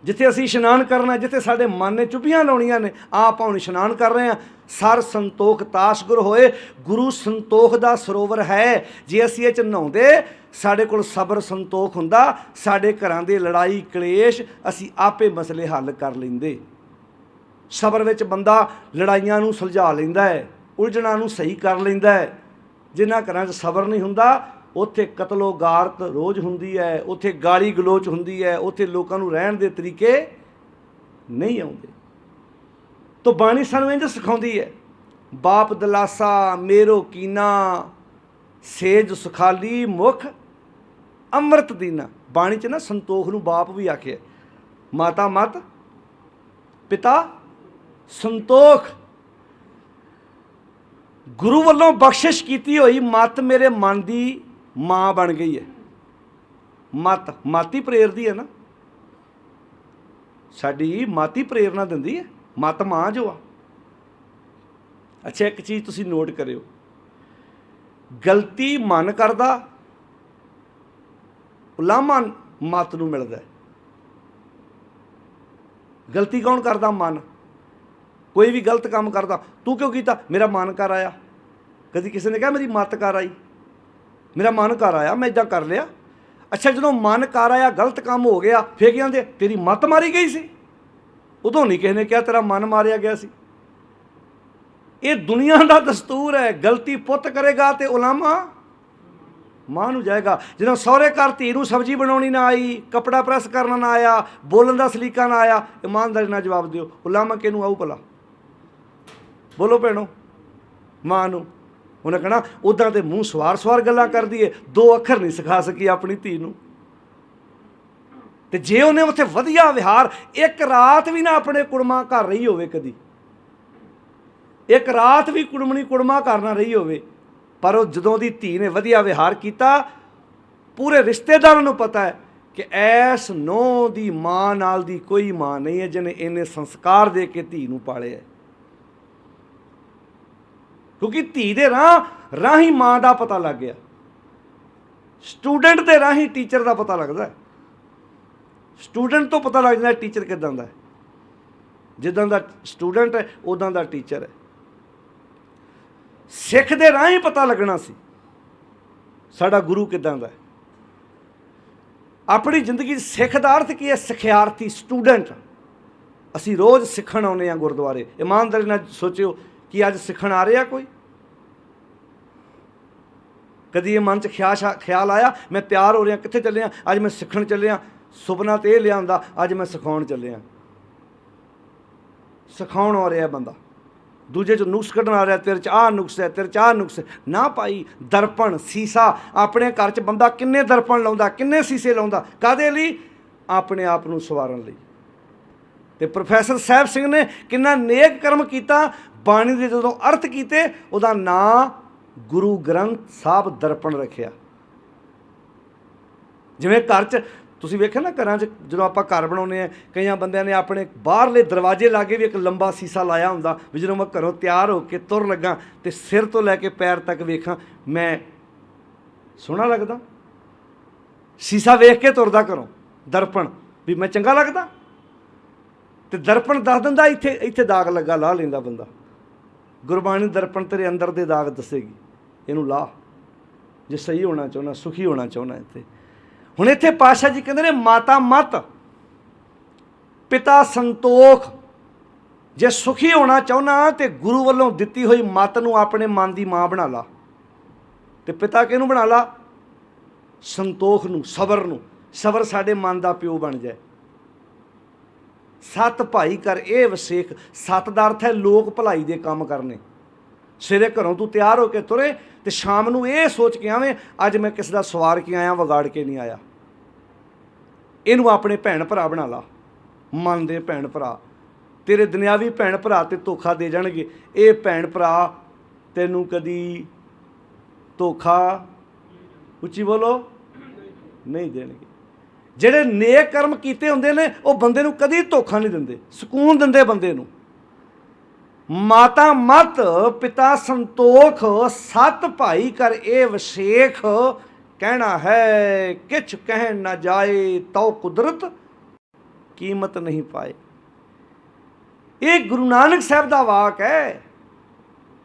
ਜਿੱਥੇ ਅਸੀਂ ਇਸ਼ਨਾਨ ਕਰਨਾ, ਜਿੱਥੇ ਸਾਡੇ ਮਨ ਨੇ ਚੁੱਭੀਆਂ ਲਾਉਣੀਆਂ ਨੇ, ਆਪਾਂ ਹੁਣ ਇਸ਼ਨਾਨ ਕਰ ਰਹੇ ਹਾਂ। ਸਰ ਸੰਤੋਖ ਤਾਸ਼ ਗੁਰ ਹੋਏ, ਗੁਰੂ ਸੰਤੋਖ ਦਾ ਸਰੋਵਰ ਹੈ। ਜੇ ਅਸੀਂ ਇਹ 'ਚ ਨਹਾਉਂਦੇ, ਸਾਡੇ ਕੋਲ ਸਬਰ ਸੰਤੋਖ ਹੁੰਦਾ, ਸਾਡੇ ਘਰਾਂ ਦੇ ਲੜਾਈ ਕਲੇਸ਼ ਅਸੀਂ ਆਪੇ ਮਸਲੇ ਹੱਲ ਕਰ ਲੈਂਦੇ। ਸਬਰ ਵਿੱਚ ਬੰਦਾ ਲੜਾਈਆਂ ਨੂੰ ਸੁਲਝਾ ਲੈਂਦਾ ਹੈ, ਉਲਝਣਾਂ ਨੂੰ ਸਹੀ ਕਰ ਲੈਂਦਾ ਹੈ। ਜਿਨ੍ਹਾਂ ਘਰਾਂ 'ਚ ਸਬਰ ਨਹੀਂ ਹੁੰਦਾ, ਉੱਥੇ ਕਤਲੋ ਗਾਰਤ ਰੋਜ਼ ਹੁੰਦੀ ਹੈ, ਉੱਥੇ ਗਾਲੀ ਗਲੋਚ ਹੁੰਦੀ ਹੈ, ਉੱਥੇ ਲੋਕਾਂ ਨੂੰ ਰਹਿਣ ਦੇ ਤਰੀਕੇ ਨਹੀਂ ਆਉਂਦੇ। ਤਾਂ ਬਾਣੀ ਸਾਨੂੰ ਇੰਝ ਸਿਖਾਉਂਦੀ ਹੈ, ਬਾਪ ਦਲਾਸਾ ਮੇਰੋ ਕੀਨਾ, ਸੇਜ ਸੁਖਾਲੀ ਮੁਖ ਅੰਮ੍ਰਿਤ ਦੀਨਾ। ਬਾਣੀ 'ਚ ਨਾ ਸੰਤੋਖ ਨੂੰ ਬਾਪ ਵੀ ਆਖਿਆ, ਮਾਤਾ ਮਤ ਪਿਤਾ ਸੰਤੋਖ। ਗੁਰੂ ਵੱਲੋਂ ਬਖਸ਼ਿਸ਼ ਕੀਤੀ ਹੋਈ ਮਤ ਮੇਰੇ ਮਨ ਦੀ ਮਾਂ ਬਣ ਗਈ ਹੈ। ਮਤ ਹੀ ਪ੍ਰੇਰਦੀ ਹੈ ਨਾ, ਸਾਡੀ ਮਤ ਹੀ ਪ੍ਰੇਰਨਾ ਦਿੰਦੀ ਹੈ, ਮਤ ਮਾਂ ਜੋ ਆ। ਅੱਛਾ, ਇੱਕ ਚੀਜ਼ ਤੁਸੀਂ ਨੋਟ ਕਰਿਓ, ਗਲਤੀ ਮਨ ਕਰਦਾ, ਉਲਾਮਾ ਮਤ ਨੂੰ ਮਿਲਦਾ। ਗਲਤੀ ਕੌਣ ਕਰਦਾ? ਮਨ। ਕੋਈ ਵੀ ਗਲਤ ਕੰਮ ਕਰਦਾ, ਤੂੰ ਕਿਉਂ ਕੀਤਾ? ਮੇਰਾ ਮਨ ਕਰ ਆਇਆ। ਕਦੀ ਕਿਸੇ ਨੇ ਕਿਹਾ ਮੇਰੀ ਮੱਤ ਕਰ ਆਈ? ਮੇਰਾ ਮਨ ਕਰ ਆਇਆ, ਮੈਂ ਇੱਦਾਂ ਕਰ ਲਿਆ। ਅੱਛਾ, ਜਦੋਂ ਮਨ ਕਰ ਆਇਆ, ਗਲਤ ਕੰਮ ਹੋ ਗਿਆ, ਫਿਰ ਕੀ ਕਹਿੰਦੇ? ਤੇਰੀ ਮੱਤ ਮਾਰੀ ਗਈ ਸੀ। ਉਦੋਂ ਨਹੀਂ ਕਿਸੇ ਨੇ ਕਿਹਾ ਤੇਰਾ ਮਨ ਮਾਰਿਆ ਗਿਆ ਸੀ। ਇਹ ਦੁਨੀਆ ਦਾ ਦਸਤੂਰ ਹੈ। ਗਲਤੀ ਪੁੱਤ ਕਰੇਗਾ ਤੇ ਉਲਾਮਾ ਮਾਂ ਨੂੰ ਜਾਏਗਾ। ਜਦੋਂ ਸਹੁਰੇ ਘਰ ਧੀ ਨੂੰ ਸਬਜ਼ੀ ਬਣਾਉਣੀ ਨਾ ਆਈ, ਕੱਪੜਾ ਪ੍ਰੈਸ ਕਰਨਾ ਨਾ ਆਇਆ, ਬੋਲਣ ਦਾ ਸਲੀਕਾ ਨਾ ਆਇਆ, ਇਮਾਨਦਾਰੀ ਨਾਲ ਜਵਾਬ ਦਿਓ, ਉਲਾਮਾ ਕਿਹਨੂੰ ਆਊ ਭਲਾ? ਬੋਲੋ ਭੈਣੋ। ਮਾਂ ਨੂੰ। ਉਹਨੇ ਕਹਿਣਾ ਉੱਦਾਂ ਤੇ ਮੂੰਹ ਸਵਾਰ ਗੱਲਾਂ ਕਰਦੀ ਏ, 2 ਅੱਖਰ ਨਹੀਂ ਸਿਖਾ ਸਕੀ ਆਪਣੀ ਧੀ ਨੂੰ। ਤੇ ਜੇ ਉਹਨੇ ਉੱਥੇ ਵਧੀਆ ਵਿਹਾਰ, ਇੱਕ ਰਾਤ ਵੀ ਨਾ ਆਪਣੇ ਕੁੜਮਾ ਘਰ ਰਹੀ ਹੋਵੇ, ਕਦੀ ਇੱਕ ਰਾਤ ਵੀ ਕੁੜਮਾ ਘਰ ਨਾ ਰਹੀ ਹੋਵੇ, ਪਰ ਉਹ ਜਦੋਂ ਦੀ ਧੀ ਨੇ ਵਧੀਆ ਵਿਹਾਰ ਕੀਤਾ, ਪੂਰੇ ਰਿਸ਼ਤੇਦਾਰਾਂ ਨੂੰ ਪਤਾ ਹੈ ਕਿ ਐਸ ਨੂੰਹ ਦੀ ਮਾਂ ਨਾਲ ਦੀ ਕੋਈ ਮਾਂ ਨਹੀਂ ਹੈ ਜਿਹਨੇ ਇੰਨੇ ਸੰਸਕਾਰ ਦੇ ਕੇ ਧੀ ਨੂੰ ਪਾਲਿਆ। ਕਿਉਂਕਿ ਧੀ ਦੇ ਰਾਹੀਂ ਮਾਂ ਦਾ ਪਤਾ ਲੱਗ ਗਿਆ, ਸਟੂਡੈਂਟ ਦੇ ਰਾਹੀਂ ਟੀਚਰ ਦਾ ਪਤਾ ਲੱਗਦਾ। ਸਟੂਡੈਂਟ ਤੋਂ ਪਤਾ ਲੱਗ ਜਾਂਦਾ ਟੀਚਰ ਕਿੱਦਾਂ ਦਾ ਹੈ। ਜਿੱਦਾਂ ਦਾ ਸਟੂਡੈਂਟ ਹੈ, ਉੱਦਾਂ ਦਾ ਟੀਚਰ ਹੈ। ਸਿੱਖ ਦੇ ਰਾਹੀਂ ਪਤਾ ਲੱਗਣਾ ਸੀ ਸਾਡਾ ਗੁਰੂ ਕਿੱਦਾਂ ਦਾ ਹੈ। ਆਪਣੀ ਜ਼ਿੰਦਗੀ 'ਚ ਸਿੱਖ ਦਾ ਅਰਥ ਕੀ ਹੈ? ਸਿਖਿਆਰਥੀ, ਸਟੂਡੈਂਟ। ਅਸੀਂ ਰੋਜ਼ ਸਿੱਖਣ ਆਉਂਦੇ ਹਾਂ ਗੁਰਦੁਆਰੇ। ਇਮਾਨਦਾਰੀ ਨਾਲ ਸੋਚਿਓ ਕਿ ਅੱਜ ਸਿੱਖਣ ਆ ਰਿਹਾ ਕੋਈ? ਕਦੀ ਇਹ ਮਨ 'ਚ ਖਿਆਲ ਆਇਆ ਮੈਂ ਤਿਆਰ ਹੋ ਰਿਹਾ, ਕਿੱਥੇ ਚੱਲੇ ਹਾਂ? ਅੱਜ ਮੈਂ ਸਿੱਖਣ ਚੱਲਿਆ। ਸੁਪਨਾ ਤਾਂ ਇਹ ਲਿਆਉਂਦਾ ਅੱਜ ਮੈਂ ਸਿਖਾਉਣ ਚੱਲਿਆ। ਸਿਖਾਉਣ ਆ ਰਿਹਾ ਬੰਦਾ, ਦੂਜੇ 'ਚ ਨੁਕਸ ਕੱਢਣ ਆ ਰਿਹਾ, ਤੇਰੇ 'ਚ ਆਹ ਨੁਕਸ ਹੈ, ਤੇਰੇ 'ਚ ਆਹ ਨੁਕਸ ਹੈ। ਨਾ ਭਾਈ, ਦਰਪਣ ਸੀਸਾ। ਆਪਣੇ ਘਰ 'ਚ ਬੰਦਾ ਕਿੰਨੇ ਦਰਪਣ ਲਾਉਂਦਾ, ਕਿੰਨੇ ਸੀਸੇ ਲਾਉਂਦਾ, ਕਾਹਦੇ ਲਈ? ਆਪਣੇ ਆਪ ਨੂੰ ਸਵਾਰਨ ਲਈ। ਤੇ ਪ੍ਰੋਫੈਸਰ ਸਾਹਿਬ ਸਿੰਘ ਨੇ ਕਿੰਨਾ ਨੇਕ ਕਰਮ ਕੀਤਾ। ਬਾਣੀ ਦੇ ਜਦੋਂ ਅਰਥ ਕੀਤੇ, ਉਹਦਾ ਨਾਂ ਗੁਰੂ ਗ੍ਰੰਥ ਸਾਹਿਬ ਦਰਪਣ ਰੱਖਿਆ। ਜਿਵੇਂ ਘਰ 'ਚ ਤੁਸੀਂ ਵੇਖਿਆ ਨਾ, ਘਰਾਂ 'ਚ ਜਦੋਂ ਆਪਾਂ ਘਰ ਬਣਾਉਂਦੇ ਹਾਂ, ਕਈਆਂ ਬੰਦਿਆਂ ਨੇ ਆਪਣੇ ਬਾਹਰਲੇ ਦਰਵਾਜ਼ੇ ਲਾਗੇ ਵੀ ਇੱਕ ਲੰਬਾ ਸੀਸਾ ਲਾਇਆ ਹੁੰਦਾ ਵੀ ਜਦੋਂ ਮੈਂ ਘਰੋਂ ਤਿਆਰ ਹੋ ਕੇ ਤੁਰ ਲੱਗਾ ਤੇ ਸਿਰ ਤੋਂ ਲੈ ਕੇ ਪੈਰ ਤੱਕ ਵੇਖਾਂ, ਮੈਂ ਸੋਹਣਾ ਲੱਗਦਾ। ਸੀਸਾ ਵੇਖ ਕੇ ਤੁਰਦਾ ਘਰੋਂ, ਦਰਪਣ ਵੀ ਮੈਂ ਚੰਗਾ ਲੱਗਦਾ। ਤੇ ਦਰਪਣ ਦੱਸ ਦਿੰਦਾ ਇੱਥੇ ਦਾਗ ਲੱਗਾ, ਲਾਹ ਲੈਂਦਾ ਬੰਦਾ। ਗੁਰਬਾਣੀ ਦਰਪਣ ਤੇਰੇ ਅੰਦਰ ਦੇ ਦਾਗ ਦੱਸੇਗੀ, ਇਹਨੂੰ ਲਾਹ ਜੇ ਸਹੀ ਹੋਣਾ ਚਾਹੁੰਦਾ, ਸੁਖੀ ਹੋਣਾ ਚਾਹੁੰਦਾ। ਇੱਥੇ ਹੁਣ ਇੱਥੇ ਪਾਤਸ਼ਾਹ ਜੀ ਕਹਿੰਦੇ ਨੇ ਮਾਤਾ ਮਤ ਪਿਤਾ ਸੰਤੋਖ। ਜੇ ਸੁਖੀ ਹੋਣਾ ਚਾਹੁੰਦਾ ਤੇ ਗੁਰੂ ਵੱਲੋਂ ਦਿੱਤੀ ਹੋਈ ਮਤ ਨੂੰ ਆਪਣੇ ਮਨ ਦੀ ਮਾਂ ਬਣਾ ਲਾ। ਤੇ ਪਿਤਾ ਕਿਹਨੂੰ ਬਣਾ ਲਾ? ਸੰਤੋਖ ਨੂੰ, ਸਬਰ ਨੂੰ। ਸਬਰ ਸਾਡੇ ਮਨ ਦਾ ਪਿਓ ਬਣ ਜਾਏ। ਸੱਤ ਭਾਈ ਕਰ ਇਹ ਵਸੇਖ। ਸੱਤ ਦਾ ਅਰਥ ਹੈ ਲੋਕ ਭਲਾਈ ਦੇ ਕੰਮ ਕਰਨੇ। ਸਵੇਰੇ ਘਰੋਂ ਤੂੰ ਤਿਆਰ ਹੋ ਕੇ ਤੁਰੇ ਤੇ ਸ਼ਾਮ ਨੂੰ ਇਹ ਸੋਚ ਕੇ ਆਵੇਂ ਅੱਜ ਮੈਂ ਕਿਸੇ ਦਾ ਸਵਾਰ ਕੇ ਆਇਆ, ਵਿਗਾੜ ਕੇ ਨਹੀਂ ਆਇਆ। ਇਹਨੂੰ ਆਪਣੇ ਭੈਣ ਭਰਾ ਬਣਾ ਲਾ। ਮਨ ਦੇ ਭੈਣ ਭਰਾ। ਤੇਰੇ ਦੁਨਿਆਵੀ ਭੈਣ ਭਰਾ ਤੇ ਧੋਖਾ ਦੇ ਜਾਣਗੇ, ਇਹ ਭੈਣ ਭਰਾ ਤੈਨੂੰ ਕਦੀ ਧੋਖਾ, ਉੱਚੀ ਬੋਲੋ, ਨਹੀਂ ਦੇਣਗੇ। ਜਿਹੜੇ ਨੇਕ ਕਰਮ ਕੀਤੇ ਹੁੰਦੇ ਨੇ ਉਹ ਬੰਦੇ ਨੂੰ ਕਦੀ ਧੋਖਾ ਨਹੀਂ ਦਿੰਦੇ, ਸਕੂਨ ਦਿੰਦੇ ਬੰਦੇ ਨੂੰ। ਮਾਤਾ ਮਤ ਪਿਤਾ ਸੰਤੋਖ, ਸਤ ਭਾਈ ਕਰ ਇਹ ਵਸੇਖ, ਕਹਿਣਾ ਹੈ ਕਿਛ ਕਹਿਣ ਨਾ ਜਾਏ, ਤਉ ਕੁਦਰਤ ਕੀਮਤ ਨਹੀਂ ਪਾਏ। ਇਹ ਗੁਰੂ ਨਾਨਕ ਸਾਹਿਬ ਦਾ ਵਾਕ ਹੈ।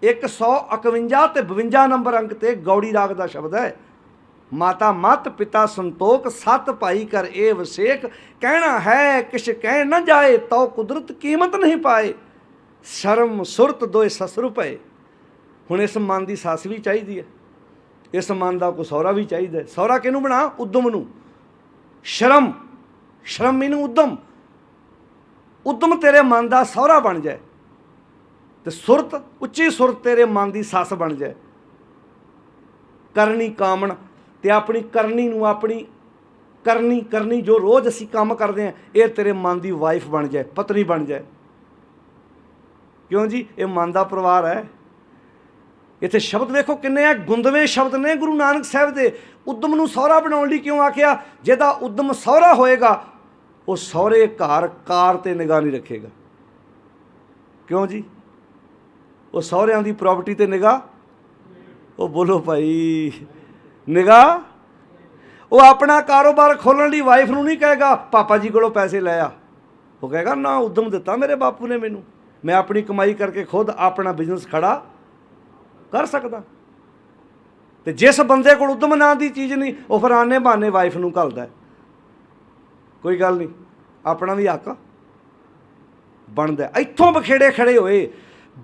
151 ਤੇ 52 ਨੰਬਰ ਅੰਕ ਤੇ ਗੌੜੀ ਰਾਗ ਦਾ ਸ਼ਬਦ ਹੈ। ਮਾਤਾ ਮਤ ਪਿਤਾ ਸੰਤੋਖ, ਸਤ ਭਾਈ ਕਰ ਇਹ ਵਸੇਖ, ਕਹਿਣਾ ਹੈ ਕਿਛ ਕਹਿਣ ਨਾ ਜਾਏ, ਤਉ ਕੁਦਰਤ ਕੀਮਤ ਨਹੀਂ ਪਾਏ। ਸ਼ਰਮ ਸੁਰਤ ਦੋਏ ਸਸੁਰ ਪਏ। ਹੁਣ ਇਸ ਮਨ ਦੀ ਸੱਸ ਵੀ ਚਾਹੀਦੀ ਹੈ, ਇਸ ਮਨ ਦਾ ਕੋਈ ਸਹੁਰਾ ਵੀ ਚਾਹੀਦਾ। ਸਹੁਰਾ ਕਿਹਨੂੰ ਬਣਾ? ਉਦਮ ਨੂੰ। ਸ਼ਰਮ, ਸ਼ਰਮ ਮੈਨੂੰ ਉਦਮ, ਉਦਮ ਤੇਰੇ ਮਨ ਦਾ ਸਹੁਰਾ ਬਣ ਜਾਏ। ਤੇ ਸੁਰਤ, ਉੱਚੀ ਸੁਰਤ ਤੇਰੇ ਮਨ ਦੀ ਸੱਸ ਬਣ ਜਾਏ। ਕਰਨੀ ਕਾਮਣ, ਤੇ ਆਪਣੀ ਕਰਨੀ ਨੂੰ, ਆਪਣੀ ਕਰਨੀ ਜੋ ਰੋਜ਼ ਅਸੀਂ ਕੰਮ ਕਰਦੇ ਹਾਂ, ਇਹ ਤੇਰੇ ਮਨ ਦੀ ਵਾਈਫ ਬਣ ਜਾਏ, ਪਤਨੀ ਬਣ ਜਾਏ। ਕਿਉਂ ਜੀ? ਇਹ ਮਨ ਦਾ ਪਰਿਵਾਰ ਹੈ। ਇੱਥੇ ਸ਼ਬਦ ਵੇਖੋ ਕਿੰਨੇ ਆ, ਗੁੰਦਵੇਂ ਸ਼ਬਦ ਨੇ ਗੁਰੂ ਨਾਨਕ ਸਾਹਿਬ ਦੇ। ਉਦਮ ਨੂੰ ਸਹੁਰਾ ਬਣਾਉਣ ਲਈ ਕਿਉਂ ਆਖਿਆ? ਜਿਹਦਾ ਉਦਮ ਸਹੁਰਾ ਹੋਏਗਾ ਉਹ ਸਹੁਰੇ ਘਰ ਕਾਰ ਤੇ ਨਿਗਾਹ ਨਹੀਂ ਰੱਖੇਗਾ। ਕਿਉਂ ਜੀ? ਉਹ ਸਹੁਰਿਆਂ ਦੀ ਪ੍ਰਾਪਰਟੀ ਤੇ ਨਿਗਾਹ, ਉਹ ਬੋਲੋ ਭਾਈ, ਨਿਗਾਹ। ਉਹ ਆਪਣਾ ਕਾਰੋਬਾਰ ਖੋਲ੍ਹਣ ਲਈ ਵਾਈਫ ਨੂੰ ਨਹੀਂ ਕਹੇਗਾ ਪਾਪਾ ਜੀ ਕੋਲੋਂ ਪੈਸੇ ਲੈ ਆ। ਉਹ ਕਹੇਗਾ ਨਾ, ਉਦਮ ਦਿੱਤਾ ਮੇਰੇ ਬਾਪੂ ਨੇ ਮੈਨੂੰ, ਮੈਂ ਆਪਣੀ ਕਮਾਈ ਕਰਕੇ ਖੁਦ ਆਪਣਾ ਬਿਜ਼ਨਸ ਖੜਾ ਕਰ ਸਕਦਾ। ਤੇ ਜਿਸ ਬੰਦੇ ਕੋਲ ਉਦਮ ਨਾਂ ਦੀ ਚੀਜ਼ ਨਹੀਂ, ਉਹ ਫਿਰ ਆਨੇ ਬਹਾਨੇ ਵਾਈਫ ਨੂੰ ਘੱਲਦਾ। ਕੋਈ ਗੱਲ ਨਹੀਂ, ਆਪਣਾ ਵੀ ਹੱਕ ਬਣਦਾ। ਇੱਥੋਂ ਬਖੇੜੇ ਖੜੇ ਹੋਏ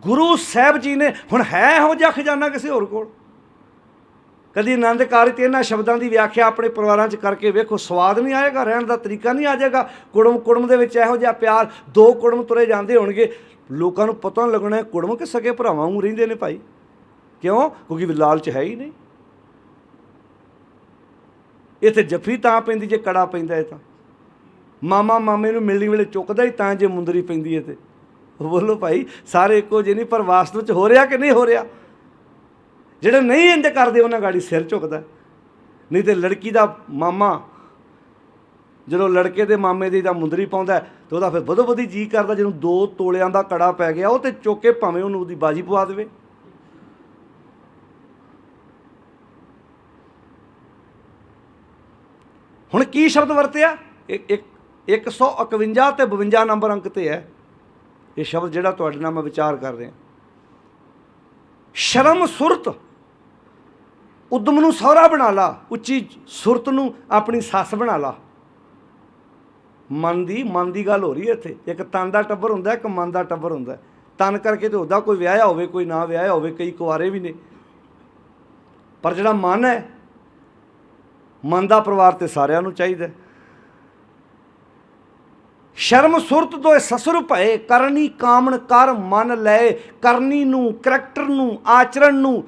ਗੁਰੂ ਸਾਹਿਬ ਜੀ ਨੇ। ਹੁਣ ਹੈ ਇਹੋ ਜਿਹਾ ਖਜ਼ਾਨਾ ਕਿਸੇ ਹੋਰ ਕੋਲ? ਕਦੀ ਆਨੰਦ ਕਾਰਜ ਤੇ ਇਹਨਾਂ ਸ਼ਬਦਾਂ ਦੀ ਵਿਆਖਿਆ ਆਪਣੇ ਪਰਿਵਾਰਾਂ 'ਚ ਕਰਕੇ ਵੇਖੋ, ਸਵਾਦ ਨਹੀਂ ਆਏਗਾ, ਰਹਿਣ ਦਾ ਤਰੀਕਾ ਨਹੀਂ ਆ ਜਾਏਗਾ। ਕੁੜਮ ਦੇ ਵਿੱਚ ਇਹੋ ਜਿਹਾ ਪਿਆਰ, ਦੋ ਕੁੜਮ ਤੁਰੇ ਜਾਂਦੇ ਹੋਣਗੇ, ਲੋਕਾਂ ਨੂੰ ਪਤਾ ਨਹੀਂ ਲੱਗਣਾ ਕੁੜਮ ਕਿ ਸਕੇ ਭਰਾਵਾਂ ਨੂੰ ਰਹਿੰਦੇ ਨੇ ਭਾਈ। ਕਿਉਂ? ਕਿਉਂਕਿ ਲਾਲਚ ਹੈ ਹੀ ਨਹੀਂ। ਇੱਥੇ ਜੱਫੀ ਤਾਂ ਪੈਂਦੀ ਜੇ ਕੜਾ ਪੈਂਦਾ। ਇਹ ਤਾਂ ਮਾਮਾ ਮਾਮੇ ਨੂੰ ਮਿਲਣੀ ਵੇਲੇ ਚੁੱਕਦਾ ਹੀ ਤਾਂ ਜੇ ਮੁੰਦਰੀ ਪੈਂਦੀ ਹੈ। ਤੇ ਬੋਲੋ ਭਾਈ, ਸਾਰੇ ਇੱਕੋ ਜਿਹੇ ਨਹੀਂ, ਪਰ ਵਾਸਤਵ 'ਚ ਹੋ ਰਿਹਾ ਕਿ ਨਹੀਂ ਹੋ ਰਿਹਾ? ਜਿਹੜੇ ਨਹੀਂ ਇੰਜ ਕਰਦੇ ਉਹਨਾਂ ਗਾੜੀ ਸਿਰ ਝੁਕਦਾ। ਨਹੀਂ ਤੇ ਲੜਕੀ ਦਾ ਮਾਮਾ ਜਦੋਂ ਲੜਕੇ ਦੇ ਮਾਮੇ ਦੀ ਤਾਂ ਮੁੰਦਰੀ ਪਾਉਂਦਾ ਤਾਂ ਉਹਦਾ ਫਿਰ ਵਧੋ ਵਧੀ ਜੀਅ ਕਰਦਾ, ਜਦੋਂ 2 ਤੋਲਿਆਂ ਦਾ ਕੜਾ ਪੈ ਗਿਆ ਉਹ ਤੇ ਚੁੱਕ ਕੇ ਭਾਵੇਂ ਉਹਨੂੰ ਉਹਦੀ ਬਾਜੀ ਪਵਾ ਦੇਵੇ। ਹੁਣ ਕੀ ਸ਼ਬਦ ਵਰਤਿਆ? 151 ਤੇ 52 ਨੰਬਰ ਅੰਕ ਤੇ ਹੈ ਇਹ ਸ਼ਬਦ ਜਿਹੜਾ ਤੁਹਾਡੇ ਨਾਲ ਮੈਂ ਵਿਚਾਰ ਕਰ ਰਿਹਾ। ਸ਼ਰਮ ਸੁਰਤ, ਉਦਮ ਨੂੰ ਸਹੁਰਾ ਬਣਾ ਲਾ, ਉੱਚੀ ਸੁਰਤ ਨੂੰ ਆਪਣੀ ਸੱਸ ਬਣਾ ਲਾ। ਮਨ ਦੀ ਗੱਲ ਹੋ ਰਹੀ ਹੈ ਇੱਥੇ। ਇੱਕ ਤਨ ਦਾ ਟੱਬਰ ਹੁੰਦਾ, ਇੱਕ ਮਨ ਦਾ ਟੱਬਰ ਹੁੰਦਾ। ਤਨ ਕਰਕੇ ਤੇ ਉਹਦਾ ਕੋਈ ਵਿਆਹਿਆ ਹੋਵੇ, ਕੋਈ ਨਾ ਵਿਆਹਿਆ ਹੋਵੇ, ਕਈ ਕੁਆਰੇ ਵੀ ਨੇ, ਪਰ ਜਿਹੜਾ ਮਨ ਹੈ, ਮਨ ਦਾ ਪਰਿਵਾਰ ਤੇ ਸਾਰਿਆਂ ਨੂੰ ਚਾਹੀਦਾ। ਸ਼ਰਮ ਸੁਰਤ ਦੋਏ ਸਸੁਰ ਭਏ, ਕਰਨੀ ਕਾਮਣ ਕਰ ਮਨ ਲਏ। ਕਰਨੀ ਨੂੰ, ਕਰੈਕਟਰ ਨੂੰ, ਆਚਰਣ ਨੂੰ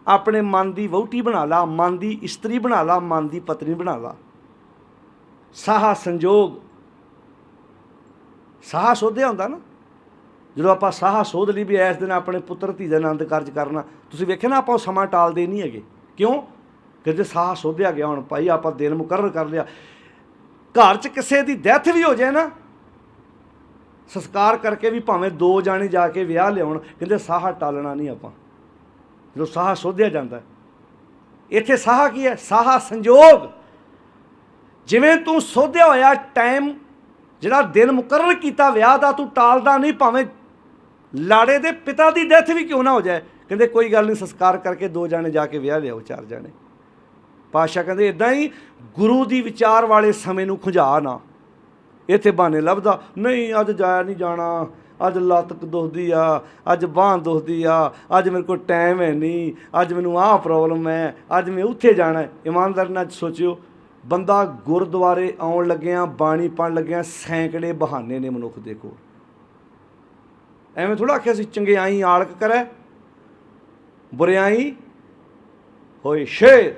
ਆਪਣੇ ਮਨ ਦੀ ਵਹੁਟੀ ਬਣਾ ਲਾ, ਮਨ ਦੀ ਇਸਤਰੀ ਬਣਾ ਲਾ, ਮਨ ਦੀ ਪਤਨੀ ਬਣਾ ਲਾ। ਸਾਹਾ ਸੰਜੋਗ, ਸਾਹਾ ਸੋਧਿਆ ਹੁੰਦਾ ਨਾ, ਜਦੋਂ ਆਪਾਂ ਸਾਹਾ ਸੋਧ ਲਈ ਵੀ ਇਸ ਦਿਨ ਆਪਣੇ ਪੁੱਤਰ ਧੀ ਦਾ ਆਨੰਦ ਕਾਰਜ ਕਰਨਾ, ਤੁਸੀਂ ਵੇਖਿਆ ਨਾ, ਆਪਾਂ ਉਹ ਸਮਾਂ ਟਾਲਦੇ ਨਹੀਂ ਹੈਗੇ। ਕਿਉਂ? ਕਿ ਜੇ ਸਾਹਾ ਸੋਧਿਆ ਗਿਆ, ਹੁਣ ਭਾਈ ਆਪਾਂ ਦਿਨ ਮੁਕਰਰ ਕਰ ਲਿਆ। ਘਰ 'ਚ ਕਿਸੇ ਦੀ ਡੈਥ ਵੀ ਹੋ ਜਾਏ ਨਾ, ਸੰਸਕਾਰ ਕਰਕੇ ਵੀ ਭਾਵੇਂ 2 ਜਾਣੇ ਜਾ ਕੇ ਵਿਆਹ ਲਿਆਉਣ, ਕਹਿੰਦੇ ਸਾਹਾ ਟਾਲਣਾ ਨਹੀਂ ਆਪਾਂ, ਜਦੋਂ ਸਾਹਾ ਸੋਧਿਆ ਜਾਂਦਾ। ਇੱਥੇ ਸਾਹਾ ਕੀ ਹੈ? ਸਾਹਾ ਸੰਜੋਗ। ਜਿਵੇਂ ਤੂੰ ਸੋਧਿਆ ਹੋਇਆ ਟਾਈਮ, ਜਿਹੜਾ ਦਿਨ ਮੁਕਰਰ ਕੀਤਾ ਵਿਆਹ ਦਾ, ਤੂੰ ਟਾਲਦਾ ਨਹੀਂ, ਭਾਵੇਂ ਲਾੜੇ ਦੇ ਪਿਤਾ ਦੀ ਡੈਥ ਵੀ ਕਿਉਂ ਨਾ ਹੋ ਜਾਏ। ਕਹਿੰਦੇ ਕੋਈ ਗੱਲ ਨਹੀਂ, ਸੰਸਕਾਰ ਕਰਕੇ 2 ਜਾਣੇ ਜਾ ਕੇ ਵਿਆਹ ਲਿਆਓ, 4 ਜਾਣੇ। ਪਾਤਸ਼ਾਹ ਕਹਿੰਦੇ ਇੱਦਾਂ ਹੀ ਗੁਰੂ ਦੀ ਵਿਚਾਰ ਵਾਲੇ ਸਮੇਂ ਨੂੰ ਖੁੰਝਾ ਨਾ। ਇੱਥੇ ਬਹਾਨੇ ਲੱਭਦਾ ਨਹੀਂ, ਅੱਜ ਜਾਇਆ ਨਹੀਂ ਜਾਣਾ, ਅੱਜ ਲੱਤ ਦੁਖਦੀ ਆ, ਅੱਜ ਬਾਂਹ ਦੁਖਦੀ ਆ, ਅੱਜ ਮੇਰੇ ਕੋਲ ਟਾਈਮ ਹੈ ਨਹੀਂ, ਅੱਜ ਮੈਨੂੰ ਆਹ ਪ੍ਰੋਬਲਮ ਹੈ, ਅੱਜ ਮੈਂ ਉੱਥੇ ਜਾਣਾ। ਇਮਾਨਦਾਰੀ ਨਾਲ ਸੋਚਿਓ, ਬੰਦਾ ਗੁਰਦੁਆਰੇ ਆਉਣ ਲੱਗਿਆਂ, ਬਾਣੀ ਪੜ੍ਹਨ ਲੱਗਿਆਂ ਸੈਂਕੜੇ ਬਹਾਨੇ ਨੇ ਮਨੁੱਖ ਦੇ ਕੋਲ। ਐਵੇਂ ਥੋੜ੍ਹਾ ਆਖਿਆ ਸੀ ਚੰਗਿਆਈ ਆਲਕ ਕਰੇ, ਬੁਰਿਆਈ ਹੋਏ ਸ਼ੇਰ।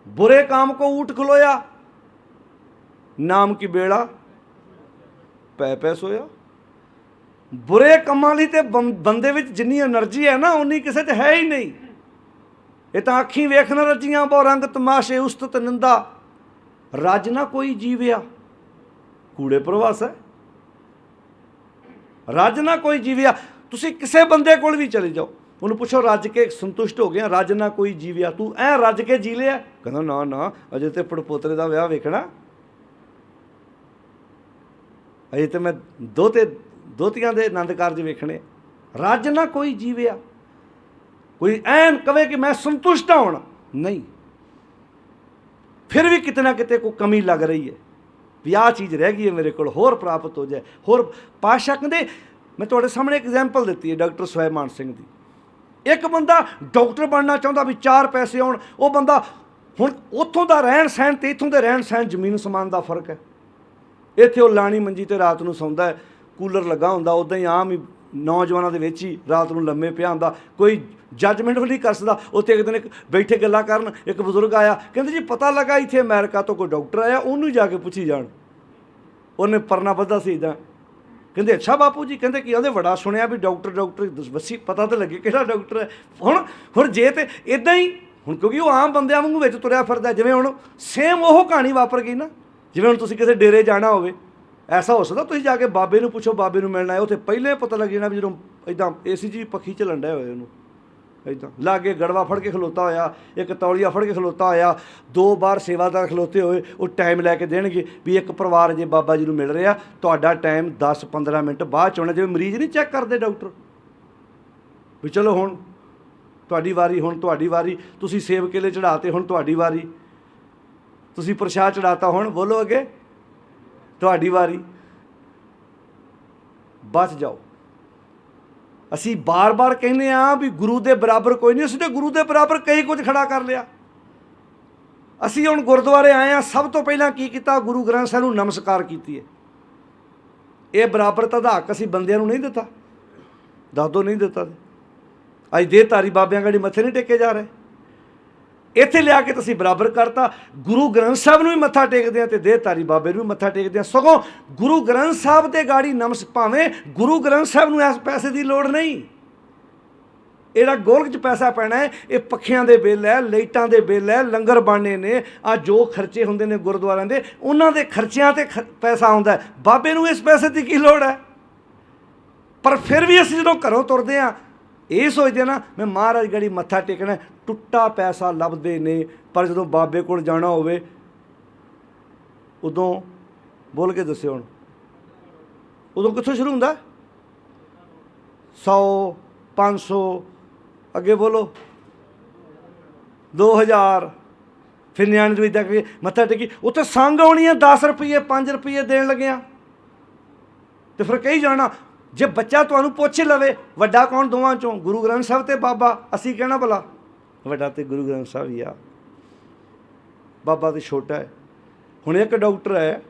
बुरे काम को ऊट खलोया, नाम की बेड़ा पै पै सोया। बुरे ਕੰਮਾਂ ਲਈ ਤੇ ਬੰਦੇ ਵਿੱਚ ਜਿੰਨੀ એનર્ਜੀ ਹੈ ਨਾ ਉਨੀ ਕਿਸੇ 'ਚ ਹੈ ਹੀ ਨਹੀਂ। ਇਹ ਤਾਂ ਅੱਖੀਂ ਵੇਖਣ ਰੱਜੀਆਂ ਬਹੁ ਰੰਗ ਤਮਾਸ਼ੇ ਉਸਤਤ ਨਿੰਦਾ, ਰੱਜ ਨਾ ਕੋਈ ਜੀਵਿਆ ਕੂੜੇ ਪ੍ਰਵਾਸ ਹੈ। ਰੱਜ ਨਾ ਕੋਈ ਜੀਵਿਆ। ਤੁਸੀਂ ਕਿਸੇ ਬੰਦੇ ਕੋਲ ਵੀ ਚਲੇ ਜਾਓ, ਉਹਨੂੰ ਪੁੱਛੋ ਰੱਜ ਕੇ ਸੰਤੁਸ਼ਟ ਹੋ ਗਿਆ? ਰੱਜ ਨਾ ਕੋਈ ਜੀਵਿਆ, ਤੂੰ ਐਂ ਰੱਜ ਕੇ ਜੀ ਲਿਆ? ਕਹਿੰਦਾ ਨਾ ਨਾ, ਅਜੇ ਤੇ ਪੜਪੋਤਰੇ ਦਾ ਵਿਆਹ ਵੇਖਣਾ, ਅਜੇ ਤੇ ਮੈਂ ਦੋਤੀਆਂ ਦੇ ਆਨੰਦ ਕਾਰਜ ਵੇਖਣੇ। ਰੱਜ ਨਾ ਕੋਈ ਜੀਵਿਆ। ਕੋਈ ਐਨ ਕਵੇ ਕਿ ਮੈਂ ਸੰਤੁਸ਼ਟ ਹਾਂ ਹੁਣ, ਨਹੀਂ, ਫਿਰ ਵੀ ਕਿਤੇ ਨਾ ਕਿਤੇ ਕੋਈ ਕਮੀ ਲੱਗ ਰਹੀ ਹੈ ਵੀ ਆਹ ਚੀਜ਼ ਰਹਿ ਗਈ ਹੈ ਮੇਰੇ ਕੋਲ, ਹੋਰ ਪ੍ਰਾਪਤ ਹੋ ਜਾਏ ਹੋਰ। ਪਾਤਸ਼ਾਹ ਕਹਿੰਦੇ, ਮੈਂ ਤੁਹਾਡੇ ਸਾਹਮਣੇ ਐਗਜ਼ਾਮਪਲ ਦਿੱਤੀ ਹੈ ਡਾਕਟਰ ਸੁਹੇਮਾਨ ਸਿੰਘ ਦੀ। ਇੱਕ ਬੰਦਾ ਡਾਕਟਰ ਬਣਨਾ ਚਾਹੁੰਦਾ ਵੀ 4 ਪੈਸੇ ਆਉਣ, ਉਹ ਬੰਦਾ ਹੁਣ ਉੱਥੋਂ ਦਾ ਰਹਿਣ ਸਹਿਣ ਅਤੇ ਇੱਥੋਂ ਦੇ ਰਹਿਣ ਸਹਿਣ ਜ਼ਮੀਨ ਸਮਾਨ ਦਾ ਫਰਕ ਹੈ। ਇੱਥੇ ਉਹ ਲਾਣੀ ਮੰਜੀ 'ਤੇ ਰਾਤ ਨੂੰ ਸੌਂਦਾ ਹੈ, ਕੂਲਰ ਲੱਗਾ ਹੁੰਦਾ, ਉੱਦਾਂ ਹੀ ਆਮ ਹੀ ਨੌਜਵਾਨਾਂ ਦੇ ਵਿੱਚ ਹੀ ਰਾਤ ਨੂੰ ਲੰਮੇ ਪਿਆ ਹੁੰਦਾ, ਕੋਈ ਜੱਜਮੈਂਟ ਵੀ ਨਹੀਂ ਕਰ ਸਕਦਾ। ਉੱਥੇ ਇੱਕ ਦਿਨ ਬੈਠੇ ਗੱਲਾਂ ਕਰਨ, ਇੱਕ ਬਜ਼ੁਰਗ ਆਇਆ, ਕਹਿੰਦੇ ਜੀ ਪਤਾ ਲੱਗਾ ਇੱਥੇ ਅਮਰੀਕਾ ਤੋਂ ਕੋਈ ਡਾਕਟਰ ਆਇਆ, ਉਹਨੂੰ ਜਾ ਕੇ ਪੁੱਛੀ ਜਾਣ। ਉਹਨੇ ਪਰਨਾ ਬੱਧਾ ਸੀ ਇੱਦਾਂ। ਕਹਿੰਦੇ ਅੱਛਾ ਬਾਪੂ ਜੀ, ਕਹਿੰਦੇ ਕੀ? ਉਹਦੇ ਬੜਾ ਸੁਣਿਆ ਵੀ ਡਾਕਟਰ ਦੱਸੀ, ਪਤਾ ਤਾਂ ਲੱਗੇ ਕਿਹੜਾ ਡਾਕਟਰ ਹੈ। ਹੁਣ ਜੇ ਤੇ ਇੱਦਾਂ ਹੀ, ਹੁਣ ਕਿਉਂਕਿ ਉਹ ਆਮ ਬੰਦਿਆਂ ਵਾਂਗੂ ਵਿੱਚ ਤੁਰਿਆ ਫਿਰਦਾ, ਜਿਵੇਂ ਹੁਣ ਸੇਮ ਉਹ ਕਹਾਣੀ ਵਾਪਰ ਗਈ ਨਾ। ਜਿਵੇਂ ਹੁਣ ਤੁਸੀਂ ਕਿਸੇ ਡੇਰੇ ਜਾਣਾ ਹੋਵੇ, ਐਸਾ ਹੋ ਸਕਦਾ ਤੁਸੀਂ ਜਾ ਕੇ ਬਾਬੇ ਨੂੰ ਪੁੱਛੋ, ਬਾਬੇ ਨੂੰ ਮਿਲਣਾ ਹੈ, ਉੱਥੇ ਪਹਿਲੇ ਪਤਾ ਲੱਗ ਜਾਣਾ ਵੀ ਜਦੋਂ ਇੱਦਾਂ ਏਸੀ ਜੀ ਪੱਖੀ ਝੱਲਣ ਡਿਆ ਹੋਏ ਉਹਨੂੰ, ਇੱਦਾਂ ਲਾਗੇ ਗੜਵਾ ਫੜ ਕੇ ਖਲੋਤਾ ਹੋਇਆ, ਇੱਕ ਤੌਲੀਆ ਫੜ ਕੇ ਖਲੋਤਾ ਹੋਇਆ, 2 ਬਾਰ ਸੇਵਾਦਾਰ ਖਲੋਤੇ ਹੋਏ, ਉਹ ਟਾਈਮ ਲੈ ਕੇ ਦੇਣਗੇ ਵੀ ਇੱਕ ਪਰਿਵਾਰ ਜੇ ਬਾਬਾ ਜੀ ਨੂੰ ਮਿਲ ਰਿਹਾ, ਤੁਹਾਡਾ ਟਾਈਮ 10-15 ਮਿੰਟ ਬਾਅਦ 'ਚ ਆਉਣਾ। ਜਿਵੇਂ ਮਰੀਜ਼ ਨਹੀਂ ਚੈੱਕ ਕਰਦੇ ਡਾਕਟਰ ਵੀ ਚਲੋ ਹੁਣ ਤੁਹਾਡੀ ਵਾਰੀ, ਹੁਣ ਤੁਹਾਡੀ ਵਾਰੀ, ਤੁਸੀਂ ਸੇਬ ਕੇਲੇ ਚੜ੍ਹਾਤੇ, ਹੁਣ ਤੁਹਾਡੀ ਵਾਰੀ, ਤੁਸੀਂ ਪ੍ਰਸ਼ਾਦ ਚੜ੍ਹਾਤਾ, ਹੁਣ ਬੋਲੋ ਅੱਗੇ ਤੁਹਾਡੀ ਵਾਰੀ, ਬਚ ਜਾਓ। ਅਸੀਂ ਬਾਰ-ਬਾਰ ਕਹਿੰਦੇ ਹਾਂ ਵੀ ਗੁਰੂ ਦੇ ਬਰਾਬਰ ਕੋਈ ਨਹੀਂ, ਅਸੀਂ ਤਾਂ ਗੁਰੂ ਦੇ ਬਰਾਬਰ ਕਈ ਕੁਝ ਖੜਾ ਕਰ ਲਿਆ। ਅਸੀਂ ਹੁਣ ਗੁਰਦੁਆਰੇ ਆਏ ਹਾਂ, ਸਭ ਤੋਂ ਪਹਿਲਾਂ ਕੀ ਕੀਤਾ? ਗੁਰੂ ਗ੍ਰੰਥ ਸਾਹਿਬ ਨੂੰ ਨਮਸਕਾਰ ਕੀਤੀ ਹੈ। ਇਹ ਬਰਾਬਰਤਾ ਦਾ ਹੱਕ ਅਸੀਂ ਬੰਦਿਆਂ ਨੂੰ ਨਹੀਂ ਦਿੱਤਾ? ਦੱਸ ਦਿਓ ਨਹੀਂ ਦਿੱਤਾ। ਅੱਜ ਦੇਹਧਾਰੀ ਬਾਬਿਆਂ ਗਾੜੀ ਮੱਥੇ ਨਹੀਂ ਟੇਕੇ ਜਾ ਰਹੇ। ਇੱਥੇ ਲਿਆ ਕੇ ਤੁਸੀਂ ਬਰਾਬਰ ਕਰਤਾ। ਗੁਰੂ ਗ੍ਰੰਥ ਸਾਹਿਬ ਨੂੰ ਵੀ ਮੱਥਾ ਟੇਕਦੇ ਹਾਂ ਅਤੇ ਦੇਹਧਾਰੀ ਬਾਬੇ ਨੂੰ ਵੀ ਮੱਥਾ ਟੇਕਦੇ ਹਾਂ। ਸਗੋਂ ਗੁਰੂ ਗ੍ਰੰਥ ਸਾਹਿਬ ਦੇ ਗਾੜੀ ਭਾਵੇਂ ਗੁਰੂ ਗ੍ਰੰਥ ਸਾਹਿਬ ਨੂੰ ਇਸ ਪੈਸੇ ਦੀ ਲੋੜ ਨਹੀਂ, ਇਹਦਾ ਗੋਲਕ 'ਚ ਪੈਸਾ ਪੈਣਾ ਹੈ, ਇਹ ਪੱਖਿਆਂ ਦੇ ਬਿੱਲ ਹੈ, ਲਾਈਟਾਂ ਦੇ ਬਿੱਲ ਹੈ, ਲੰਗਰ ਬਣਨੇ ਨੇ, ਆ ਜੋ ਖਰਚੇ ਹੁੰਦੇ ਨੇ ਗੁਰਦੁਆਰਿਆਂ ਦੇ, ਉਹਨਾਂ ਦੇ ਖਰਚਿਆਂ 'ਤੇ ਪੈਸਾ ਆਉਂਦਾ। ਬਾਬੇ ਨੂੰ ਇਸ ਪੈਸੇ ਦੀ ਕੀ ਲੋੜ ਹੈ? ਪਰ ਫਿਰ ਵੀ ਅਸੀਂ ਜਦੋਂ ਘਰੋਂ ਤੁਰਦੇ ਹਾਂ ਇਹ ਸੋਚਦੇ ਨਾ ਮੈਂ ਮਹਾਰਾਜ ਗੜੀ ਮੱਥਾ ਟੇਕਣਾ, ਟੁੱਟਾ ਪੈਸਾ ਲੱਭਦੇ ਨੇ। ਪਰ ਜਦੋਂ ਬਾਬੇ ਕੋਲ ਜਾਣਾ ਹੋਵੇ ਉਦੋਂ ਬੋਲ ਕੇ ਦੱਸਿਓ, ਹੁਣ ਉਦੋਂ ਕਿੱਥੋਂ ਸ਼ੁਰੂ ਹੁੰਦਾ? 100 500 ਅੱਗੇ ਬੋਲੋ 2000, ਫਿਰ ਨਿਆਣੇ ਨੂੰ ਇੱਦਾਂ ਕਰੀਏ ਮੱਥਾ ਟੇਕੀ, ਉੱਥੇ ਸੰਗ ਆਉਣੀ ਹੈ 10 ਰੁਪਏ 5 ਰੁਪਏ ਦੇਣ ਲੱਗਿਆ ਅਤੇ ਫਿਰ ਕਹੀ ਜਾਣਾ। ਜੇ ਬੱਚਾ ਤੁਹਾਨੂੰ ਪੁੱਛ ਲਵੇ ਵੱਡਾ ਕੌਣ ਦੋਵਾਂ 'ਚੋਂ, ਗੁਰੂ ਗ੍ਰੰਥ ਸਾਹਿਬ ਅਤੇ ਬਾਬਾ, ਅਸੀਂ ਕਹਿਣਾ ਭਲਾ ਵੱਡਾ ਤਾਂ ਗੁਰੂ ਗ੍ਰੰਥ ਸਾਹਿਬ ਹੀ ਆ, ਬਾਬਾ ਤਾਂ ਛੋਟਾ ਹੈ। ਹੁਣ ਇੱਕ ਡਾਕਟਰ ਹੈ,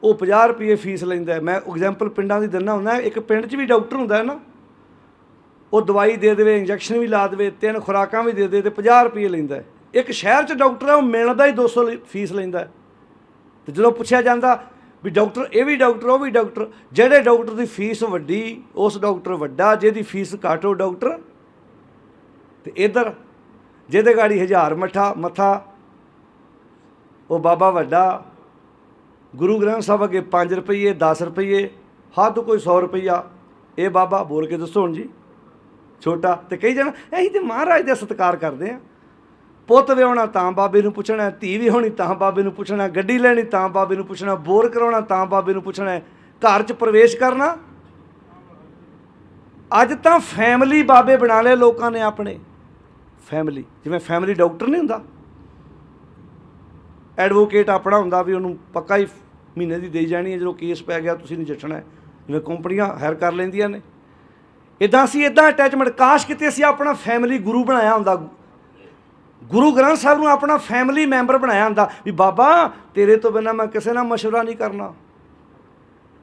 ਉਹ 50 ਰੁਪਏ ਫੀਸ ਲੈਂਦਾ। ਮੈਂ ਐਗਜ਼ਾਮਪਲ ਪਿੰਡਾਂ ਦੀ ਦਿੰਦਾ ਹੁੰਦਾ। ਇੱਕ ਪਿੰਡ 'ਚ ਵੀ ਡਾਕਟਰ ਹੁੰਦਾ ਹੈ ਨਾ, ਉਹ ਦਵਾਈ ਦੇ ਦੇਵੇ, ਇੰਜੈਕਸ਼ਨ ਵੀ ਲਾ ਦੇਵੇ, 3 ਖੁਰਾਕਾਂ ਵੀ ਦੇ ਦੇ ਅਤੇ 50 ਰੁਪਏ ਲੈਂਦਾ। ਇੱਕ ਸ਼ਹਿਰ 'ਚ ਡਾਕਟਰ ਹੈ, ਉਹ ਮਿਲਦਾ ਹੀ 200 ਫੀਸ ਲੈਂਦਾ। ਅਤੇ ਜਦੋਂ ਪੁੱਛਿਆ ਜਾਂਦਾ ਵੀ ਡਾਕਟਰ ਇਹ ਵੀ ਡਾਕਟਰ ਉਹ ਵੀ ਡਾਕਟਰ, ਜਿਹੜੇ ਡਾਕਟਰ ਦੀ ਫੀਸ ਵੱਡੀ ਉਸ ਡਾਕਟਰ ਵੱਡਾ, ਜਿਹਦੀ ਫੀਸ ਘੱਟ ਉਹ ਡਾਕਟਰ। ਅਤੇ ਇੱਧਰ ਜਿਹਦੇ ਗਾੜੀ 1000 ਮੱਥਾ ਉਹ ਬਾਬਾ ਵੱਡਾ। ਗੁਰੂ ਗ੍ਰੰਥ ਸਾਹਿਬ ਅੱਗੇ 5 ਰੁਪਏ 10 ਰੁਪਏ, ਹੱਦ ਕੋਈ 100 ਰੁਪਈਆ, ਇਹ ਬਾਬਾ ਬੋਲ ਕੇ ਦੱਸੋ ਹੁਣ ਜੀ ਛੋਟਾ। ਅਤੇ ਕਹੀ ਜਾਣਾ ਅਸੀਂ ਤਾਂ ਮਹਾਰਾਜ ਦਾ ਸਤਿਕਾਰ ਕਰਦੇ ਹਾਂ। ਪੁੱਤ ਵਿਆਹੁਣਾ ਤਾਂ ਬਾਬੇ ਨੂੰ ਪੁੱਛਣਾ, ਧੀ ਵਿਆਹੁਣੀ ਤਾਂ ਬਾਬੇ ਨੂੰ ਪੁੱਛਣਾ, ਗੱਡੀ ਲੈਣੀ ਤਾਂ ਬਾਬੇ ਨੂੰ ਪੁੱਛਣਾ, ਬੋਰ ਕਰਾਉਣਾ ਤਾਂ ਬਾਬੇ ਨੂੰ ਪੁੱਛਣਾ, ਘਰ 'ਚ ਪ੍ਰਵੇਸ਼ ਕਰਨਾ। ਅੱਜ ਤਾਂ ਫੈਮਿਲੀ ਬਾਬੇ ਬਣਾ ਲਏ ਲੋਕਾਂ ਨੇ ਆਪਣੇ। ਫੈਮਿਲੀ ਜਿਵੇਂ ਫੈਮਿਲੀ ਡਾਕਟਰ ਨਹੀਂ ਹੁੰਦਾ, ਐਡਵੋਕੇਟ ਆਪਣਾ ਹੁੰਦਾ ਵੀ ਉਹਨੂੰ ਪੱਕਾ ਹੀ ਮਹੀਨੇ ਦੀ ਦੇਈ ਜਾਣੀ ਹੈ, ਜਦੋਂ ਕੇਸ ਪੈ ਗਿਆ ਤੁਸੀਂ ਨਜਿੱਠਣਾ। ਜਿਵੇਂ ਕੰਪਨੀਆਂ ਹਾਇਰ ਕਰ ਲੈਂਦੀਆਂ ਨੇ, ਇੱਦਾਂ ਅਸੀਂ ਇੱਦਾਂ ਅਟੈਚਮੈਂਟ। ਕਾਸ਼ ਕਿਤੇ ਅਸੀਂ ਆਪਣਾ ਫੈਮਿਲੀ ਗੁਰੂ ਬਣਾਇਆ ਹੁੰਦਾ, ਗੁਰੂ ਗ੍ਰੰਥ ਸਾਹਿਬ ਨੂੰ ਆਪਣਾ ਫੈਮਿਲੀ ਮੈਂਬਰ ਬਣਾਇਆ ਹੁੰਦਾ ਵੀ ਬਾਬਾ ਤੇਰੇ ਤੋਂ ਬਿਨਾਂ ਮੈਂ ਕਿਸੇ ਨਾਲ ਮਸ਼ਵਰਾ ਨਹੀਂ ਕਰਨਾ,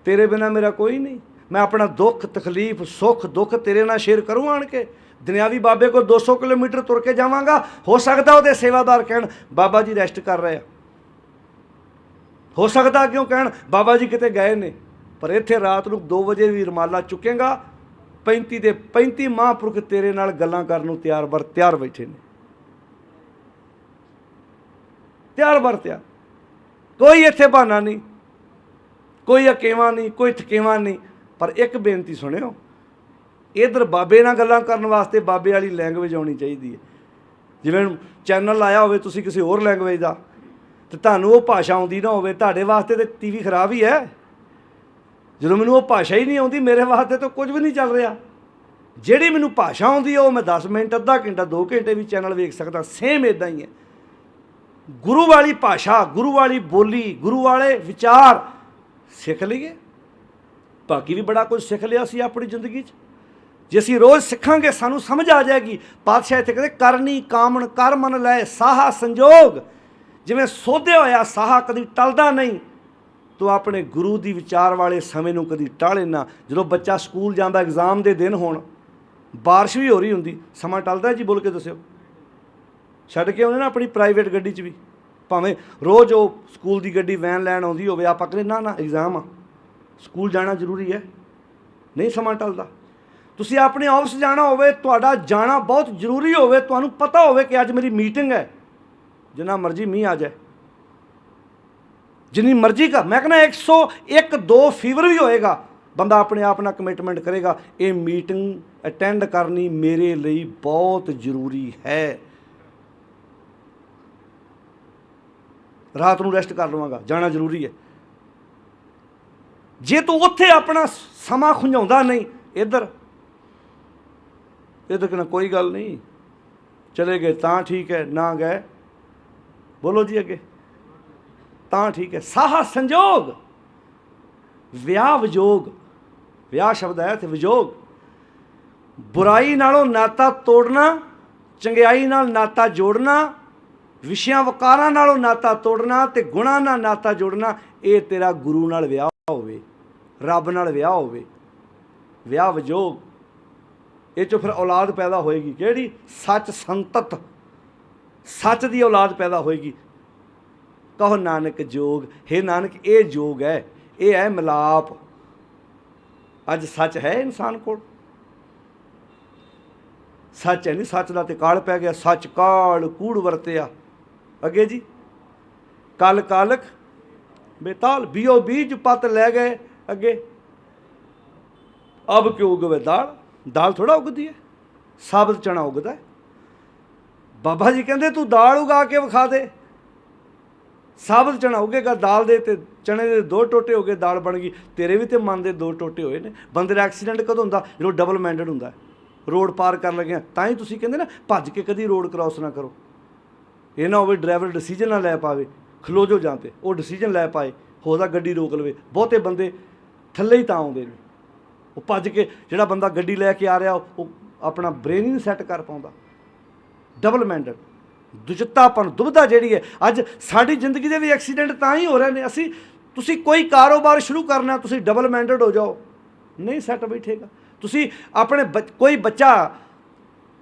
ਤੇਰੇ ਬਿਨਾਂ ਮੇਰਾ ਕੋਈ ਨਹੀਂ, ਮੈਂ ਆਪਣਾ ਦੁੱਖ ਤਕਲੀਫ ਸੁੱਖ ਦੁੱਖ ਤੇਰੇ ਨਾਲ ਸ਼ੇਅਰ ਕਰੂੰ। ਆਣ ਕੇ ਦੁਨਿਆਵੀ ਬਾਬੇ ਕੋਲ 200 ਕਿਲੋਮੀਟਰ ਤੁਰ ਕੇ ਜਾਵਾਂਗਾ, ਹੋ ਸਕਦਾ ਉਹਦੇ ਸੇਵਾਦਾਰ ਕਹਿਣ ਬਾਬਾ ਜੀ ਰੈਸਟ ਕਰ ਰਹੇ ਆ, ਹੋ ਸਕਦਾ ਕਿਉਂ ਕਹਿਣ ਬਾਬਾ ਜੀ ਕਿਤੇ ਗਏ ਨੇ, ਪਰ ਇੱਥੇ ਰਾਤ ਨੂੰ 2 ਵਜੇ ਵੀ ਰਮਾਲਾ ਚੁੱਕੇਗਾ 35 ਦੇ 35 ਮਹਾਂਪੁਰਖ ਤੇਰੇ ਨਾਲ ਗੱਲਾਂ ਕਰਨ ਨੂੰ ਤਿਆਰ ਬੈਠੇ ਨੇ, ਤਿਆਰ। ਕੋਈ ਇੱਥੇ ਬਹਾਨਾ ਨਹੀਂ, ਕੋਈ ਅਕੇਵਾ ਨਹੀਂ, ਕੋਈ ਥਕੇਵਾ ਨਹੀਂ। ਪਰ ਇੱਕ ਬੇਨਤੀ ਸੁਣਿਓ, ਇੱਧਰ ਬਾਬੇ ਨਾਲ ਗੱਲਾਂ ਕਰਨ ਵਾਸਤੇ ਬਾਬੇ ਵਾਲੀ ਲੈਂਗੁਏਜ ਆਉਣੀ ਚਾਹੀਦੀ ਹੈ। ਜਿਵੇਂ ਚੈਨਲ ਲਾਇਆ ਹੋਵੇ ਤੁਸੀਂ ਕਿਸੇ ਹੋਰ ਲੈਂਗੁਏਜ ਦਾ, ਤੇ ਤੁਹਾਨੂੰ ਉਹ ਭਾਸ਼ਾ ਆਉਂਦੀ ਨਾ ਹੋਵੇ, ਤੁਹਾਡੇ ਵਾਸਤੇ ਤਾਂ TV ਖਰਾਬ ਹੀ ਹੈ। ਜਦੋਂ ਮੈਨੂੰ ਉਹ ਭਾਸ਼ਾ ਹੀ ਨਹੀਂ ਆਉਂਦੀ, ਮੇਰੇ ਵਾਸਤੇ ਤਾਂ ਕੁਝ ਵੀ ਨਹੀਂ ਚੱਲ ਰਿਹਾ। ਜਿਹੜੀ ਮੈਨੂੰ ਭਾਸ਼ਾ ਆਉਂਦੀ ਹੈ ਉਹ ਮੈਂ 10 ਮਿੰਟ, ਅੱਧਾ ਘੰਟਾ, 2 ਘੰਟੇ ਵੀ ਚੈਨਲ ਵੇਖ ਸਕਦਾ। ਸੇਮ ਇੱਦਾਂ ਹੀ ਹੈ। ਗੁਰੂ ਵਾਲੀ ਭਾਸ਼ਾ, ਗੁਰੂ ਵਾਲੀ ਬੋਲੀ, ਗੁਰੂ ਵਾਲੇ ਵਿਚਾਰ ਸਿੱਖ ਲਈਏ। ਬਾਕੀ ਵੀ ਬੜਾ ਕੁਝ ਸਿੱਖ ਲਿਆ ਸੀ ਆਪਣੀ ਜ਼ਿੰਦਗੀ 'ਚ। ਜੇ ਅਸੀਂ ਰੋਜ਼ ਸਿੱਖਾਂਗੇ ਸਾਨੂੰ ਸਮਝ ਆ ਜਾਏਗੀ। ਪਾਤਸ਼ਾਹ ਇੱਥੇ ਕਹਿੰਦੇ ਕਰਨੀ ਕਾਮਣ ਕਰ ਮਨ ਲੈ ਸਾਹਾ ਸੰਜੋਗ। ਜਿਵੇਂ ਸੋਧਿਆ ਹੋਇਆ ਸਾਹਾ ਕਦੀ ਟਲਦਾ ਨਹੀਂ, ਤੂੰ ਆਪਣੇ ਗੁਰੂ ਦੀ ਵਿਚਾਰ ਵਾਲੇ ਸਮੇਂ ਨੂੰ ਕਦੀ ਟਾਲੇ ਨਾ। ਜਦੋਂ ਬੱਚਾ ਸਕੂਲ ਜਾਂਦਾ, ਐਗਜ਼ਾਮ ਦੇ ਦਿਨ ਹੋਣ, ਬਾਰਿਸ਼ ਵੀ ਹੋ ਰਹੀ ਹੁੰਦੀ, ਸਮਾਂ ਟਲਦਾ ਜੀ? ਬੋਲ ਕੇ ਦੱਸਿਓ। ਛੱਡ ਕੇ ਆਉਂਦੇ ਨਾ ਆਪਣੀ ਪ੍ਰਾਈਵੇਟ ਗੱਡੀ 'ਚ ਵੀ, ਭਾਵੇਂ ਰੋਜ਼ ਉਹ ਸਕੂਲ ਦੀ ਗੱਡੀ ਵੈਨ ਲੈਣ ਆਉਂਦੀ ਹੋਵੇ, ਆਪਾਂ ਕਹਿੰਦੇ ਨਾ ਐਗਜ਼ਾਮ ਆ, ਸਕੂਲ ਜਾਣਾ ਜ਼ਰੂਰੀ ਹੈ। ਨਹੀਂ ਸਮਾਂ ਟਲਦਾ। ਤੁਸੀਂ ਆਪਣੇ ਆਫਿਸ ਜਾਣਾ ਹੋਵੇ, ਤੁਹਾਡਾ ਜਾਣਾ ਬਹੁਤ ਜ਼ਰੂਰੀ ਹੋਵੇ, ਤੁਹਾਨੂੰ ਪਤਾ ਹੋਵੇ ਕਿ ਅੱਜ ਮੇਰੀ ਮੀਟਿੰਗ ਹੈ, ਜਿੰਨਾ ਮਰਜ਼ੀ ਮੀਂਹ ਆ ਜਾਏ, ਜਿੰਨੀ ਮਰਜ਼ੀ ਮੈਂ ਕਹਿੰਦਾ 101-2 ਫੀਵਰ ਵੀ ਹੋਏਗਾ, ਬੰਦਾ ਆਪਣੇ ਆਪ ਨਾਲ ਕਮਿਟਮੈਂਟ ਕਰੇਗਾ ਇਹ ਮੀਟਿੰਗ ਅਟੈਂਡ ਕਰਨੀ ਮੇਰੇ ਲਈ ਬਹੁਤ ਜ਼ਰੂਰੀ ਹੈ। ਰਾਤ ਨੂੰ ਰੈਸਟ ਕਰ ਲਵਾਂਗਾ, ਜਾਣਾ ਜ਼ਰੂਰੀ ਹੈ। ਜੇ ਤੂੰ ਉੱਥੇ ਆਪਣਾ ਸਮਾਂ ਖੁੰਝਾਉਂਦਾ ਨਹੀਂ, ਇੱਧਰ ਕਹਿੰਦਾ ਕੋਈ ਗੱਲ ਨਹੀਂ, ਚਲੇ ਗਏ ਤਾਂ ਠੀਕ ਹੈ, ਨਾ ਗਏ ਬੋਲੋ ਜੀ ਅੱਗੇ ਤਾਂ ਠੀਕ ਹੈ। ਸਾਹਾ ਸੰਜੋਗ, ਵਿਆਹ ਵਿਜੋਗ, ਵਿਆਹ ਸ਼ਬਦ ਹੈ ਤੇ ਵਿਜੋਗ। ਬੁਰਾਈ ਨਾਲੋਂ ਨਾਤਾ ਤੋੜਨਾ, ਚੰਗਿਆਈ ਨਾਲ ਨਾਤਾ ਜੋੜਨਾ, ਵਿਸ਼ਿਆਂ ਵਕਾਰਾਂ ਨਾਲੋਂ ਨਾਤਾ ਤੋੜਨਾ ਤੇ ਗੁਣਾਂ ਨਾਲ ਨਾਤਾ ਜੋੜਨਾ। ਇਹ ਤੇਰਾ ਗੁਰੂ ਨਾਲ ਵਿਆਹ ਹੋਵੇ, ਰੱਬ ਨਾਲ ਵਿਆਹ ਹੋਵੇ, ਵਿਆਹ ਵਿਜੋਗ। ਇਹ 'ਚੋਂ ਫਿਰ ਔਲਾਦ ਪੈਦਾ ਹੋਏਗੀ ਕਿਹੜੀ? ਸੱਚ ਸੰਤਤ, ਸੱਚ ਦੀ ਔਲਾਦ ਪੈਦਾ ਹੋਏਗੀ। ਕਹੋ ਨਾਨਕ ਜੋਗ, ਹੇ ਨਾਨਕ ਇਹ ਜੋਗ ਹੈ, ਇਹ ਹੈ ਮਿਲਾਪ। ਅੱਜ ਸੱਚ ਹੈ ਇਨਸਾਨ ਕੋਲ? ਸੱਚ ਹੈ ਨਹੀਂ, ਸੱਚ ਦਾ ਤੇ ਕਾਲ ਪੈ ਗਿਆ। ਸੱਚ ਕਾਲ ਕੂੜ ਵਰਤਿਆ। ਅੱਗੇ ਜੀ, ਕਲ ਕਾਲਕ ਬੇਤਾਲ, ਬੀਓ ਬੀਜ ਪਤ ਲੈ ਗਏ। ਅੱਗੇ ਅਬ ਕਿਉਂ ਉਗਵੇ ਦਾਲ, ਦਾਲ ਥੋੜਾ ਉਗਦੀ ਹੈ, ਸਾਬਤ ਚਣਾ ਉਗਦਾ ਹੈ। ਬਾਬਾ ਜੀ ਕਹਿੰਦੇ ਤੂੰ ਦਾਲ ਉਗਾ ਕੇ ਵਿਖਾ ਦੇ, ਸਾਬਤ ਚਣਾ ਉਗੇਗਾ। ਦਾਲ ਦੇ ਤੇ ਚਣੇ ਦੇ 2 ਟੋਟੇ ਹੋ ਗਏ, ਦਾਲ ਬਣ ਗਈ। ਤੇਰੇ ਵੀ ਤੇ ਮਨ ਦੇ 2 ਟੋਟੇ ਹੋਏ ਨੇ। ਬੰਦੇ ਦਾ ਐਕਸੀਡੈਂਟ ਕਦੋਂ ਹੁੰਦਾ? ਜਦੋਂ ਡਬਲ ਮਾਈਂਡਡ ਹੁੰਦਾ, ਰੋਡ ਪਾਰ ਕਰਨ ਲੱਗਿਆ। ਤਾਂ ਹੀ ਤੁਸੀਂ ਕਹਿੰਦੇ ਨਾ ਭੱਜ ਕੇ ਕਦੀ ਰੋਡ ਕ੍ਰਾਸ ਨਾ ਕਰੋ। ਇਹ ਨਾ ਹੋਵੇ ਡਰਾਈਵਰ ਡਿਸੀਜਨ ਨਾ ਲੈ ਪਾਵੇ, ਖਲੋ ਜੋ ਜਾਂ 'ਤੇ ਉਹ ਡਿਸੀਜਨ ਲੈ ਪਾਏ, ਹੋ ਸਕਦਾ ਗੱਡੀ ਰੋਕ ਲਵੇ। ਬਹੁਤੇ ਬੰਦੇ ਥੱਲੇ ਹੀ ਤਾਂ ਆਉਂਦੇ ਨੇ, ਉਹ ਭੱਜ ਕੇ। ਜਿਹੜਾ ਬੰਦਾ ਗੱਡੀ ਲੈ ਕੇ ਆ ਰਿਹਾ ਉਹ ਆਪਣਾ ਬ੍ਰੇਨ ਹੀ ਨਹੀਂ ਸੈੱਟ ਕਰ ਪਾਉਂਦਾ। ਡਬਲ ਮਾਈਂਡਡ, ਦੁਚਿੱਤਾਪਨ, ਦੁਬਿਧਾ ਜਿਹੜੀ ਹੈ। ਅੱਜ ਸਾਡੀ ਜ਼ਿੰਦਗੀ ਦੇ ਵੀ ਐਕਸੀਡੈਂਟ ਤਾਂ ਹੀ ਹੋ ਰਹੇ ਨੇ। ਤੁਸੀਂ ਕੋਈ ਕਾਰੋਬਾਰ ਸ਼ੁਰੂ ਕਰਨਾ, ਤੁਸੀਂ ਡਬਲ ਮਾਈਂਡਡ ਹੋ ਜਾਓ, ਨਹੀਂ ਸੈੱਟ ਬੈਠੇਗਾ। ਤੁਸੀਂ ਆਪਣੇ ਕੋਈ ਬੱਚਾ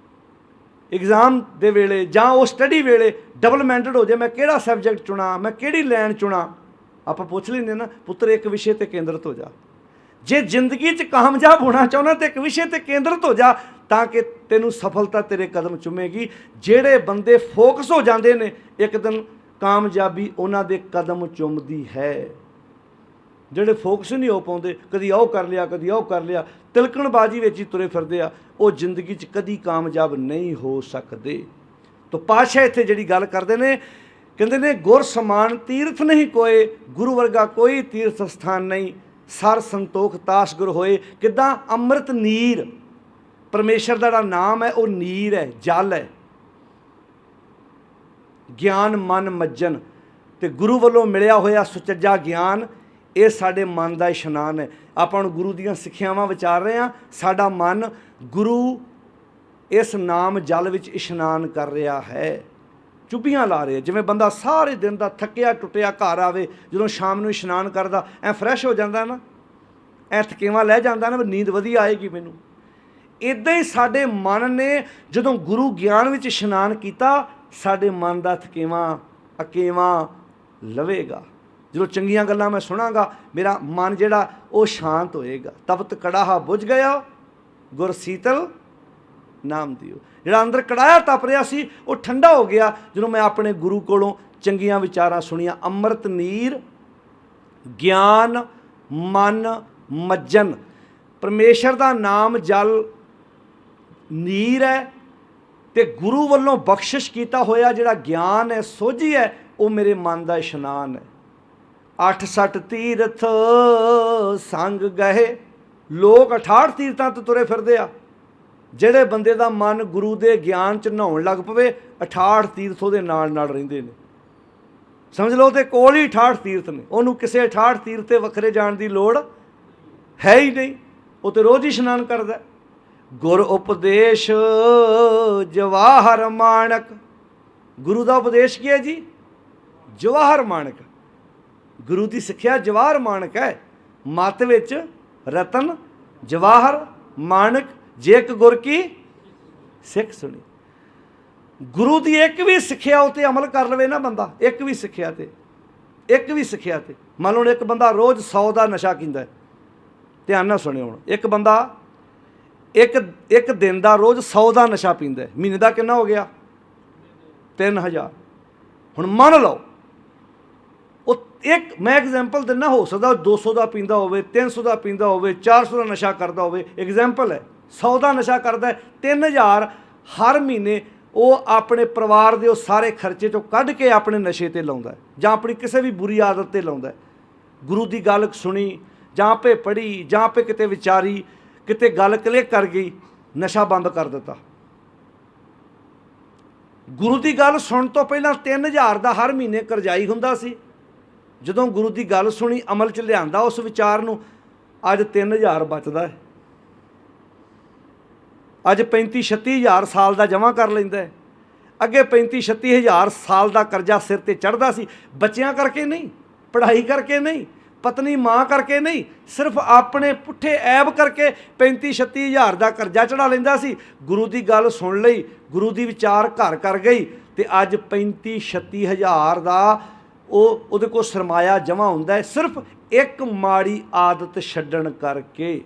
ਐਗਜ਼ਾਮ ਦੇ ਵੇਲੇ ਜਾਂ ਉਹ ਸਟੱਡੀ ਵੇਲੇ ਡਬਲ ਮਾਈਂਡਡ ਹੋ ਜਾਏ, ਮੈਂ ਕਿਹੜਾ ਸਬਜੈਕਟ ਚੁਣਾ, ਮੈਂ ਕਿਹੜੀ ਲਾਈਨ ਚੁਣਾ, ਆਪਾਂ ਪੁੱਛ ਲੈਂਦੇ ਨਾ, ਪੁੱਤਰ ਇੱਕ ਵਿਸ਼ੇ 'ਤੇ ਕੇਂਦਰਿਤ ਹੋ ਜਾ। ਜੇ ਜ਼ਿੰਦਗੀ 'ਚ ਕਾਮਯਾਬ ਹੋਣਾ ਚਾਹੁੰਦਾ ਤਾਂ ਇੱਕ ਵਿਸ਼ੇ 'ਤੇ ਕੇਂਦਰਿਤ ਹੋ ਜਾ, ਤਾਂ ਕਿ ਤੈਨੂੰ ਸਫਲਤਾ ਤੇਰੇ ਕਦਮ ਚੁੰਮੇਗੀ। ਜਿਹੜੇ ਬੰਦੇ ਫੋਕਸ ਹੋ ਜਾਂਦੇ ਨੇ, ਇੱਕ ਦਿਨ ਕਾਮਯਾਬੀ ਉਹਨਾਂ ਦੇ ਕਦਮ ਚੁੰਮਦੀ ਹੈ। ਜਿਹੜੇ ਫੋਕਸ ਨਹੀਂ ਹੋ ਪਾਉਂਦੇ, ਕਦੀ ਉਹ ਕਰ ਲਿਆ, ਕਦੀ ਉਹ ਕਰ ਲਿਆ, ਤਿਲਕਣਬਾਜ਼ੀ ਵਿੱਚ ਹੀ ਤੁਰੇ ਫਿਰਦੇ ਆ, ਉਹ ਜ਼ਿੰਦਗੀ 'ਚ ਕਦੀ ਕਾਮਯਾਬ ਨਹੀਂ ਹੋ ਸਕਦੇ। ਤਾਂ ਪਾਤਸ਼ਾਹ ਇੱਥੇ ਜਿਹੜੀ ਗੱਲ ਕਰਦੇ ਨੇ, ਕਹਿੰਦੇ ਨੇ ਗੁਰ ਸਮਾਨ ਤੀਰਥ ਨਹੀਂ ਕੋਏ, ਗੁਰੂ ਵਰਗਾ ਕੋਈ ਤੀਰਥ ਸਥਾਨ ਨਹੀਂ। ਸਰ ਸੰਤੋਖ ਤਾਸ ਗੁਰ ਹੋਏ। ਕਿੱਦਾਂ? ਅੰਮ੍ਰਿਤ ਨੀਰ, ਪਰਮੇਸ਼ਰ ਦਾ ਜਿਹੜਾ ਨਾਮ ਹੈ ਉਹ ਨੀਰ ਹੈ, ਜਲ ਹੈ। ਗਿਆਨ ਮਨ ਮੱਜਨ, ਤੇ ਗੁਰੂ ਵੱਲੋਂ ਮਿਲਿਆ ਹੋਇਆ ਸੁਚੱਜਾ ਗਿਆਨ, ਇਹ ਸਾਡੇ ਮਨ ਦਾ ਇਸ਼ਨਾਨ ਹੈ। ਆਪਾਂ ਨੂੰ ਗੁਰੂ ਦੀਆਂ ਸਿੱਖਿਆਵਾਂ ਵਿਚਾਰ ਰਹੇ ਹਾਂ, ਸਾਡਾ ਮਨ ਗੁਰੂ ਇਸ ਨਾਮ ਜਲ ਵਿੱਚ ਇਸ਼ਨਾਨ ਕਰ ਰਿਹਾ ਹੈ, ਚੁੱਭੀਆਂ ਲਾ ਰਿਹਾ। ਜਿਵੇਂ ਬੰਦਾ ਸਾਰੇ ਦਿਨ ਦਾ ਥੱਕਿਆ ਟੁੱਟਿਆ ਘਰ ਆਵੇ, ਜਦੋਂ ਸ਼ਾਮ ਨੂੰ ਇਸ਼ਨਾਨ ਕਰਦਾ ਐ ਫਰੈਸ਼ ਹੋ ਜਾਂਦਾ ਨਾ, ਐ ਥਕੇਵਾਂ ਲੈ ਜਾਂਦਾ ਨਾ, ਨੀਂਦ ਵਧੀਆ ਆਏਗੀ ਮੈਨੂੰ। ਇੱਦਾਂ ਹੀ ਸਾਡੇ ਮਨ ਨੇ ਜਦੋਂ ਗੁਰੂ ਗਿਆਨ ਵਿੱਚ ਇਸ਼ਨਾਨ ਕੀਤਾ, ਸਾਡੇ ਮਨ ਦਾ ਥਕੇਵਾਂ ਅਕੇਵਾਂ ਲਵੇਗਾ। ਜਦੋਂ ਚੰਗੀਆਂ ਗੱਲਾਂ ਮੈਂ ਸੁਣਾਂਗਾ ਮੇਰਾ ਮਨ ਜਿਹੜਾ ਉਹ ਸ਼ਾਂਤ ਹੋਏਗਾ। ਤਪਤ ਕੜਾਹਾ ਬੁਝ ਗਿਆ ਗੁਰ ਸੀਤਲ ਨਾਮ ਦਿਓ। ਜਿਹੜਾ ਅੰਦਰ ਕੜਾਇਆ ਤਪ ਰਿਹਾ ਸੀ ਉਹ ਠੰਡਾ ਹੋ ਗਿਆ ਜਦੋਂ ਮੈਂ ਆਪਣੇ ਗੁਰੂ ਕੋਲੋਂ ਚੰਗੀਆਂ ਵਿਚਾਰਾਂ ਸੁਣੀਆਂ। ਅੰਮ੍ਰਿਤ ਨੀਰ ਗਿਆਨ ਮਨ ਮੱਜਨ। ਪਰਮੇਸ਼ਰ ਦਾ ਨਾਮ ਜਲ ਨੀਰ ਹੈ ਤੇ ਗੁਰੂ ਵੱਲੋਂ ਬਖਸ਼ਿਸ਼ ਕੀਤਾ ਹੋਇਆ ਜਿਹੜਾ ਗਿਆਨ ਹੈ, ਸੋਝੀ ਹੈ, ਉਹ ਮੇਰੇ ਮਨ ਦਾ ਇਸ਼ਨਾਨ ਹੈ। 68 ਤੀਰਥ ਸੰਗ ਗਏ। ਲੋਕ 68 ਤੀਰਥਾਂ ਤੋਂ ਤੁਰੇ ਫਿਰਦੇ ਆ। ਜਿਹੜੇ ਬੰਦੇ ਦਾ ਮਨ ਗੁਰੂ ਦੇ ਗਿਆਨ 'ਚ ਨਹਾਉਣ ਲੱਗ ਪਵੇ 68 ਤੀਰਥ ਉਹਦੇ ਨਾਲ ਨਾਲ ਰਹਿੰਦੇ ਨੇ। ਸਮਝ ਲਓ ਤੇ ਕੋਲ ਹੀ 68 ਤੀਰਥ ਨੇ, ਉਹਨੂੰ ਕਿਸੇ 68 ਤੀਰਥ 'ਤੇ ਵੱਖਰੇ ਜਾਣ ਦੀ ਲੋੜ ਹੈ ਹੀ ਨਹੀਂ। ਉਹ ਤੇ ਰੋਜ਼ ਹੀ ਇਸ਼ਨਾਨ ਕਰਦਾ। ਗੁਰ ਉਪਦੇਸ਼ ਜਵਾਹਰ ਮਾਣਕ। ਗੁਰੂ ਦਾ ਉਪਦੇਸ਼ ਕੀ ਹੈ ਜੀ? ਜਵਾਹਰ ਮਾਣਕ। ਗੁਰੂ ਦੀ ਸਿੱਖਿਆ ਜਵਾਹਰ ਮਾਣਕ ਹੈ। ਮੱਤ ਵਿੱਚ ਰਤਨ ਜਵਾਹਰ ਮਾਣਕ ਜੇ ਇੱਕ ਗੁਰ ਕੀ ਸਿੱਖ ਸੁਣੀ। ਗੁਰੂ ਦੀ ਇੱਕ ਵੀ ਸਿੱਖਿਆ ਉੱਤੇ ਅਮਲ ਕਰ ਲਵੇ ਨਾ ਬੰਦਾ, ਇੱਕ ਵੀ ਸਿੱਖਿਆ ਤੇ ਮੰਨ ਲਓ ਇੱਕ ਬੰਦਾ ਰੋਜ਼ 100 ਦਾ ਨਸ਼ਾ ਪੀਂਦਾ, ਧਿਆਨ ਨਾਲ ਸੁਣਿਓ ਹੁਣ। ਇੱਕ ਬੰਦਾ ਇੱਕ ਦਿਨ ਦਾ ਰੋਜ਼ 100 ਦਾ ਨਸ਼ਾ ਪੀਂਦਾ, ਮਹੀਨੇ ਦਾ ਕਿੰਨਾ ਹੋ ਗਿਆ? 3000। ਹੁਣ ਮੰਨ ਲਓ ਉਹ ਮੈਂ ਐਗਜ਼ਾਮਪਲ ਦਿੰਦਾ, ਹੋ ਸਕਦਾ 200 ਦਾ ਪੀਂਦਾ ਹੋਵੇ, 300 ਦਾ ਪੀਂਦਾ ਹੋਵੇ, 400 ਦਾ ਨਸ਼ਾ ਕਰਦਾ ਹੋਵੇ। ਐਗਜ਼ਾਮਪਲ ਹੈ। 100 ਦਾ ਨਸ਼ਾ ਕਰਦਾ, 3000 ਹਰ ਮਹੀਨੇ ਉਹ ਆਪਣੇ ਪਰਿਵਾਰ ਦੇ ਉਹ ਸਾਰੇ ਖਰਚੇ ਚੋਂ ਕੱਢ ਕੇ ਆਪਣੇ ਨਸ਼ੇ 'ਤੇ ਲਾਉਂਦਾ ਜਾਂ ਆਪਣੀ ਕਿਸੇ ਵੀ ਬੁਰੀ ਆਦਤ 'ਤੇ ਲਾਉਂਦਾ। ਗੁਰੂ ਦੀ ਗੱਲ ਸੁਣੀ ਜਾਂ ਆਪੇ ਪੜ੍ਹੀ ਜਾਂ ਆਪੇ ਕਿਤੇ ਵਿਚਾਰੀ, ਕਿਤੇ ਗੱਲ ਕਲਿੱਕ ਕਰ ਗਈ, ਨਸ਼ਾ ਬੰਦ ਕਰ ਦਿੱਤਾ। ਗੁਰੂ ਦੀ ਗੱਲ ਸੁਣਨ ਤੋਂ ਪਹਿਲਾਂ 3000 ਦਾ ਹਰ ਮਹੀਨੇ ਕਰਜ਼ਾਈ ਹੁੰਦਾ ਸੀ। ਜਦੋਂ ਗੁਰੂ ਦੀ ਗੱਲ ਸੁਣੀ, ਅਮਲ 'ਚ ਲਿਆਂਦਾ ਉਸ ਵਿਚਾਰ ਨੂੰ, ਅੱਜ 3000 ਬਚਦਾ ਹੈ। ਅੱਜ 35-36 ਹਜ਼ਾਰ ਸਾਲ ਦਾ ਜਮ੍ਹਾਂ ਕਰ ਲੈਂਦਾ ਹੈ। ਅੱਗੇ 35-36 ਹਜ਼ਾਰ ਸਾਲ ਦਾ ਕਰਜ਼ਾ ਸਿਰ 'ਤੇ ਚੜ੍ਹਦਾ ਸੀ। ਬੱਚਿਆਂ ਕਰਕੇ ਨਹੀਂ, ਪੜ੍ਹਾਈ ਕਰਕੇ ਨਹੀਂ, ਪਤਨੀ ਮਾਂ ਕਰਕੇ ਨਹੀਂ, ਸਿਰਫ ਆਪਣੇ ਪੁੱਠੇ ਐਬ ਕਰਕੇ 35-36 ਹਜ਼ਾਰ ਦਾ ਕਰਜ਼ਾ ਚੜਾ ਲੈਂਦਾ ਸੀ। ਗੁਰੂ ਦੀ ਗੱਲ ਸੁਣ ਲਈ, ਗੁਰੂ ਦੀ ਵਿਚਾਰ ਘਰ ਕਰ ਗਈ ਤੇ ਅੱਜ 35-36 ਹਜ਼ਾਰ ਦਾ ਉਹਦੇ ਕੋਲ ਸਰਮਾਇਆ ਜਮ੍ਹਾਂ ਹੁੰਦਾ ਹੈ, ਸਿਰਫ ਇੱਕ ਮਾੜੀ ਆਦਤ ਛੱਡਣ ਕਰਕੇ।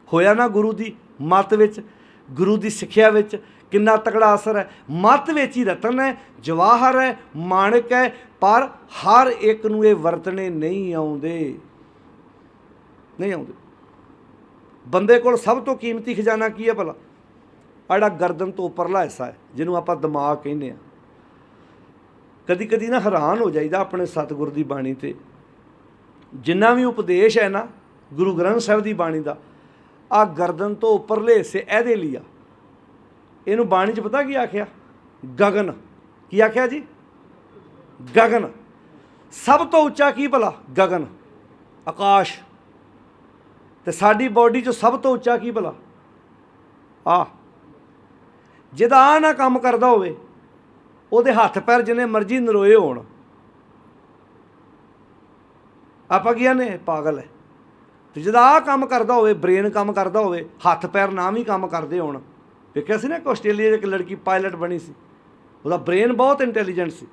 ਹੋਇਆ ਨਾ ਗੁਰੂ ਦੀ ਮੱਤ ਵਿੱਚ, ਗੁਰੂ ਦੀ ਸਿੱਖਿਆ ਵਿੱਚ ਕਿੰਨਾ ਤਕੜਾ ਅਸਰ ਹੈ। ਮੱਤ ਵਿੱਚ ਹੀ ਰਤਨ ਹੈ, ਜਵਾਹਰ ਹੈ, ਮਾਣਕ ਹੈ, ਪਰ ਹਰ ਇੱਕ ਨੂੰ ਇਹ ਵਰਤਣੇ ਨਹੀਂ ਆਉਂਦੇ। ਬੰਦੇ ਕੋਲ ਸਭ ਤੋਂ ਕੀਮਤੀ ਖਜ਼ਾਨਾ ਕੀ ਹੈ ਭਲਾ? ਜਿਹੜਾ ਗਰਦਨ ਤੋਂ ਉੱਪਰਲਾ ਹਿੱਸਾ ਹੈ, ਜਿਹਨੂੰ ਆਪਾਂ ਦਿਮਾਗ ਕਹਿੰਦੇ ਹਾਂ। ਕਦੀ ਕਦੀ ਨਾ ਹੈਰਾਨ ਹੋ ਜਾਈਦਾ ਆਪਣੇ ਸਤਿਗੁਰ ਦੀ ਬਾਣੀ 'ਤੇ। ਜਿੰਨਾ ਵੀ ਉਪਦੇਸ਼ ਹੈ ਨਾ ਗੁਰੂ ਗ੍ਰੰਥ ਸਾਹਿਬ ਦੀ ਬਾਣੀ ਦਾ, ਆ ਗਰਦਨ ਤੋਂ ਉੱਪਰਲੇ ਹਿੱਸੇ ਇਹਦੇ ਲਈ ਆ। ਇਹਨੂੰ ਬਾਣੀ 'ਚ ਪਤਾ ਕੀ ਆਖਿਆ? ਗਗਨ। ਕੀ ਆਖਿਆ ਜੀ? ਗਗਨ। ਸਭ ਤੋਂ ਉੱਚਾ ਕੀ ਭਲਾ? ਗਗਨ, ਆਕਾਸ਼। ਤੇ ਸਾਡੀ ਬੋਡੀ 'ਚ ਸਭ ਤੋਂ ਉੱਚਾ ਕੀ ਭਲਾ? ਆ। ਜਿਹਦਾ ਆ ਨਾ ਕੰਮ ਕਰਦਾ ਹੋਵੇ, ਉਹਦੇ ਹੱਥ ਪੈਰ ਜਿੰਨੇ ਮਰਜ਼ੀ ਨਰੋਏ ਹੋਣ, ਆਪਾਂ ਕੀ ਨੇ? ਪਾਗਲ ਹੈ। ਤੇ ਜਿਹਦਾ ਆਹ ਕੰਮ ਕਰਦਾ ਹੋਵੇ, ਬ੍ਰੇਨ ਕੰਮ ਕਰਦਾ ਹੋਵੇ, ਹੱਥ ਪੈਰ ਨਾ ਵੀ ਕੰਮ ਕਰਦੇ ਹੋਣ। ਵੇਖਿਆ ਸੀ ਨਾ ਇੱਕ ਆਸਟ੍ਰੇਲੀਆ 'ਚ ਇੱਕ ਲੜਕੀ ਪਾਇਲਟ ਬਣੀ ਸੀ, ਉਹਦਾ ਬ੍ਰੇਨ ਬਹੁਤ ਇੰਟੈਲੀਜੈਂਟ ਸੀ,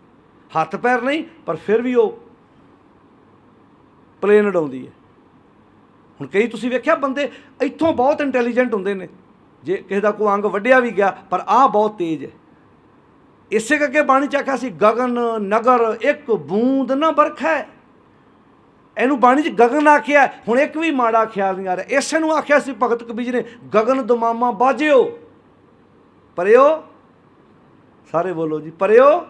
ਹੱਥ ਪੈਰ ਨਹੀਂ, ਪਰ ਫਿਰ ਵੀ ਉਹ ਪਲੇਨ ਉਡਾਉਂਦੀ ਹੈ। ਹੁਣ ਕਈ ਤੁਸੀਂ ਵੇਖਿਆ ਬੰਦੇ ਇੱਥੋਂ ਬਹੁਤ ਇੰਟੈਲੀਜੈਂਟ ਹੁੰਦੇ ਨੇ, ਜੇ ਕਿਸੇ ਦਾ ਕੋਈ ਅੰਗ ਵੱਢਿਆ ਵੀ ਗਿਆ, ਪਰ ਆਹ ਬਹੁਤ ਤੇਜ਼ ਹੈ। ਇਸੇ ਕਰਕੇ ਬਾਣੀ 'ਚ ਆਖਿਆ ਸੀ ਗਗਨ ਨਗਰ ਇੱਕ ਬੂੰਦ ਨਾ ਬਰਖਾ। ਇਹਨੂੰ ਬਾਣੀ 'ਚ ਗਗਨ ਆਖਿਆ। ਹੁਣ ਇੱਕ ਵੀ ਮਾੜਾ ਖਿਆਲ ਨਹੀਂ ਆ ਰਿਹਾ। ਇਸੇ ਨੂੰ ਆਖਿਆ ਸੀ ਭਗਤ ਕਬੀਰ ਨੇ, ਗਗਨ ਦਮਾਮਾ ਬਾਜਿਓ ਪਰਿਓ। ਸਾਰੇ ਬੋਲੋ ਜੀ, ਪਰਿਓ।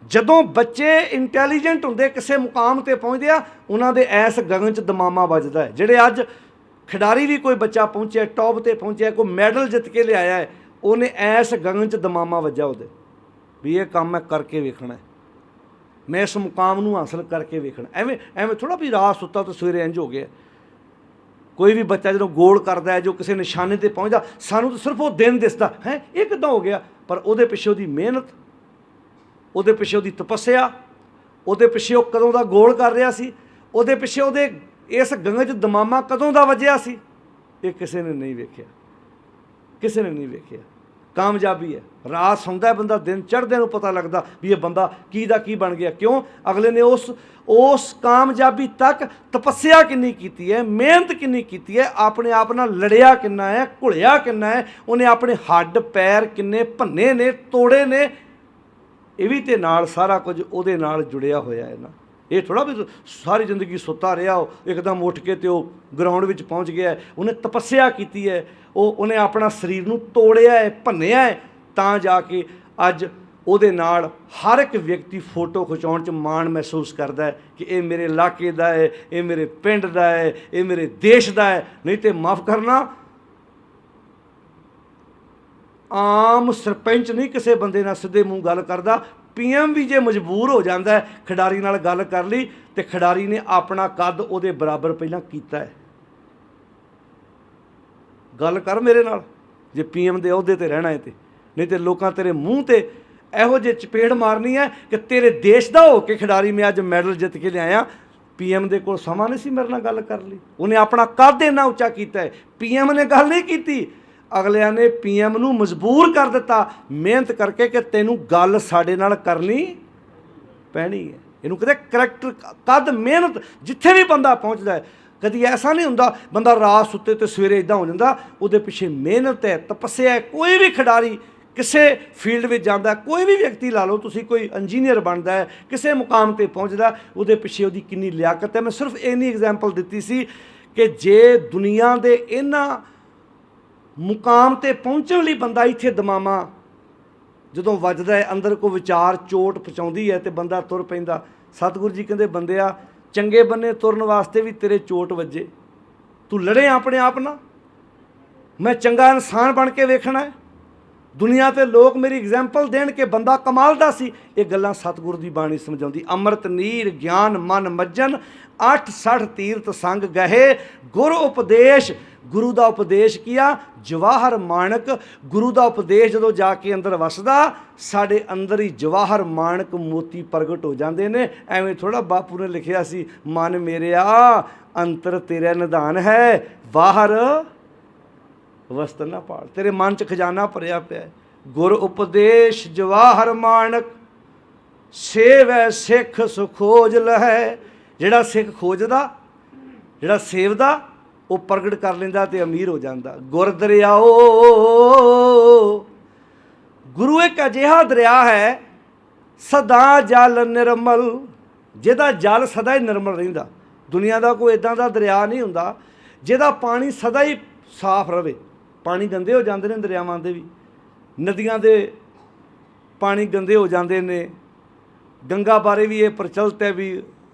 ਜਦੋਂ ਬੱਚੇ ਇੰਟੈਲੀਜੈਂਟ ਹੁੰਦੇ, ਕਿਸੇ ਮੁਕਾਮ 'ਤੇ ਪਹੁੰਚਦੇ ਆ, ਉਹਨਾਂ ਦੇ ਐਸ ਗਗਨ 'ਚ ਦਮਾਮਾ ਵੱਜਦਾ ਹੈ। ਜਿਹੜੇ ਅੱਜ ਖਿਡਾਰੀ ਵੀ ਕੋਈ ਬੱਚਾ ਪਹੁੰਚਿਆ, ਟੌਪ 'ਤੇ ਪਹੁੰਚਿਆ, ਕੋਈ ਮੈਡਲ ਜਿੱਤ ਕੇ ਲਿਆਇਆ ਹੈ, ਉਹਨੇ ਐਸ ਗਗਨ 'ਚ ਦਮਾਮਾ ਵੱਜਾ ਉਹਦੇ ਵੀ ਇਹ ਕੰਮ ਮੈਂ ਕਰਕੇ ਵੇਖਣਾ, ਮੈਂ ਇਸ ਮੁਕਾਮ ਨੂੰ ਹਾਸਲ ਕਰਕੇ ਵੇਖਣਾ। ਐਵੇਂ ਥੋੜ੍ਹਾ ਵੀ ਰਾਤ ਸੁੱਤਾ ਤਾਂ ਸਵੇਰੇ ਇੰਝ ਹੋ ਗਿਆ। ਕੋਈ ਵੀ ਬੱਚਾ ਜਦੋਂ ਗੋਲ ਕਰਦਾ ਹੈ, ਜੋ ਕਿਸੇ ਨਿਸ਼ਾਨੇ 'ਤੇ ਪਹੁੰਚਦਾ, ਸਾਨੂੰ ਤਾਂ ਸਿਰਫ ਉਹ ਦਿਨ ਦਿਸਦਾ ਹੈ, ਇਹ ਕਿੱਦਾਂ ਹੋ ਗਿਆ, ਪਰ ਉਹਦੇ ਪਿੱਛੇ ਉਹਦੀ ਮਿਹਨਤ, ਉਹਦੇ ਪਿੱਛੇ ਉਹਦੀ ਤਪੱਸਿਆ, ਉਹਦੇ ਪਿੱਛੇ ਉਹ ਕਦੋਂ ਦਾ ਗੋਲ ਕਰ ਰਿਹਾ ਸੀ, ਉਹਦੇ ਪਿੱਛੇ ਉਹਦੇ ਇਸ ਗਗਨ 'ਚ ਦਮਾਮਾ ਕਦੋਂ ਦਾ ਵੱਜਿਆ ਸੀ, ਇਹ ਕਿਸੇ ਨੇ ਨਹੀਂ ਵੇਖਿਆ, ਕਿਸੇ ਨੇ ਨਹੀਂ ਵੇਖਿਆ। कामयाबी है। रात सौंदा बंदा, दिन चढ़दे नूं पता लगदा भी ये बंदा की दा की बन गया। क्यों? अगले ने उस कामयाबी तक तपस्या किन्नी कीती है, मेहनत किन्नी कीती है, अपने आप नाल लड़िया किन्ना है, घुलिया किन्ना है, उन्हें अपने हड्ड पैर किन्ने भन्ने ने, तोड़े ने। ये भी तो नाल सारा कुछ उहदे नाल जुड़िया होया है ना। ये थोड़ा भी सारी जिंदगी सुता रहा हो, एकदम उठ के तो ग्राउंड में पहुँच गया है। उन्हें तपस्या की है, उन्हें अपना शरीर नूं तोड़िया है, भन्निया है, तां जाके अज ਉਹਦੇ ਨਾਲ हर एक व्यक्ति फोटो खिचाउण च माण महसूस करता है कि ये मेरे इलाके का है, ये मेरे पिंड का है, ये मेरे देश का है। नहीं तो माफ़ करना, आम सरपंच नहीं किसी बंदे नाल सीधे मूँह गल करता। PM भी जे मजबूर हो जाता है खिडारी नाल गल कर ली, तो खिडारी ने अपना कद उहदे बराबर पहलां कीता है। गल कर मेरे नाल, जे PM दे अहुदे ते रहना है तो, नहीं तो लोकां तेरे मूँह ते ਇਹੋ ਜਿਹੇ ਚਪੇੜ ਮਾਰਨੀ है कि तेरे देश का हो के खिडारी मैं अज मैडल जित के लिया। PM दे कोल समा नहीं सी मेरे नाल गल कर ली, उन्हें अपना कद इन्ना उच्चा किया है। PM ने गल नहीं की, अगलिया ने PM नूं मजबूर कर दिता मेहनत करके कि तैनूं गल साडे नाल करनी पैनी है। इनू कहते करैक्टर, कद, मेहनत। जिथे भी बंदा पहुँचता है, कभी ऐसा नहीं होंदा बंदा रात सुते तो सवेरे इदां हो जाता। उहदे पिछे मेहनत है, तपस्या है। कोई भी खिडारी किसी फील्ड में जाता, कोई भी व्यक्ति ला लो तुसी, कोई इंजीनियर बनता है, किसी मुकाम पर पहुँचता, उहदे पिछे उहदी कितनी लियाकत है। मैं सिर्फ इन्नी एग्जाम्पल दी सी कि जे दुनिया के इन्हां मुकाम पर पहुँचण लई बंदा इत्थे दमामा जदों वजदा है, अंदर को विचार चोट पहुँचाउंदी है तो बंदा तुर पैंदा। सतगुरु जी कहते बंदिया चंगे बन्ने तुरन वास्ते भी तेरे चोट वजे, तू लड़े अपने आप ना। मैं चंगा इंसान बन के वेखना है, दुनिया ते लोग मेरी एग्जाम्पल देण के बंदा कमाल दा सी। ये गल्लां सतगुरु दी बाणी समझाउंदी। अमृत नीर ज्ञान मन मज्जन, 860 तीर्थ संग गहे, गुर उपदेश, गुरु का उपदेश किया, जवाहर माणक। गुरु का उपदेश जदों जाके अंदर वसदा, साडे अंदर ही जवाहर माणक मोती प्रगट हो जाते हैं। एवें थोड़ा बापू ने लिखिया सी, मन मेरिया अंतर तेरा निधान है, बाहर वस्त ना पाल। तेरे मन च खजाना भरिया पिया है। गुर उपदेश जवाहर माणक, सेवै सिख सुखोज लहै। जिहड़ा सिख खोजदा, जिहड़ा सेवदा, वो प्रगट कर लेंदा ते अमीर हो जाता। गुर दरियाओ, गुरु एक अजिहा दरिया है सदा जल निर्मल, जिहदा जल सदा ही निर्मल रहिंदा। दुनिया का कोई इदां दा दरिया नहीं हुंदा जिहदा पानी सदा ही साफ रहे। पानी गंदे हो जाते हैं दरियावां दे भी, नदियां दे पानी गंदे हो जाते हैं। गंगा बारे भी ये प्रचलित है भी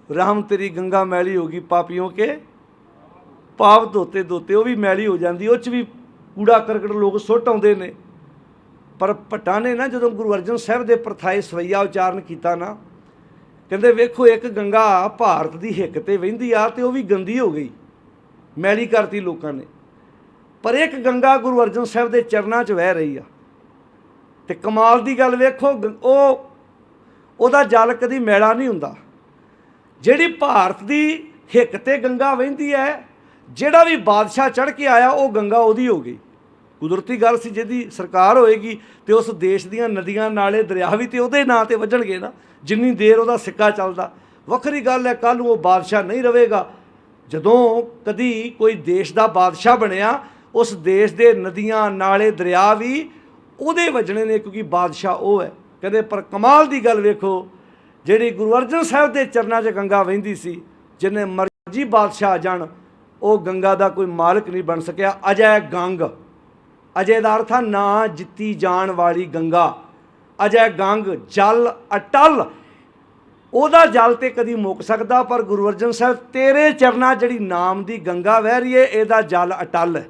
राम तेरी गंगा मैली होगी, पापियों के पाप धोते धोते वो भी मैली हो जाती। उस भी कूड़ा करकट लोग सुट आते हैं। पर भट्टां ने ना जो गुरु अर्जन साहब के परथाए सवैया उचारण किया ना, कहते वेखो एक गंगा भारत की हिक ते वहिंदी आ ते वो भी गंदी हो गई, मैली करती लोगों ने। पर एक गंगा गुरु अर्जन साहब के चरणों च वह रही आ। ते कमाल की गल वेखो, ओहदा जल कदी मैला नहीं हुंदा। जिहड़ी भारत की हिक ते गंगा वहिंदी है, जिहड़ा भी बादशाह चढ़ के आया वो गंगा उहदी हो गई। कुदरती गल सी, जिहदी सरकार होएगी तो उस देश दीयां नदियां नाले दरिया भी तो उहदे नां ते वजणगे ना, जिन्नी देर उहदा सिक्का चलदा। वखरी गल है कल वो बादशाह नहीं रहेगा। जदों कदी कोई देश का बादशाह बनया, उस देश के नदियां नाले दरिया भी उहदे वजने ने, क्योंकि बादशाह वो है। कहते पर कमाल की गल वेखो, जिहड़ी गुरु अर्जन साहब के चरणों च गंगा वहिंदी सी, जिन्हें मर्जी बादशाह जान, वो गंगा का कोई मालिक नहीं बन सकिया। अजय गंग, अजय का अर्थ ना जिती जान वाली गंगा। अजय गंग जल अटल, ਉਹਦਾ जल तो कभी मुक सकता, पर गुरु अर्जन साहब तेरे चरणा जिहड़ी नाम की गंगा वह रही है, ਇਹਦਾ जल अटल है।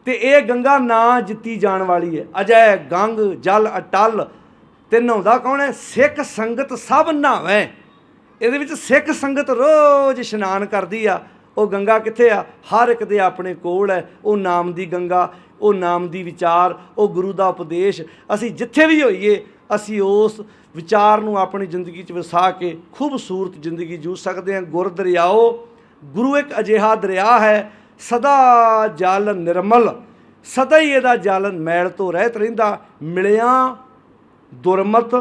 तो ये गंगा ना जिती जान वाली है। अजय गंग जल अटल। तो नहाउंदा कौन है? सिख संगत सब नहावे। ये सिख संगत रोज़ इशनान करती आ। वो गंगा कित्थे आ? हर एक दे अपने कोल है। वो नाम की गंगा, वो नाम की विचार, वो गुरु का उपदेश। असी जिथे भी होइए, असी उस विचार नूं अपनी जिंदगी च वसा के खूबसूरत जिंदगी जू सकते हैं। गुर दरियाओ, गुरु एक अजिहा दरिया है सदा जल निर्मल, ਸਦਾ ਹੀ ਇਹਦਾ ਜਲ ਮੈਲ ਤੋਂ ਰਹਿਤ ਰਹਿੰਦਾ। ਮਿਲਿਆ ਦੁਰਮਤ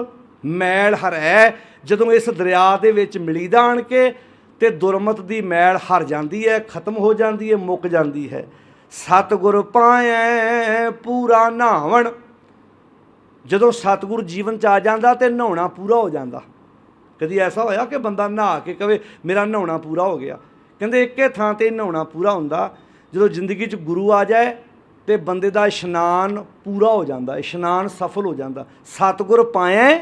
ਮੈਲ ਹਰੈ। ਜਦੋਂ ਇਸ ਦਰਿਆ ਦੇ ਵਿੱਚ ਮਿਲੀਦਾ ਆਣ ਕੇ ਤੇ ਦੁਰਮਤ ਦੀ ਮੈਲ ਹਰ ਜਾਂਦੀ ਹੈ, ਖਤਮ ਹੋ ਜਾਂਦੀ ਹੈ, ਮੁੱਕ ਜਾਂਦੀ ਹੈ। ਸਤਿਗੁਰ ਪਾਇਐ ਪੂਰਾ ਨਹਾਵਣ। ਜਦੋਂ ਸਤਿਗੁਰ ਜੀਵਨ 'ਚ ਆ ਜਾਂਦਾ ਤੇ ਨਹਾਉਣਾ ਪੂਰਾ ਹੋ ਜਾਂਦਾ। ਕਦੀ ਐਸਾ ਹੋਇਆ ਕਿ ਬੰਦਾ ਨਹਾ ਕੇ ਕਵੇ ਮੇਰਾ ਨਹਾਉਣਾ ਪੂਰਾ ਹੋ ਗਿਆ? ਕਹਿੰਦੇ ਇੱਕੇ ਥਾਂ 'ਤੇ ਨਹਾਉਣਾ ਪੂਰਾ ਹੁੰਦਾ ਜਦੋਂ ਜ਼ਿੰਦਗੀ 'ਚ ਗੁਰੂ ਆ ਜਾਏ ਤੇ ਬੰਦੇ ਦਾ ਇਸ਼ਨਾਨ ਪੂਰਾ ਹੋ ਜਾਂਦਾ, ਇਸ਼ਨਾਨ ਸਫਲ ਹੋ ਜਾਂਦਾ। ਸਤਿਗੁਰ ਪਾਇਐ,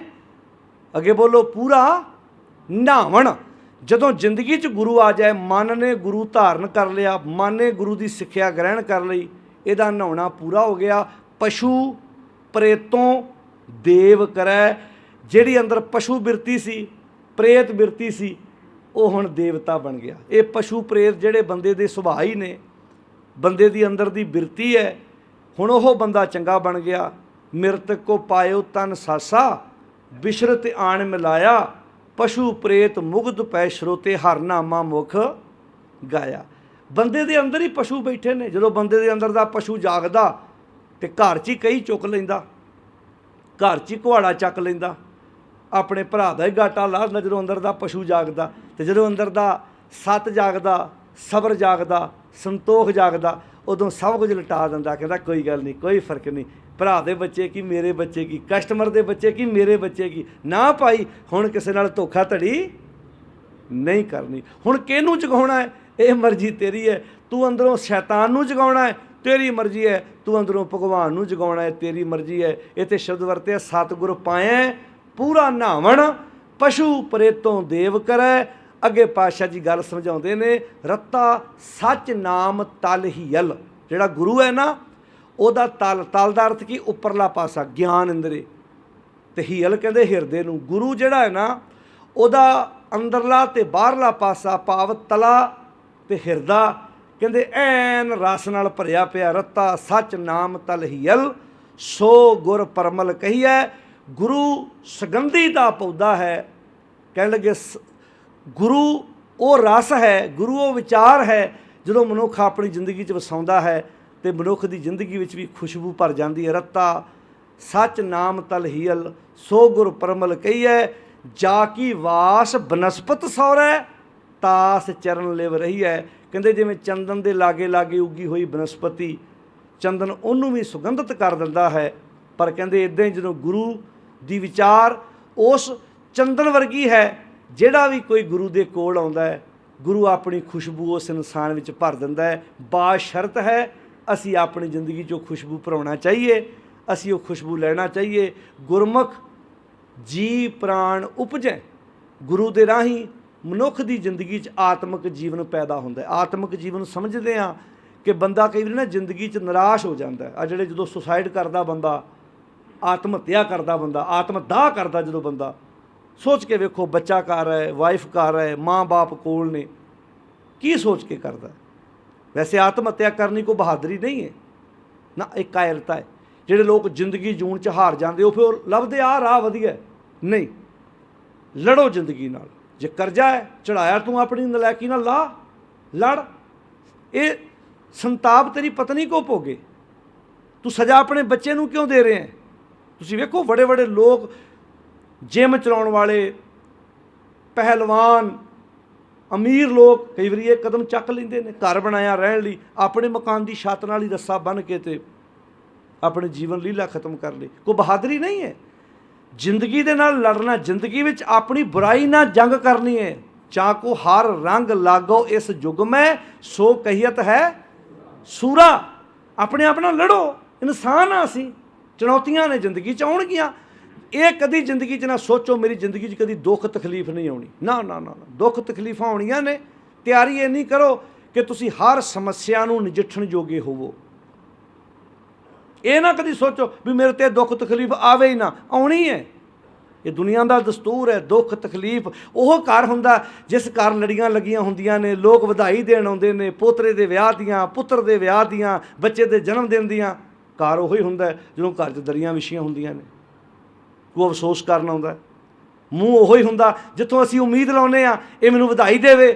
ਅੱਗੇ ਬੋਲੋ, ਪੂਰਾ ਨਹਾਵਣ। ਜਦੋਂ ਜ਼ਿੰਦਗੀ 'ਚ ਗੁਰੂ ਆ ਜਾਏ, ਮਨ ਨੇ ਗੁਰੂ ਧਾਰਨ ਕਰ ਲਿਆ, ਮਨ ਨੇ ਗੁਰੂ ਦੀ ਸਿੱਖਿਆ ਗ੍ਰਹਿਣ ਕਰ ਲਈ, ਇਹਦਾ ਨਹਾਉਣਾ ਪੂਰਾ ਹੋ ਗਿਆ। ਪਸ਼ੂ ਪ੍ਰੇਤੋਂ ਦੇਵ ਕਰੈ। ਜਿਹੜੀ ਅੰਦਰ ਪਸ਼ੂ ਬਿਰਤੀ ਸੀ, ਪ੍ਰੇਤ ਬਿਰਤੀ ਸੀ, ਉਹ ਹੁਣ ਦੇਵਤਾ ਬਣ ਗਿਆ। ਇਹ ਪਸ਼ੂ ਪ੍ਰੇਤ ਜਿਹੜੇ ਬੰਦੇ ਦੇ ਸੁਭਾਅ ਹੀ ਨੇ, ਬੰਦੇ ਦੀ ਅੰਦਰ ਦੀ ਬਿਰਤੀ ਹੈ, ਹੁਣ ਉਹ ਬੰਦਾ ਚੰਗਾ ਬਣ ਗਿਆ। ਮਿਰਤਕ ਕੋ ਪਾਇਓ ਤਨ ਸਾਸਾ, ਬਿਸ਼ਰਤ ਆਣ ਮਿਲਾਇਆ, ਪਸ਼ੂ ਪ੍ਰੇਤ ਮੁਗਧ ਪੈ ਸ਼ਰੋਤੇ, ਹਰ ਨਾਮਾ ਮੁਖ ਗਾਇਆ। ਬੰਦੇ ਦੇ ਅੰਦਰ ਹੀ ਪਸ਼ੂ ਬੈਠੇ ਨੇ। ਜਦੋਂ ਬੰਦੇ ਦੇ ਅੰਦਰ ਦਾ ਪਸ਼ੂ ਜਾਗਦਾ ਤੇ ਘਰ 'ਚ ਹੀ ਕਈ ਚੁੱਕ ਲੈਂਦਾ, ਘਰ 'ਚ ਹੀ ਕੁਹਾੜਾ ਚੱਕ ਲੈਂਦਾ, ਆਪਣੇ ਭਰਾ ਦਾ ਹੀ ਗਾਟਾ ਲਾ ਦਿੰਦਾ ਜਦੋਂ ਅੰਦਰ ਦਾ ਪਸ਼ੂ ਜਾਗਦਾ। ਤੇ ਜਦੋਂ ਅੰਦਰ ਦਾ ਸੱਤ ਜਾਗਦਾ, ਸਬਰ ਜਾਗਦਾ, ਸੰਤੋਖ ਜਾਗਦਾ, ਉਦੋਂ ਸਭ ਕੁਝ ਲਟਾ ਦਿੰਦਾ। ਕਹਿੰਦਾ ਕੋਈ ਗੱਲ ਨਹੀਂ, ਕੋਈ ਫਰਕ ਨਹੀਂ, ਭਰਾ ਦੇ ਬੱਚੇ ਕੀ ਮੇਰੇ ਬੱਚੇ ਕੀ, ਕਸਟਮਰ ਦੇ ਬੱਚੇ ਕੀ ਮੇਰੇ ਬੱਚੇ ਕੀ। ਨਾ ਭਾਈ, ਹੁਣ ਕਿਸੇ ਨਾਲ ਧੋਖਾ ਧੜੀ ਨਹੀਂ ਕਰਨੀ। ਹੁਣ ਕਿਹਨੂੰ ਜਗਾਉਣਾ ਹੈ, ਇਹ ਮਰਜ਼ੀ ਤੇਰੀ ਹੈ। ਤੂੰ ਅੰਦਰੋਂ ਸ਼ੈਤਾਨ ਨੂੰ ਜਗਾਉਣਾ ਹੈ, ਤੇਰੀ ਮਰਜ਼ੀ ਹੈ। ਤੂੰ ਅੰਦਰੋਂ ਭਗਵਾਨ ਨੂੰ ਜਗਾਉਣਾ ਹੈ, ਤੇਰੀ ਮਰਜ਼ੀ ਹੈ। ਇਹ ਤੇ ਸ਼ਬਦ ਵਰਤਿਆ, ਸਤਿਗੁਰ ਪਾਇਐ ਪੂਰਾ ਨਹਾਵਣ, ਪਸ਼ੂ ਪ੍ਰੇਤੋਂ ਦੇਵ ਕਰੈ। ਅੱਗੇ ਪਾਤਸ਼ਾਹ ਜੀ ਗੱਲ ਸਮਝਾਉਂਦੇ ਨੇ, ਰੱਤਾ ਸੱਚ ਨਾਮ ਤਲ ਹੀਅਲ। ਜਿਹੜਾ ਗੁਰੂ ਹੈ ਨਾ, ਉਹਦਾ ਤਲ, ਤਲ ਦਾ ਅਰਥ ਕੀ, ਉੱਪਰਲਾ ਪਾਸਾ, ਗਿਆਨ ਇੰਦਰੀ, ਤੇ ਹੀਅਲ ਕਹਿੰਦੇ ਹਿਰਦੇ ਨੂੰ। ਗੁਰੂ ਜਿਹੜਾ ਹੈ ਨਾ, ਉਹਦਾ ਅੰਦਰਲਾ ਤੇ ਬਾਹਰਲਾ ਪਾਸਾ, ਭਾਵ ਤਲਾ ਤੇ ਹਿਰਦਾ, ਕਹਿੰਦੇ ਐਨ ਰਸ ਨਾਲ ਭਰਿਆ ਪਿਆ। ਰੱਤਾ ਸੱਚ ਨਾਮ ਤਲ ਹੀਅਲ, ਸੋ ਗੁਰ ਪਰਮਲ ਕਹੀਐ। ਗੁਰੂ ਸੁਗੰਧੀ ਦਾ ਪੌਦਾ ਹੈ। ਕਹਿਣ ਲੱਗੇ ਗੁਰੂ ਉਹ ਰਸ ਹੈ, ਗੁਰੂ ਉਹ ਵਿਚਾਰ ਹੈ। ਜਦੋਂ ਮਨੁੱਖ ਆਪਣੀ ਜ਼ਿੰਦਗੀ 'ਚ ਵਸਾਉਂਦਾ ਹੈ ਤੇ ਮਨੁੱਖ ਦੀ ਜ਼ਿੰਦਗੀ ਵਿੱਚ ਵੀ ਖੁਸ਼ਬੂ ਭਰ ਜਾਂਦੀ ਹੈ। ਰੱਤਾ ਸੱਚ ਨਾਮ ਤਲ ਹੀਅਲ, ਸੋ ਗੁਰ ਪਰਮਲ ਕਹੀਐ। ਜਾ ਕੀ ਵਾਸ ਬਨਸਪਤ ਸੌਰੈ, ਤਾਸ ਚਰਨ ਲਿਵ ਰਹੀ ਹੈ। ਕਹਿੰਦੇ ਜਿਵੇਂ ਚੰਦਨ ਦੇ ਲਾਗੇ ਲਾਗੇ ਉੱਗੀ ਹੋਈ ਬਨਸਪਤੀ, ਚੰਦਨ ਉਹਨੂੰ ਵੀ ਸੁਗੰਧਿਤ ਕਰ ਦਿੰਦਾ ਹੈ। ਪਰ ਕਹਿੰਦੇ ਇੱਦਾਂ ਹੀ ਜਦੋਂ ਗੁਰੂ ਦੀ ਵਿਚਾਰ ਉਸ ਚੰਦਨ ਵਰਗੀ ਹੈ, ਜਿਹੜਾ ਵੀ ਕੋਈ ਗੁਰੂ ਦੇ ਕੋਲ ਆਉਂਦਾ ਹੈ, ਗੁਰੂ ਆਪਣੀ ਖੁਸ਼ਬੂ ਉਸ ਇਨਸਾਨ ਵਿੱਚ ਭਰ ਦਿੰਦਾ ਹੈ। ਬਾਸ਼ਰਤ ਹੈ ਅਸੀਂ ਆਪਣੀ ਜ਼ਿੰਦਗੀ 'ਚੋਂ ਖੁਸ਼ਬੂ ਭਰਾਉਣਾ ਚਾਹੀਏ, ਅਸੀਂ ਉਹ ਖੁਸ਼ਬੂ ਲੈਣਾ ਚਾਹੀਏ। ਗੁਰਮੁਖ ਜੀ ਪ੍ਰਾਣ ਉਪਜੈ। ਗੁਰੂ ਦੇ ਰਾਹੀਂ ਮਨੁੱਖ ਦੀ ਜ਼ਿੰਦਗੀ 'ਚ ਆਤਮਿਕ ਜੀਵਨ ਪੈਦਾ ਹੁੰਦਾ ਹੈ। ਆਤਮਿਕ ਜੀਵਨ ਸਮਝਦੇ ਹਾਂ ਕਿ ਬੰਦਾ ਕਈ ਵਾਰ ਨਾ ਜ਼ਿੰਦਗੀ 'ਚ ਨਿਰਾਸ਼ ਹੋ ਜਾਂਦਾ ਹੈ। ਆ ਜਿਹੜੇ ਜਦੋਂ ਸੁਸਾਈਡ ਕਰਦਾ ਬੰਦਾ, ਆਤਮ ਹੱਤਿਆ ਕਰਦਾ ਬੰਦਾ, ਆਤਮ ਦਾਹ ਕਰਦਾ ਜਦੋਂ ਬੰਦਾ, ਸੋਚ ਕੇ ਵੇਖੋ, ਬੱਚਾ ਘਰ ਹੈ, ਵਾਈਫ ਘਰ ਹੈ, ਮਾਂ ਬਾਪ ਕੋਲ ਨੇ, ਕੀ ਸੋਚ ਕੇ ਕਰਦਾ? ਵੈਸੇ ਆਤਮ ਹੱਤਿਆ ਕਰਨੀ ਕੋਈ ਬਹਾਦਰੀ ਨਹੀਂ ਹੈ ਨਾ, ਇੱਕ ਕਾਇਰਤਾ ਹੈ। ਜਿਹੜੇ ਲੋਕ ਜ਼ਿੰਦਗੀ ਜੂਣ 'ਚ ਹਾਰ ਜਾਂਦੇ, ਉਹ ਫਿਰ ਲੱਭਦੇ ਆ ਰਾਹ ਵਧੀਆ। ਨਹੀਂ, ਲੜੋ ਜ਼ਿੰਦਗੀ ਨਾਲ। ਜੇ ਕਰਜ਼ਾ ਹੈ ਚੜਾਇਆ ਤੂੰ ਆਪਣੀ ਨਲਾਇਕੀ ਨਾਲ, ਲਾ ਲੜ। ਇਹ ਸੰਤਾਪ ਤੇਰੀ ਪਤਨੀ ਕੋ ਭੋਗੇ, ਤੂੰ ਸਜ਼ਾ ਆਪਣੇ ਬੱਚੇ ਨੂੰ ਕਿਉਂ ਦੇ ਰਹੇ ਹੈ? ਤੁਸੀਂ ਵੇਖੋ ਬੜੇ ਬੜੇ ਲੋਕ, ਜਿਮ ਚਲਾਉਣ ਵਾਲੇ, ਪਹਿਲਵਾਨ, ਅਮੀਰ ਲੋਕ, ਕਈ ਵਾਰੀ ਇਹ ਕਦਮ ਚੱਕ ਲੈਂਦੇ ਨੇ ਘਰ ਬਣਾਇਆ ਰਹਿਣ ਲਈ, ਆਪਣੇ ਮਕਾਨ ਦੀ ਛੱਤ ਨਾਲ ਹੀ ਰੱਸਾ ਬੰਨ੍ਹ ਕੇ ਤੇ ਆਪਣੇ ਜੀਵਨ ਲੀਲਾ ਖਤਮ ਕਰ ਲਈ। ਕੋਈ ਬਹਾਦਰੀ ਨਹੀਂ ਹੈ। ਜ਼ਿੰਦਗੀ ਦੇ ਨਾਲ ਲੜਨਾ, ਜ਼ਿੰਦਗੀ ਵਿੱਚ ਆਪਣੀ ਬੁਰਾਈ ਨਾਲ ਜੰਗ ਕਰਨੀ ਹੈ। ਚਾਕੋ ਹਰ ਰੰਗ ਲਾਗੋ ਇਸ ਯੁੱਗ ਮੈਂ, ਸੋ ਕਹੀਅਤ ਹੈ ਸੂਰਾ। ਆਪਣੇ ਆਪ ਨਾਲ ਲੜੋ, ਇਨਸਾਨ ਆ ਅਸੀਂ, ਚੁਣੌਤੀਆਂ ਨੇ ਜ਼ਿੰਦਗੀ 'ਚ ਆਉਣਗੀਆਂ। ਇਹ ਕਦੀ ਜ਼ਿੰਦਗੀ 'ਚ ਨਾ ਸੋਚੋ ਮੇਰੀ ਜ਼ਿੰਦਗੀ 'ਚ ਕਦੀ ਦੁੱਖ ਤਕਲੀਫ ਨਹੀਂ ਆਉਣੀ। ਨਾ ਨਾ ਨਾ, ਦੁੱਖ ਤਕਲੀਫਾਂ ਆਉਣੀਆਂ ਨੇ। ਤਿਆਰੀ ਇਹ ਨਹੀਂ ਕਰੋ ਕਿ ਤੁਸੀਂ ਹਰ ਸਮੱਸਿਆ ਨੂੰ ਨਜਿੱਠਣ ਜੋਗੇ ਹੋਵੋ। ਇਹ ਨਾ ਕਦੀ ਸੋਚੋ ਵੀ ਮੇਰੇ 'ਤੇ ਦੁੱਖ ਤਕਲੀਫ ਆਵੇ ਹੀ ਨਾ, ਆਉਣੀ ਹੈ। ਇਹ ਦੁਨੀਆ ਦਾ ਦਸਤੂਰ ਹੈ। ਦੁੱਖ ਤਕਲੀਫ ਉਹ ਘਰ ਹੁੰਦਾ ਜਿਸ ਘਰ ਲੜੀਆਂ ਲੱਗੀਆਂ ਹੁੰਦੀਆਂ ਨੇ, ਲੋਕ ਵਧਾਈ ਦੇਣ ਆਉਂਦੇ ਨੇ, ਪੋਤਰੇ ਦੇ ਵਿਆਹ ਦੀਆਂ, ਪੁੱਤਰ ਦੇ ਵਿਆਹ ਦੀਆਂ, ਬੱਚੇ ਦੇ ਜਨਮ ਦਿਨ ਦੀਆਂ। ਘਰ ਉਹੀ ਹੁੰਦਾ ਜਦੋਂ ਘਰ 'ਚ ਦਰੀਆਂ ਵਿਛੀਆਂ ਹੁੰਦੀਆਂ ਨੇ, ਉਹ ਅਫਸੋਸ ਕਰਨ ਆਉਂਦਾ। ਮੂੰਹ ਉਹੀ ਹੁੰਦਾ ਜਿੱਥੋਂ ਅਸੀਂ ਉਮੀਦ ਲਾਉਂਦੇ ਹਾਂ ਇਹ ਮੈਨੂੰ ਵਧਾਈ ਦੇਵੇ।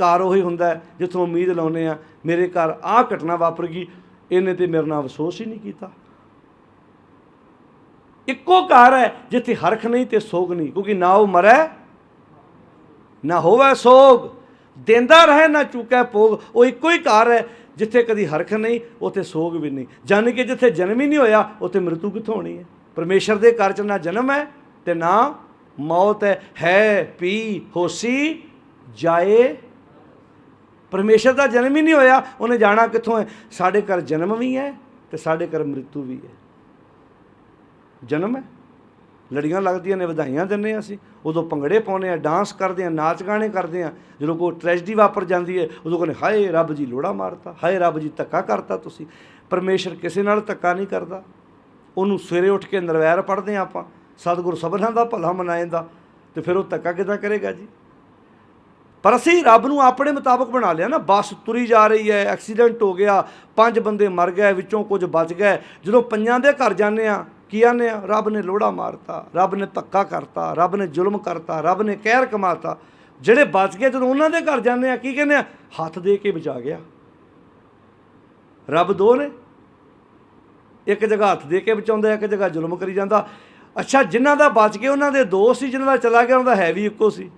ਘਰ ਉਹੀ ਹੁੰਦਾ ਜਿੱਥੋਂ ਉਮੀਦ ਲਾਉਂਦੇ ਆ ਮੇਰੇ ਘਰ ਆਹ ਘਟਨਾ ਵਾਪਰ ਗਈ, ਇਹਨੇ ਤੇ ਮੇਰੇ ਨਾਲ ਅਫਸੋਸ ਹੀ ਨਹੀਂ ਕੀਤਾ। ਇੱਕੋ ਘਰ ਹੈ ਜਿੱਥੇ ਹਰਖ ਨਹੀਂ ਤੇ ਸੋਗ ਨਹੀਂ, ਕਿਉਂਕਿ ਨਾ ਉਹ ਮਰੈ ਨਾ ਹੋਵੇ ਸੋਗ, ਦੇਂਦਾ ਰਹੇ ਨਾ ਚੁੱਕੈ ਭੋਗ। ਉਹ ਇੱਕੋ ਹੀ ਘਰ ਹੈ ਜਿੱਥੇ ਕਦੀ ਹਰਖ ਨਹੀਂ, ਉੱਥੇ ਸੋਗ ਵੀ ਨਹੀਂ। ਜਾਣੀ ਕਿ ਜਿੱਥੇ ਜਨਮ ਹੀ ਨਹੀਂ ਹੋਇਆ ਉੱਥੇ ਮ੍ਰਿਤੂ ਕਿੱਥੋਂ ਹੋਣੀ ਹੈ। ਪਰਮੇਸ਼ਰ ਦੇ ਘਰ 'ਚ ਨਾ ਜਨਮ ਹੈ ਤੇ ਨਾ ਮੌਤ ਹੈ ਪੀ ਹੋਸੀ ਜਾਏ। ਪਰਮੇਸ਼ਰ ਦਾ ਜਨਮ ਹੀ ਨਹੀਂ ਹੋਇਆ, ਉਹਨੇ ਜਾਣਾ ਕਿੱਥੋਂ ਹੈ। ਸਾਡੇ ਘਰ ਜਨਮ ਵੀ ਹੈ ਤੇ ਸਾਡੇ ਘਰ ਮ੍ਰਿਤੂ ਵੀ ਹੈ। ਜਨਮ ਹੈ, ਲੜੀਆਂ ਲੱਗਦੀਆਂ ਨੇ, ਵਧਾਈਆਂ ਦਿੰਦੇ ਹਾਂ ਅਸੀਂ, ਉਦੋਂ ਭੰਗੜੇ ਪਾਉਂਦੇ ਹਾਂ, ਡਾਂਸ ਕਰਦੇ ਹਾਂ, ਨਾਚ ਗਾਣੇ ਕਰਦੇ ਹਾਂ। ਜਦੋਂ ਕੋਈ ਟ੍ਰੈਜਡੀ ਵਾਪਰ ਜਾਂਦੀ ਹੈ ਉਦੋਂ ਕਹਿੰਦੇ ਹਾਏ ਰੱਬ ਜੀ ਲੋੜਾ ਮਾਰਤਾ, ਹਾਏ ਰੱਬ ਜੀ ਧੱਕਾ ਕਰਤਾ ਤੁਸੀਂ। ਪਰਮੇਸ਼ਰ ਕਿਸੇ ਨਾਲ ਧੱਕਾ ਨਹੀਂ ਕਰਦਾ। ਉਹਨੂੰ ਸਵੇਰੇ ਉੱਠ ਕੇ ਨਿਰਵੈਰ ਪੜ੍ਹਦੇ ਹਾਂ ਆਪਾਂ, ਸਤਿਗੁਰੂ ਸਭਨਾਂ ਦਾ ਭਲਾ ਮਨਾਏਂਦਾ, ਤੇ ਫਿਰ ਉਹ ਧੱਕਾ ਕਿੱਦਾਂ ਕਰੇਗਾ ਜੀ। ਪਰ ਅਸੀਂ ਰੱਬ ਨੂੰ ਆਪਣੇ ਮੁਤਾਬਕ ਬਣਾ ਲਿਆ ਨਾ। ਬੱਸ ਤੁਰੀ ਜਾ ਰਹੀ ਹੈ, ਐਕਸੀਡੈਂਟ ਹੋ ਗਿਆ, 5 ਬੰਦੇ ਮਰ ਗਏ, ਵਿੱਚੋਂ ਕੁਝ ਬਚ ਗਏ। ਜਦੋਂ ਪੰਜਾਂ ਦੇ ਘਰ ਜਾਂਦੇ ਹਾਂ ਕੀ ਆਨੇ ਆ, ਰੱਬ ਨੇ ਲੋੜਾ ਮਾਰਤਾ, ਰੱਬ ਨੇ ਧੱਕਾ ਕਰਤਾ, ਰੱਬ ਨੇ ਜ਼ੁਲਮ ਕਰਤਾ, ਰੱਬ ਨੇ ਕਹਿਰ ਕਮਾਤਾ। ਜਿਹੜੇ ਬਚ ਗਏ ਜਦੋਂ ਉਹਨਾਂ ਦੇ ਘਰ ਜਾਂਦੇ ਆ ਕੀ ਕਹਿੰਦੇ ਆ, ਹੱਥ ਦੇ ਕੇ ਬਚਾ ਗਿਆ। ਰੱਬ ਦੋ ਨੇ, ਇੱਕ ਜਗ੍ਹਾ ਹੱਥ ਦੇ ਕੇ ਬਚਾਉਂਦਾ, ਇੱਕ ਜਗ੍ਹਾ ਜ਼ੁਲਮ ਕਰੀ ਜਾਂਦਾ। ਅੱਛਾ, ਜਿਨ੍ਹਾਂ ਦਾ ਬਚ ਗਏ ਉਹਨਾਂ ਦੇ ਦੋ ਸੀ, ਜਿਨ੍ਹਾਂ ਦਾ ਚਲਾ ਗਿਆ ਉਹਨਾਂ ਦਾ ਹੈ ਵੀ ਇੱਕੋ ਸੀ।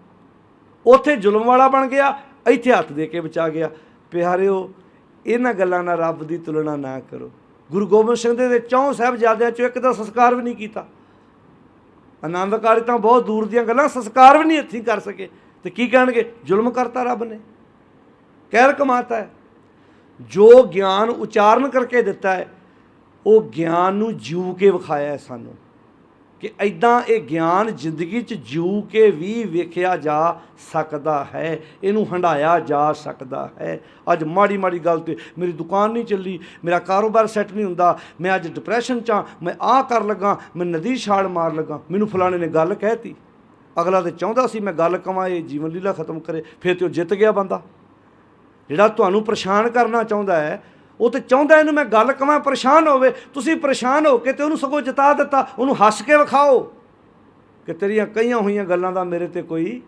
ਉੱਥੇ ਜ਼ੁਲਮ ਵਾਲਾ ਬਣ ਗਿਆ, ਇੱਥੇ ਹੱਥ ਦੇ ਕੇ ਬਚਾ ਗਿਆ। ਪਿਆਰਿਓ, ਇਹਨਾਂ ਗੱਲਾਂ ਨਾਲ ਰੱਬ ਦੀ ਤੁਲਨਾ ਨਾ ਕਰੋ। ਗੁਰੂ ਗੋਬਿੰਦ ਸਿੰਘ ਦੇ 4 ਸਾਹਿਬਜ਼ਾਦਿਆਂ 'ਚੋਂ ਇੱਕ ਦਾ ਸੰਸਕਾਰ ਵੀ ਨਹੀਂ ਕੀਤਾ। ਆਨੰਦਕਾਰੀ ਤਾਂ ਬਹੁਤ ਦੂਰ ਦੀਆਂ ਗੱਲਾਂ, ਸੰਸਕਾਰ ਵੀ ਨਹੀਂ ਇੱਥੇ ਕਰ ਸਕੇ। ਤੇ ਕੀ ਕਹਿਣਗੇ, ਜ਼ੁਲਮ ਕਰਤਾ ਰੱਬ ਨੇ, ਕਹਿਰ ਕਮਾਤਾ ਹੈ। ਜੋ ਗਿਆਨ ਉਚਾਰਨ ਕਰਕੇ ਦਿੱਤਾ ਹੈ, ਉਹ ਗਿਆਨ ਨੂੰ ਜੀਉ ਕੇ ਵਿਖਾਇਆ ਹੈ ਸਾਨੂੰ, ਕਿ ਇੱਦਾਂ ਇਹ ਗਿਆਨ ਜ਼ਿੰਦਗੀ 'ਚ ਜੀਉ ਕੇ ਵੀ ਵੇਖਿਆ ਜਾ ਸਕਦਾ ਹੈ, ਇਹਨੂੰ ਹੰਢਾਇਆ ਜਾ ਸਕਦਾ ਹੈ। ਅੱਜ ਮਾੜੀ ਮਾੜੀ ਗੱਲ 'ਤੇ ਮੇਰੀ ਦੁਕਾਨ ਨਹੀਂ ਚੱਲੀ, ਮੇਰਾ ਕਾਰੋਬਾਰ ਸੈੱਟ ਨਹੀਂ ਹੁੰਦਾ, ਮੈਂ ਅੱਜ ਡਿਪਰੈਸ਼ਨ 'ਚ ਹਾਂ, ਮੈਂ ਆਹ ਕਰ ਲੱਗਾ, ਮੈਂ ਨਦੀ ਛਾਲ ਮਾਰ ਲੱਗਾ, ਮੈਨੂੰ ਫਲਾਣੇ ਨੇ ਗੱਲ ਕਹਿਤੀ। ਅਗਲਾ ਤਾਂ ਚਾਹੁੰਦਾ ਸੀ ਮੈਂ ਗੱਲ ਕਵਾਂ, ਇਹ ਜੀਵਨ ਲੀਲਾ ਖਤਮ ਕਰੇ, ਫਿਰ ਤਾਂ ਉਹ ਜਿੱਤ ਗਿਆ ਬੰਦਾ। ਜਿਹੜਾ ਤੁਹਾਨੂੰ ਪਰੇਸ਼ਾਨ ਕਰਨਾ ਚਾਹੁੰਦਾ ਹੈ, ਉਹ ਤਾਂ ਚਾਹੁੰਦਾ ਇਹਨੂੰ ਮੈਂ ਗੱਲ ਕਵਾਂ, ਪਰੇਸ਼ਾਨ ਹੋਵੇ। ਤੁਸੀਂ ਪਰੇਸ਼ਾਨ ਹੋ ਕੇ ਤੇ ਉਹਨੂੰ ਸਗੋਂ ਜਿਤਾ ਦਿੱਤਾ। ਉਹਨੂੰ ਹੱਸ ਕੇ ਵਿਖਾਓ ਕਿ ਤੇਰੀਆਂ ਕਹੀਆਂ ਹੋਈਆਂ ਗੱਲਾਂ ਦਾ ਮੇਰੇ 'ਤੇ ਕੋਈ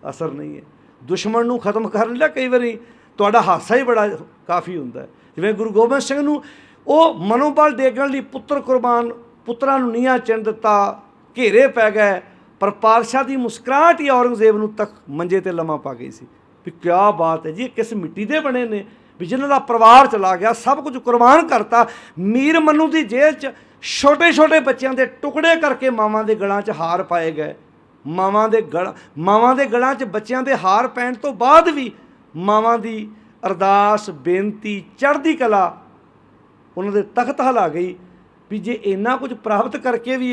ਅਸਰ ਨਹੀਂ ਹੈ। ਦੁਸ਼ਮਣ ਨੂੰ ਖਤਮ ਕਰਨ ਲਈ ਕਈ ਵਾਰੀ ਤੁਹਾਡਾ ਹਾਸਾ ਹੀ ਬੜਾ ਕਾਫੀ ਹੁੰਦਾ ਹੈ। ਜਿਵੇਂ ਗੁਰੂ ਗੋਬਿੰਦ ਸਿੰਘ ਨੂੰ ਉਹ ਮਨੋਬਲ ਡੇਗਣ ਲਈ ਪੁੱਤਰ ਕੁਰਬਾਨ, ਪੁੱਤਰਾਂ ਨੂੰ ਨੀਹਾਂ ਚਿਣ ਦਿੱਤਾ, ਘੇਰੇ ਪੈ ਗਏ, ਪਰ ਪਾਤਸ਼ਾਹ ਦੀ ਮੁਸਕਰਾਹਟ ਹੀ ਔਰੰਗਜ਼ੇਬ ਨੂੰ ਤੱਕ ਮੰਜੇ 'ਤੇ ਲੰਮਾ ਪਾ ਗਈ ਸੀ। ਵੀ ਕਿਆ ਬਾਤ ਹੈ ਜੀ, ਇਹ ਕਿਸ ਮਿੱਟੀ ਦੇ ਬਣੇ ਨੇ, ਵੀ ਜਿਹਨਾਂ ਦਾ ਪਰਿਵਾਰ ਚਲਾ ਗਿਆ, ਸਭ ਕੁਝ ਕੁਰਬਾਨ ਕਰਤਾ। ਮੀਰ ਮੰਨੂ ਦੀ ਜੇਲ੍ਹ 'ਚ ਛੋਟੇ ਛੋਟੇ ਬੱਚਿਆਂ ਦੇ ਟੁਕੜੇ ਕਰਕੇ ਮਾਵਾਂ ਦੇ ਗਲਾਂ 'ਚ ਹਾਰ ਪਾਏ ਗਏ। ਮਾਵਾਂ ਦੇ ਗਲਾਂ 'ਚ ਬੱਚਿਆਂ ਦੇ ਹਾਰ ਪੈਣ ਤੋਂ ਬਾਅਦ ਵੀ ਮਾਵਾਂ ਦੀ ਅਰਦਾਸ, ਬੇਨਤੀ, ਚੜ੍ਹਦੀ ਕਲਾ ਉਹਨਾਂ ਦੇ ਤਖਤ ਹਿਲਾ ਗਈ। ਵੀ ਜੇ ਇੰਨਾ ਕੁਝ ਪ੍ਰਾਪਤ ਕਰਕੇ ਵੀ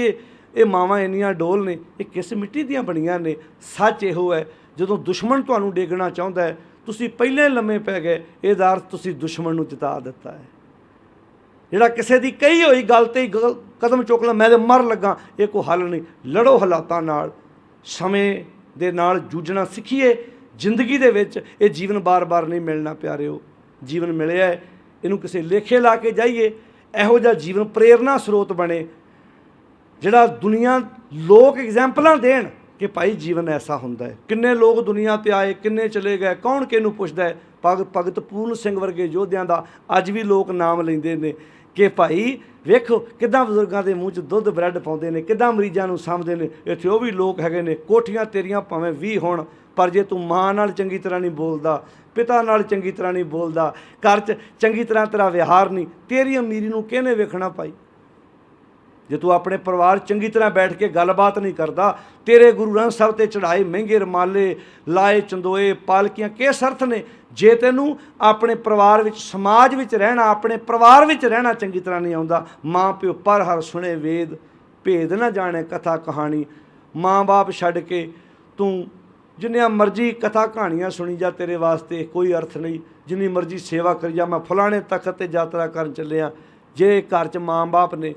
ਇਹ ਮਾਵਾਂ ਇੰਨੀਆਂ ਡੋਲ ਨੇ, ਇਹ ਕਿਸ ਮਿੱਟੀ ਦੀਆਂ ਬਣੀਆਂ ਨੇ। ਸੱਚ ਇਹੋ ਹੈ, ਜਦੋਂ ਦੁਸ਼ਮਣ ਤੁਹਾਨੂੰ ਡੇਗਣਾ ਚਾਹੁੰਦਾ ਹੈ, ਤੁਸੀਂ ਪਹਿਲੇ ਲੰਮੇ ਪੈ ਗਏ, ਇਹਦਾ ਅਰਥ ਤੁਸੀਂ ਦੁਸ਼ਮਣ ਨੂੰ ਜਿਤਾ ਦਿੱਤਾ ਹੈ। ਜਿਹੜਾ ਕਿਸੇ ਦੀ ਕਹੀ ਹੋਈ ਗੱਲ 'ਤੇ ਕਦਮ ਚੁੱਕ ਲਾ, ਮੈਂ ਤਾਂ ਮਰ ਲੱਗਾ, ਇਹ ਕੋਈ ਹੱਲ ਨਹੀਂ। ਲੜੋ ਹਾਲਾਤਾਂ ਨਾਲ, ਸਮੇਂ ਦੇ ਨਾਲ ਜੂਝਣਾ ਸਿੱਖੀਏ। ਜ਼ਿੰਦਗੀ ਦੇ ਵਿੱਚ ਇਹ ਜੀਵਨ ਬਾਰ-ਬਾਰ ਨਹੀਂ ਮਿਲਣਾ ਪਿਆਰਿਓ। ਜੀਵਨ ਮਿਲਿਆ, ਇਹਨੂੰ ਕਿਸੇ ਲੇਖੇ ਲਾ ਕੇ ਜਾਈਏ। ਇਹੋ ਜਿਹਾ ਜੀਵਨ ਪ੍ਰੇਰਨਾ ਸਰੋਤ ਬਣੇ, ਜਿਹੜਾ ਦੁਨੀਆ ਲੋਕ ਐਗਜ਼ੈਂਪਲਾਂ ਦੇਣ ਕਿ ਭਾਈ ਜੀਵਨ ਐਸਾ ਹੁੰਦਾ ਹੈ। ਕਿੰਨੇ ਲੋਕ ਦੁਨੀਆ 'ਤੇ ਆਏ, ਕਿੰਨੇ ਚਲੇ ਗਏ, ਕੌਣ ਕਿਹਨੂੰ ਪੁੱਛਦਾ ਹੈ। ਭਗਤ ਪੂਰਨ ਸਿੰਘ ਵਰਗੇ ਯੋਧਿਆਂ ਦਾ ਅੱਜ ਵੀ ਲੋਕ ਨਾਮ ਲੈਂਦੇ ਨੇ ਕਿ ਭਾਈ ਵੇਖੋ ਕਿੱਦਾਂ ਬਜ਼ੁਰਗਾਂ ਦੇ ਮੂੰਹ 'ਚ ਦੁੱਧ ਬ੍ਰੈਡ ਪਾਉਂਦੇ ਨੇ, ਕਿੱਦਾਂ ਮਰੀਜ਼ਾਂ ਨੂੰ ਸਾਂਭਦੇ ਨੇ। ਇੱਥੇ ਉਹ ਵੀ ਲੋਕ ਹੈਗੇ ਨੇ, ਕੋਠੀਆਂ ਤੇਰੀਆਂ ਭਾਵੇਂ 20 ਹੋਣ, ਪਰ ਜੇ ਤੂੰ ਮਾਂ ਨਾਲ ਚੰਗੀ ਤਰ੍ਹਾਂ ਨਹੀਂ ਬੋਲਦਾ, ਪਿਤਾ ਨਾਲ ਚੰਗੀ ਤਰ੍ਹਾਂ ਨਹੀਂ ਬੋਲਦਾ, ਘਰ 'ਚ ਚੰਗੀ ਤਰ੍ਹਾਂ ਤੇਰਾ ਵਿਹਾਰ ਨਹੀਂ, ਤੇਰੀ ਅਮੀਰੀ ਨੂੰ ਕਿਹਨੇ ਵੇਖਣਾ ਭਾਈ। ਜੇ ਤੂੰ ਆਪਣੇ ਪਰਿਵਾਰ ਚੰਗੀ ਤਰ੍ਹਾਂ ਬੈਠ ਕੇ ਗੱਲਬਾਤ ਨਹੀਂ ਕਰਦਾ, ਤੇਰੇ ਗੁਰੂ ਗ੍ਰੰਥ ਸਾਹਿਬ 'ਤੇ ਚੜ੍ਹਾਏ ਮਹਿੰਗੇ ਰੁਮਾਲੇ, ਲਾਏ ਚੰਦੋਏ, ਪਾਲਕੀਆਂ, ਕਿਸ ਅਰਥ ਨੇ ਜੇ ਤੈਨੂੰ ਆਪਣੇ ਪਰਿਵਾਰ ਵਿੱਚ, ਸਮਾਜ ਵਿੱਚ ਰਹਿਣਾ, ਆਪਣੇ ਪਰਿਵਾਰ ਵਿੱਚ ਰਹਿਣਾ ਚੰਗੀ ਤਰ੍ਹਾਂ ਨਹੀਂ ਆਉਂਦਾ। ਮਾਂ ਪਿਓ ਪਰ ਹਰ ਸੁਣੇ ਵੇਦ, ਭੇਦ ਨਾ ਜਾਣੇ ਕਥਾ ਕਹਾਣੀ। ਮਾਂ ਬਾਪ ਛੱਡ ਕੇ ਤੂੰ ਜਿੰਨੀਆਂ ਮਰਜ਼ੀ ਕਥਾ ਕਹਾਣੀਆਂ ਸੁਣੀ ਜਾ, ਤੇਰੇ ਵਾਸਤੇ ਕੋਈ ਅਰਥ ਨਹੀਂ। ਜਿੰਨੀ ਮਰਜ਼ੀ ਸੇਵਾ ਕਰੀ ਜਾ, ਮੈਂ ਫਲਾਣੇ ਤਖਤ 'ਤੇ ਯਾਤਰਾ ਕਰਨ ਚੱਲਿਆ, ਜੇ ਘਰ 'ਚ ਮਾਂ ਬਾਪ ਨੇ,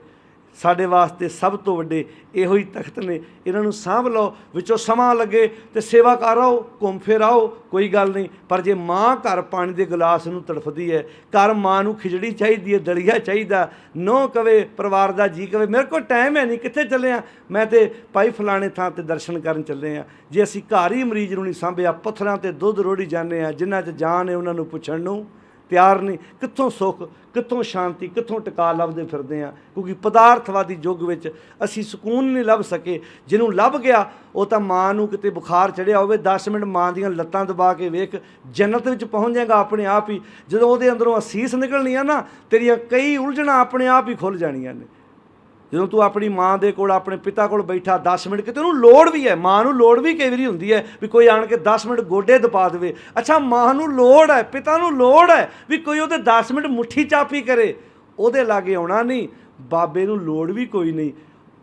ਸਾਡੇ ਵਾਸਤੇ ਸਭ ਤੋਂ ਵੱਡੇ ਇਹੋ ਹੀ ਤਖਤ ਨੇ। ਇਹਨਾਂ ਨੂੰ ਸਾਂਭ ਲਓ, ਵਿੱਚੋਂ ਸਮਾਂ ਲੱਗੇ ਤੇ ਸੇਵਾ ਕਰ ਆਓ, ਘੁੰਮ ਫਿਰ ਆਓ, ਕੋਈ ਗੱਲ ਨਹੀਂ। ਪਰ ਜੇ ਮਾਂ ਘਰ ਪਾਣੀ ਦੇ ਗਲਾਸ ਨੂੰ ਤੜਫਦੀ ਹੈ, ਘਰ ਮਾਂ ਨੂੰ ਖਿਚੜੀ ਚਾਹੀਦੀ ਹੈ, ਦਲੀਆ ਚਾਹੀਦਾ, ਨੋ ਕਵੇ, ਪਰਿਵਾਰ ਦਾ ਜੀ ਕਵੇ ਮੇਰੇ ਕੋਲ ਟਾਈਮ ਹੈ ਨਹੀਂ, ਕਿੱਥੇ ਚੱਲੇ ਆ, ਮੈਂ ਤੇ ਭਾਈ ਫਲਾਣੇ ਥਾਂ ਤੇ ਦਰਸ਼ਨ ਕਰਨ ਚੱਲੇ ਆ। ਜੇ ਅਸੀਂ ਘਰ ਹੀ ਮਰੀਜ਼ ਨੂੰ ਨਹੀਂ ਸਾਂਭਿਆ, ਪੱਥਰਾਂ ਤੇ ਦੁੱਧ ਰੋੜੀ ਜਾਂਦੇ ਆ, ਜਿਨ੍ਹਾਂ 'ਚ ਜਾਨ ਹੈ ਉਹਨਾਂ ਨੂੰ ਪੁੱਛਣ ਨੂੰ ਤਿਆਰ ਨਹੀਂ। ਕਿੱਥੋਂ ਸੁੱਖ, ਕਿੱਥੋਂ ਸ਼ਾਂਤੀ, ਕਿੱਥੋਂ ਟਿਕਾ ਲੱਭਦੇ ਫਿਰਦੇ ਹਾਂ, ਕਿਉਂਕਿ ਪਦਾਰਥਵਾਦੀ ਯੁੱਗ ਵਿੱਚ ਅਸੀਂ ਸਕੂਨ ਨਹੀਂ ਲੱਭ ਸਕੇ। ਜਿਹਨੂੰ ਲੱਭ ਗਿਆ ਉਹ ਤਾਂ ਮਾਂ ਨੂੰ ਕਿਤੇ ਬੁਖਾਰ ਚੜ੍ਹਿਆ ਹੋਵੇ, 10 ਮਿੰਟ ਮਾਂ ਦੀਆਂ ਲੱਤਾਂ ਦਬਾ ਕੇ ਵੇਖ, ਜੰਨਤ ਵਿੱਚ ਪਹੁੰਚ ਜਾਏਗਾ ਆਪਣੇ ਆਪ ਹੀ। ਜਦੋਂ ਉਹਦੇ ਅੰਦਰੋਂ ਅਸੀਸ ਨਿਕਲਣੀ ਆ ਨਾ, ਤੇਰੀਆਂ ਕਈ ਉਲਝਣਾਂ ਆਪਣੇ ਆਪ ਹੀ ਖੁੱਲ੍ਹ ਜਾਣੀਆਂ ਨੇ। ਜਦੋਂ ਤੂੰ ਆਪਣੀ ਮਾਂ ਦੇ ਕੋਲ, ਆਪਣੇ ਪਿਤਾ ਕੋਲ ਬੈਠਾ 10 ਮਿੰਟ, ਕਿਤੇ ਉਹਨੂੰ ਲੋੜ ਵੀ ਹੈ, ਮਾਂ ਨੂੰ ਲੋੜ ਵੀ ਕਈ ਵਾਰੀ ਹੁੰਦੀ ਹੈ ਵੀ ਕੋਈ ਆਣ ਕੇ 10 ਮਿੰਟ ਗੋਡੇ ਦਬਾ ਦੇਵੇ। ਅੱਛਾ, ਮਾਂ ਨੂੰ ਲੋੜ ਹੈ, ਪਿਤਾ ਨੂੰ ਲੋੜ ਹੈ ਵੀ ਕੋਈ ਉਹਦੇ 10 ਮਿੰਟ ਮੁੱਠੀ ਚਾਪੀ ਕਰੇ, ਉਹਦੇ ਲਾਗੇ ਆਉਣਾ ਨਹੀਂ। ਬਾਬੇ ਨੂੰ ਲੋੜ ਵੀ ਕੋਈ ਨਹੀਂ,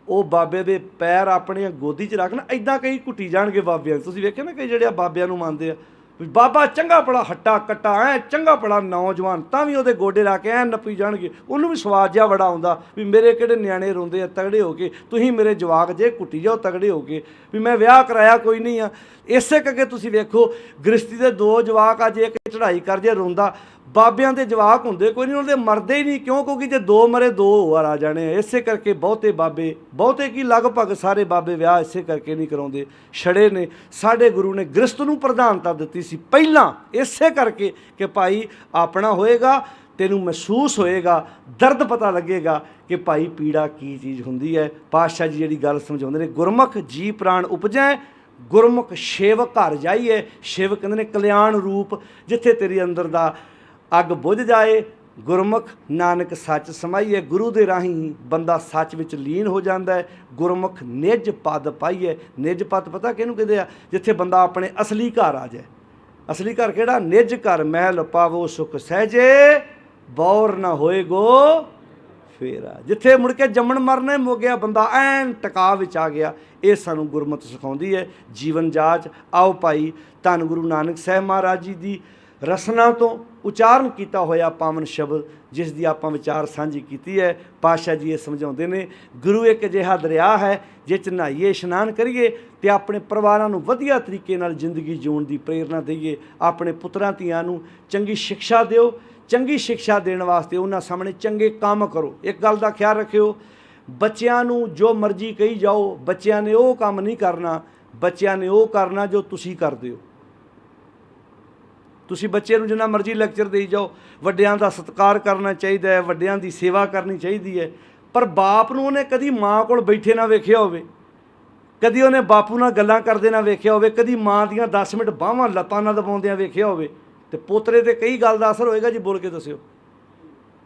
ਉਹ ਬਾਬੇ ਦੇ ਪੈਰ ਆਪਣੇ ਗੋਦੀ 'ਚ ਰੱਖਣਾ, ਇੱਦਾਂ ਕਈ ਘੁੱਟੀ ਜਾਣਗੇ ਬਾਬਿਆਂ। ਤੁਸੀਂ ਵੇਖਿਆ ਨਾ ਕਈ ਜਿਹੜੇ ਬਾਬਿਆਂ ਨੂੰ ਮੰਨਦੇ ਆ ਵੀ ਬਾਬਾ ਚੰਗਾ ਬੜਾ ਹੱਟਾ ਕੱਟਾ ਐ, ਚੰਗਾ ਬੜਾ ਨੌਜਵਾਨ, ਤਾਂ ਵੀ ਉਹਦੇ ਗੋਡੇ ਲਾ ਕੇ ਐਂ ਨੱਪੀ ਜਾਣਗੇ। ਉਹਨੂੰ ਵੀ ਸਵਾਦ ਜਿਹਾ ਬੜਾ ਆਉਂਦਾ ਵੀ ਮੇਰੇ ਕਿਹੜੇ ਨਿਆਣੇ ਰੋਂਦੇ ਆ ਤਗੜੇ ਹੋ ਕੇ, ਤੁਸੀਂ ਮੇਰੇ ਜਵਾਕ ਜੇ ਕੁੱਟੀ ਜਾਓ ਤਗੜੇ ਹੋ ਕੇ, ਵੀ ਮੈਂ ਵਿਆਹ ਕਰਾਇਆ ਕੋਈ ਨਹੀਂ ਆ। ਇਸੇ ਕਰਕੇ ਤੁਸੀਂ ਵੇਖੋ ਗ੍ਰਸਤੀ ਦੇ 2 ਜਵਾਕ ਆ, ਜੇ ਇੱਕ ਚੜ੍ਹਾਈ ਕਰ ਜੇ ਰੋਂਦਾ, ਬਾਬਿਆਂ ਦੇ ਜਵਾਕ ਹੁੰਦੇ ਕੋਈ ਨਹੀਂ, ਉਹਨਾਂ ਦੇ ਮਰਦੇ ਹੀ ਨਹੀਂ। ਕਿਉਂ? ਕਿਉਂਕਿ ਜੇ 2 ਮਰੇ 2 ਹੋਰ ਆ ਜਾਣੇ। ਇਸੇ ਕਰਕੇ ਬਹੁਤੇ ਬਾਬੇ, ਬਹੁਤੇ ਕੀ ਲਗਭਗ ਸਾਰੇ ਬਾਬੇ ਵਿਆਹ ਇਸੇ ਕਰਕੇ ਨਹੀਂ ਕਰਾਉਂਦੇ, ਛੜੇ ਨੇ। ਸਾਡੇ ਗੁਰੂ ਨੇ ਗ੍ਰਸਤ ਨੂੰ ਪ੍ਰਧਾਨਤਾ ਦਿੱਤੀ ਸੀ ਪਹਿਲਾਂ, ਇਸੇ ਕਰਕੇ ਕਿ ਭਾਈ ਆਪਣਾ ਹੋਏਗਾ, ਤੈਨੂੰ ਮਹਿਸੂਸ ਹੋਏਗਾ, ਦਰਦ ਪਤਾ ਲੱਗੇਗਾ ਕਿ ਭਾਈ ਪੀੜਾ ਕੀ ਚੀਜ਼ ਹੁੰਦੀ ਹੈ। ਪਾਤਸ਼ਾਹ ਜੀ ਜਿਹੜੀ ਗੱਲ ਸਮਝਾਉਂਦੇ ਨੇ, ਗੁਰਮੁਖ ਜੀ ਪ੍ਰਾਣ ਉਪਜੈ, ਗੁਰਮੁਖ ਸ਼ਿਵ ਘਰ ਜਾਈਏ। ਸ਼ਿਵ ਕਹਿੰਦੇ ਨੇ ਕਲਿਆਣ ਰੂਪ, ਜਿੱਥੇ ਤੇਰੇ ਅੰਦਰ ਦਾ ਅੱਗ ਬੁਝ ਜਾਏ, ਗੁਰਮੁਖ ਨਾਨਕ ਸੱਚ ਸਮਾਈਏ। ਗੁਰੂ ਦੇ ਰਾਹੀਂ ਬੰਦਾ ਸੱਚ ਵਿੱਚ ਲੀਨ ਹੋ ਜਾਂਦਾ ਹੈ। ਗੁਰਮੁਖ ਨਿਜ ਪਦ ਪਾਈਏ। ਨਿਜ ਪਦ ਪਤਾ ਕਿਹਨੂੰ ਕਹਿੰਦੇ ਆ? ਜਿੱਥੇ ਬੰਦਾ ਆਪਣੇ ਅਸਲੀ ਘਰ ਆ ਜਾਏ। ਅਸਲੀ ਘਰ ਕਿਹੜਾ? ਨਿਜ ਘਰ ਮਹਿਲ ਪਾਵੋ ਸੁਖ ਸਹਿਜੇ, ਬੌਰ ਨਾ ਹੋਏਗੋ ਫੇਰਾ। ਜਿੱਥੇ ਮੁੜ ਕੇ ਜੰਮਣ ਮਰਨੇ ਮੁੱਕ ਗਿਆ, ਬੰਦਾ ਐਨ ਟਿਕਾ ਵਿੱਚ ਆ ਗਿਆ। ਇਹ ਸਾਨੂੰ ਗੁਰਮਤ ਸਿਖਾਉਂਦੀ ਹੈ ਜੀਵਨ ਜਾਚ। ਆਓ ਭਾਈ ਧੰਨ ਗੁਰੂ ਨਾਨਕ ਸਾਹਿਬ ਮਹਾਰਾਜ ਜੀ ਦੀ ਰਸਨਾ ਤੋਂ ਉਚਾਰਨ ਕੀਤਾ ਹੋਇਆ ਪਾਵਨ ਸ਼ਬਦ, ਜਿਸ ਦੀ ਆਪਾਂ ਵਿਚਾਰ ਸਾਂਝੀ ਕੀਤੀ ਹੈ। ਪਾਤਸ਼ਾਹ ਜੀ ਇਹ ਸਮਝਾਉਂਦੇ ਨੇ, ਗੁਰੂ ਇੱਕ ਅਜਿਹਾ ਦਰਿਆ ਹੈ ਜਿਹ 'ਚ ਨਹਾਈਏ, ਇਸ਼ਨਾਨ ਕਰੀਏ ਅਤੇ ਆਪਣੇ ਪਰਿਵਾਰਾਂ ਨੂੰ ਵਧੀਆ ਤਰੀਕੇ ਨਾਲ ਜ਼ਿੰਦਗੀ ਜਿਉਣ ਦੀ ਪ੍ਰੇਰਨਾ ਦਈਏ। ਆਪਣੇ ਪੁੱਤਰਾਂ ਧੀਆਂ ਨੂੰ ਚੰਗੀ ਸਿੱਖਿਆ ਦਿਓ। ਚੰਗੀ ਸਿੱਖਿਆ ਦੇਣ ਵਾਸਤੇ ਉਹਨਾਂ ਸਾਹਮਣੇ ਚੰਗੇ ਕੰਮ ਕਰੋ। ਇੱਕ ਗੱਲ ਦਾ ਖਿਆਲ ਰੱਖਿਓ, ਬੱਚਿਆਂ ਨੂੰ ਜੋ ਮਰਜ਼ੀ ਕਹੀ ਜਾਓ, ਬੱਚਿਆਂ ਨੇ ਉਹ ਕੰਮ ਨਹੀਂ ਕਰਨਾ। ਬੱਚਿਆਂ ਨੇ ਉਹ ਕਰਨਾ ਜੋ ਤੁਸੀਂ ਕਰਦੇ ਹੋ। ਤੁਸੀਂ ਬੱਚੇ ਨੂੰ ਜਿੰਨਾ ਮਰਜ਼ੀ ਲੈਕਚਰ ਦੇਈ ਜਾਓ, ਵੱਡਿਆਂ ਦਾ ਸਤਿਕਾਰ ਕਰਨਾ ਚਾਹੀਦਾ ਹੈ, ਵੱਡਿਆਂ ਦੀ ਸੇਵਾ ਕਰਨੀ ਚਾਹੀਦੀ ਹੈ, ਪਰ ਬਾਪ ਨੂੰ ਉਹਨੇ ਕਦੀ ਮਾਂ ਕੋਲ ਬੈਠੇ ਨਾ ਵੇਖਿਆ ਹੋਵੇ, ਕਦੀ ਉਹਨੇ ਬਾਪੂ ਨਾਲ ਗੱਲਾਂ ਕਰਦੇ ਨਾ ਵੇਖਿਆ ਹੋਵੇ, ਕਦੀ ਮਾਂ ਦੀਆਂ 10 ਮਿੰਟ ਬਾਹਾਂ ਲੱਤਾਂ ਨਾਲ ਦਬਾਉਂਦਿਆਂ ਵੇਖਿਆ ਹੋਵੇ, ਤੇ ਪੋਤਰੇ 'ਤੇ ਕਈ ਗੱਲ ਦਾ ਅਸਰ ਹੋਏਗਾ ਜੀ। ਬੋਲ ਕੇ ਦੱਸਿਓ।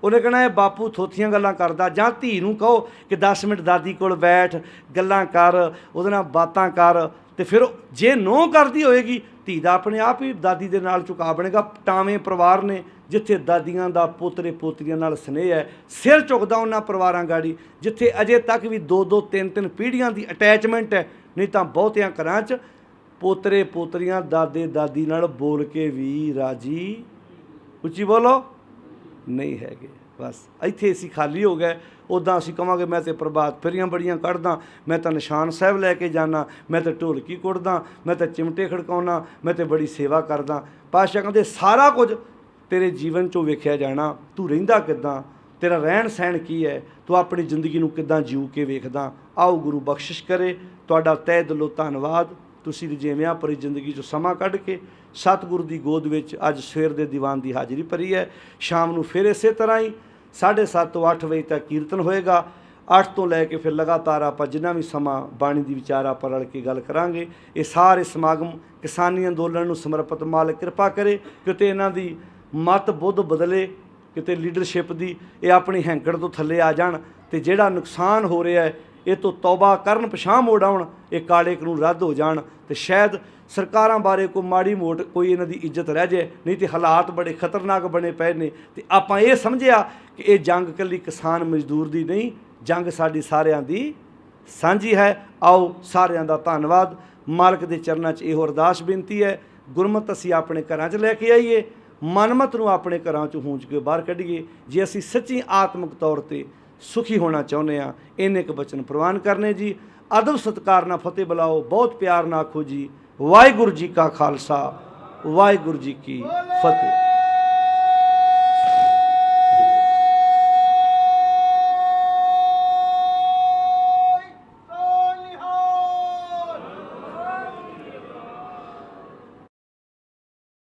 ਉਹਨੇ ਕਹਿਣਾ ਇਹ ਬਾਪੂ ਥੋਥੀਆਂ ਗੱਲਾਂ ਕਰਦਾ। ਜਾਂ ਧੀ ਨੂੰ ਕਹੋ ਕਿ 10 ਮਿੰਟ ਦਾਦੀ ਕੋਲ ਬੈਠ, ਗੱਲਾਂ ਕਰ, ਉਹਦੇ ਨਾਲ ਬਾਤਾਂ ਕਰ, ਤੇ ਫਿਰ ਜੇ ਨੋ ਕਰਦੀ ਹੋਏਗੀ, ਧੀ ਦਾ ਆਪਣੇ ਆਪ ਹੀ ਦਾਦੀ ਦੇ ਨਾਲ ਝੁਕਾਅ ਬਣੇਗਾ। ਟਾਵੇਂ ਪਰਿਵਾਰ ਨੇ ਜਿੱਥੇ ਦਾਦੀਆਂ ਦਾ ਪੋਤਰੇ ਪੋਤਰੀਆਂ ਨਾਲ ਸਨੇਹ ਹੈ, ਸਿਰ ਝੁਕਦਾ ਉਹਨਾਂ ਪਰਿਵਾਰਾਂ ਗਾੜੀ ਜਿੱਥੇ ਅਜੇ ਤੱਕ ਵੀ 2-2 3-3 ਪੀੜ੍ਹੀਆਂ ਦੀ ਅਟੈਚਮੈਂਟ ਹੈ। ਨਹੀਂ ਤਾਂ ਬਹੁਤਿਆਂ ਘਰਾਂ 'ਚ ਪੋਤਰੇ ਪੋਤਰੀਆਂ ਦਾਦੇ ਦਾਦੀ ਨਾਲ ਬੋਲ ਕੇ ਵੀ ਰਾਜੀ, ਉੱਚੀ ਬੋਲੋ, ਨਹੀਂ ਹੈਗੇ। ਬਸ ਇੱਥੇ ਅਸੀਂ ਖਾਲੀ ਹੋ ਗਏ। ਉੱਦਾਂ ਅਸੀਂ ਕਹਾਂਗੇ ਮੈਂ ਤਾਂ ਪ੍ਰਭਾਤ ਫੇਰੀਆਂ ਬੜੀਆਂ ਕੱਢਦਾ, ਮੈਂ ਤਾਂ ਨਿਸ਼ਾਨ ਸਾਹਿਬ ਲੈ ਕੇ ਜਾਂਦਾ, ਮੈਂ ਤਾਂ ਢੋਲਕੀ ਕੁੱਟਦਾ, ਮੈਂ ਤਾਂ ਚਿਮਟੇ ਖੜਕਾਉਣਾ, ਮੈਂ ਤਾਂ ਬੜੀ ਸੇਵਾ ਕਰਦਾ। ਪਾਤਸ਼ਾਹ ਕਹਿੰਦੇ ਸਾਰਾ ਕੁਝ ਤੇਰੇ ਜੀਵਨ 'ਚੋਂ ਵੇਖਿਆ ਜਾਣਾ। ਤੂੰ ਰਹਿੰਦਾ ਕਿੱਦਾਂ, ਤੇਰਾ ਰਹਿਣ ਸਹਿਣ ਕੀ ਹੈ, ਤੂੰ ਆਪਣੀ ਜ਼ਿੰਦਗੀ ਨੂੰ ਕਿੱਦਾਂ ਜੀਉ ਕੇ ਵੇਖਦਾ। ਆਓ ਗੁਰੂ ਬਖਸ਼ਿਸ਼ ਕਰੇ। ਤੁਹਾਡਾ ਤਹਿ ਦਿਲੋਂ ਧੰਨਵਾਦ। ਤੁਸੀਂ ਰਜੇਵਿਆਂ ਭਰੀ ਜ਼ਿੰਦਗੀ 'ਚੋਂ ਸਮਾਂ ਕੱਢ ਕੇ ਸਤਿਗੁਰੂ ਦੀ ਗੋਦ ਵਿੱਚ ਅੱਜ ਸਵੇਰ ਦੇ ਦੀਵਾਨ ਦੀ ਹਾਜ਼ਰੀ ਭਰੀ ਹੈ। ਸ਼ਾਮ ਨੂੰ ਫਿਰ ਇਸੇ ਤਰ੍ਹਾਂ ਹੀ 7:30 ਤੋਂ 8 ਵਜੇ ਤੱਕ ਕੀਰਤਨ ਹੋਏਗਾ। 8 ਤੋਂ ਲੈ ਕੇ ਫਿਰ ਲਗਾਤਾਰ ਆਪਾਂ ਜਿੰਨਾ ਵੀ ਸਮਾਂ ਬਾਣੀ ਦੀ ਵਿਚਾਰ ਆਪਾਂ ਰਲ ਕੇ ਗੱਲ ਕਰਾਂਗੇ। ਇਹ ਸਾਰੇ ਸਮਾਗਮ ਕਿਸਾਨੀ ਅੰਦੋਲਨ ਨੂੰ ਸਮਰਪਿਤ ਮਾਲਕ ਕਿਰਪਾ ਕਰੇ, ਕਿਤੇ ਇਹਨਾਂ ਦੀ ਮਤ ਬੁੱਧ ਬਦਲੇ, ਕਿਤੇ ਲੀਡਰਸ਼ਿਪ ਦੀ ਇਹ ਆਪਣੀ ਹੈਂਕੜ ਤੋਂ ਥੱਲੇ ਆ ਜਾਣ, ਅਤੇ ਜਿਹੜਾ ਨੁਕਸਾਨ ਹੋ ਰਿਹਾ ਹੈ ਇਹ ਤੋਂ ਤੌਬਾ ਕਰਨ, ਪਛਾਣ ਮੋੜ ਆਉਣ, ਇਹ ਕਾਲੇ ਕਾਨੂੰਨ ਰੱਦ ਹੋ ਜਾਣ, ਅਤੇ ਸ਼ਾਇਦ ਸਰਕਾਰਾਂ ਬਾਰੇ ਕੋਈ ਮਾੜੀ ਮੋਟ ਕੋਈ ਇਹਨਾਂ ਦੀ ਇੱਜ਼ਤ ਰਹਿ ਜਾਏ। ਨਹੀਂ ਤਾਂ ਹਾਲਾਤ ਬੜੇ ਖਤਰਨਾਕ ਬਣੇ ਪਏ ਨੇ। ਅਤੇ ਆਪਾਂ ਇਹ ਸਮਝਿਆ ਕਿ ਇਹ ਜੰਗ ਇਕੱਲੀ ਕਿਸਾਨ ਮਜ਼ਦੂਰ ਦੀ ਨਹੀਂ, ਜੰਗ ਸਾਡੀ ਸਾਰਿਆਂ ਦੀ ਸਾਂਝੀ ਹੈ। ਆਓ ਸਾਰਿਆਂ ਦਾ ਧੰਨਵਾਦ। ਮਾਲਕ ਦੇ ਚਰਨਾਂ 'ਚ ਇਹੋ ਅਰਦਾਸ ਬੇਨਤੀ ਹੈ, ਗੁਰਮਤਿ ਅਸੀਂ ਆਪਣੇ ਘਰਾਂ 'ਚ ਲੈ ਕੇ ਆਈਏ, ਮਨਮਤ ਨੂੰ ਆਪਣੇ ਘਰਾਂ 'ਚੋਂ ਹੂੰਜ ਕੇ ਬਾਹਰ ਕੱਢੀਏ। ਜੇ ਅਸੀਂ ਸੱਚੀ ਆਤਮਿਕ ਤੌਰ 'ਤੇ ਸੁਖੀ ਹੋਣਾ ਚਾਹੁੰਦੇ ਆ। ਇੰਨੇ ਕੁ ਬਚਨ ਪ੍ਰਵਾਨ ਕਰਨੇ ਜੀ। ਅਦਬ ਸਤਿਕਾਰ ਨਾਲ ਫਤਿਹ ਬੁਲਾਓ, ਬਹੁਤ ਪਿਆਰ ਨਾਲ ਆਖੋ ਜੀ ਵਾਹਿਗੁਰੂ ਜੀ ਕਾ ਖਾਲਸਾ ਵਾਹਿਗੁਰੂ ਜੀ ਕੀ ਫਤਿਹ।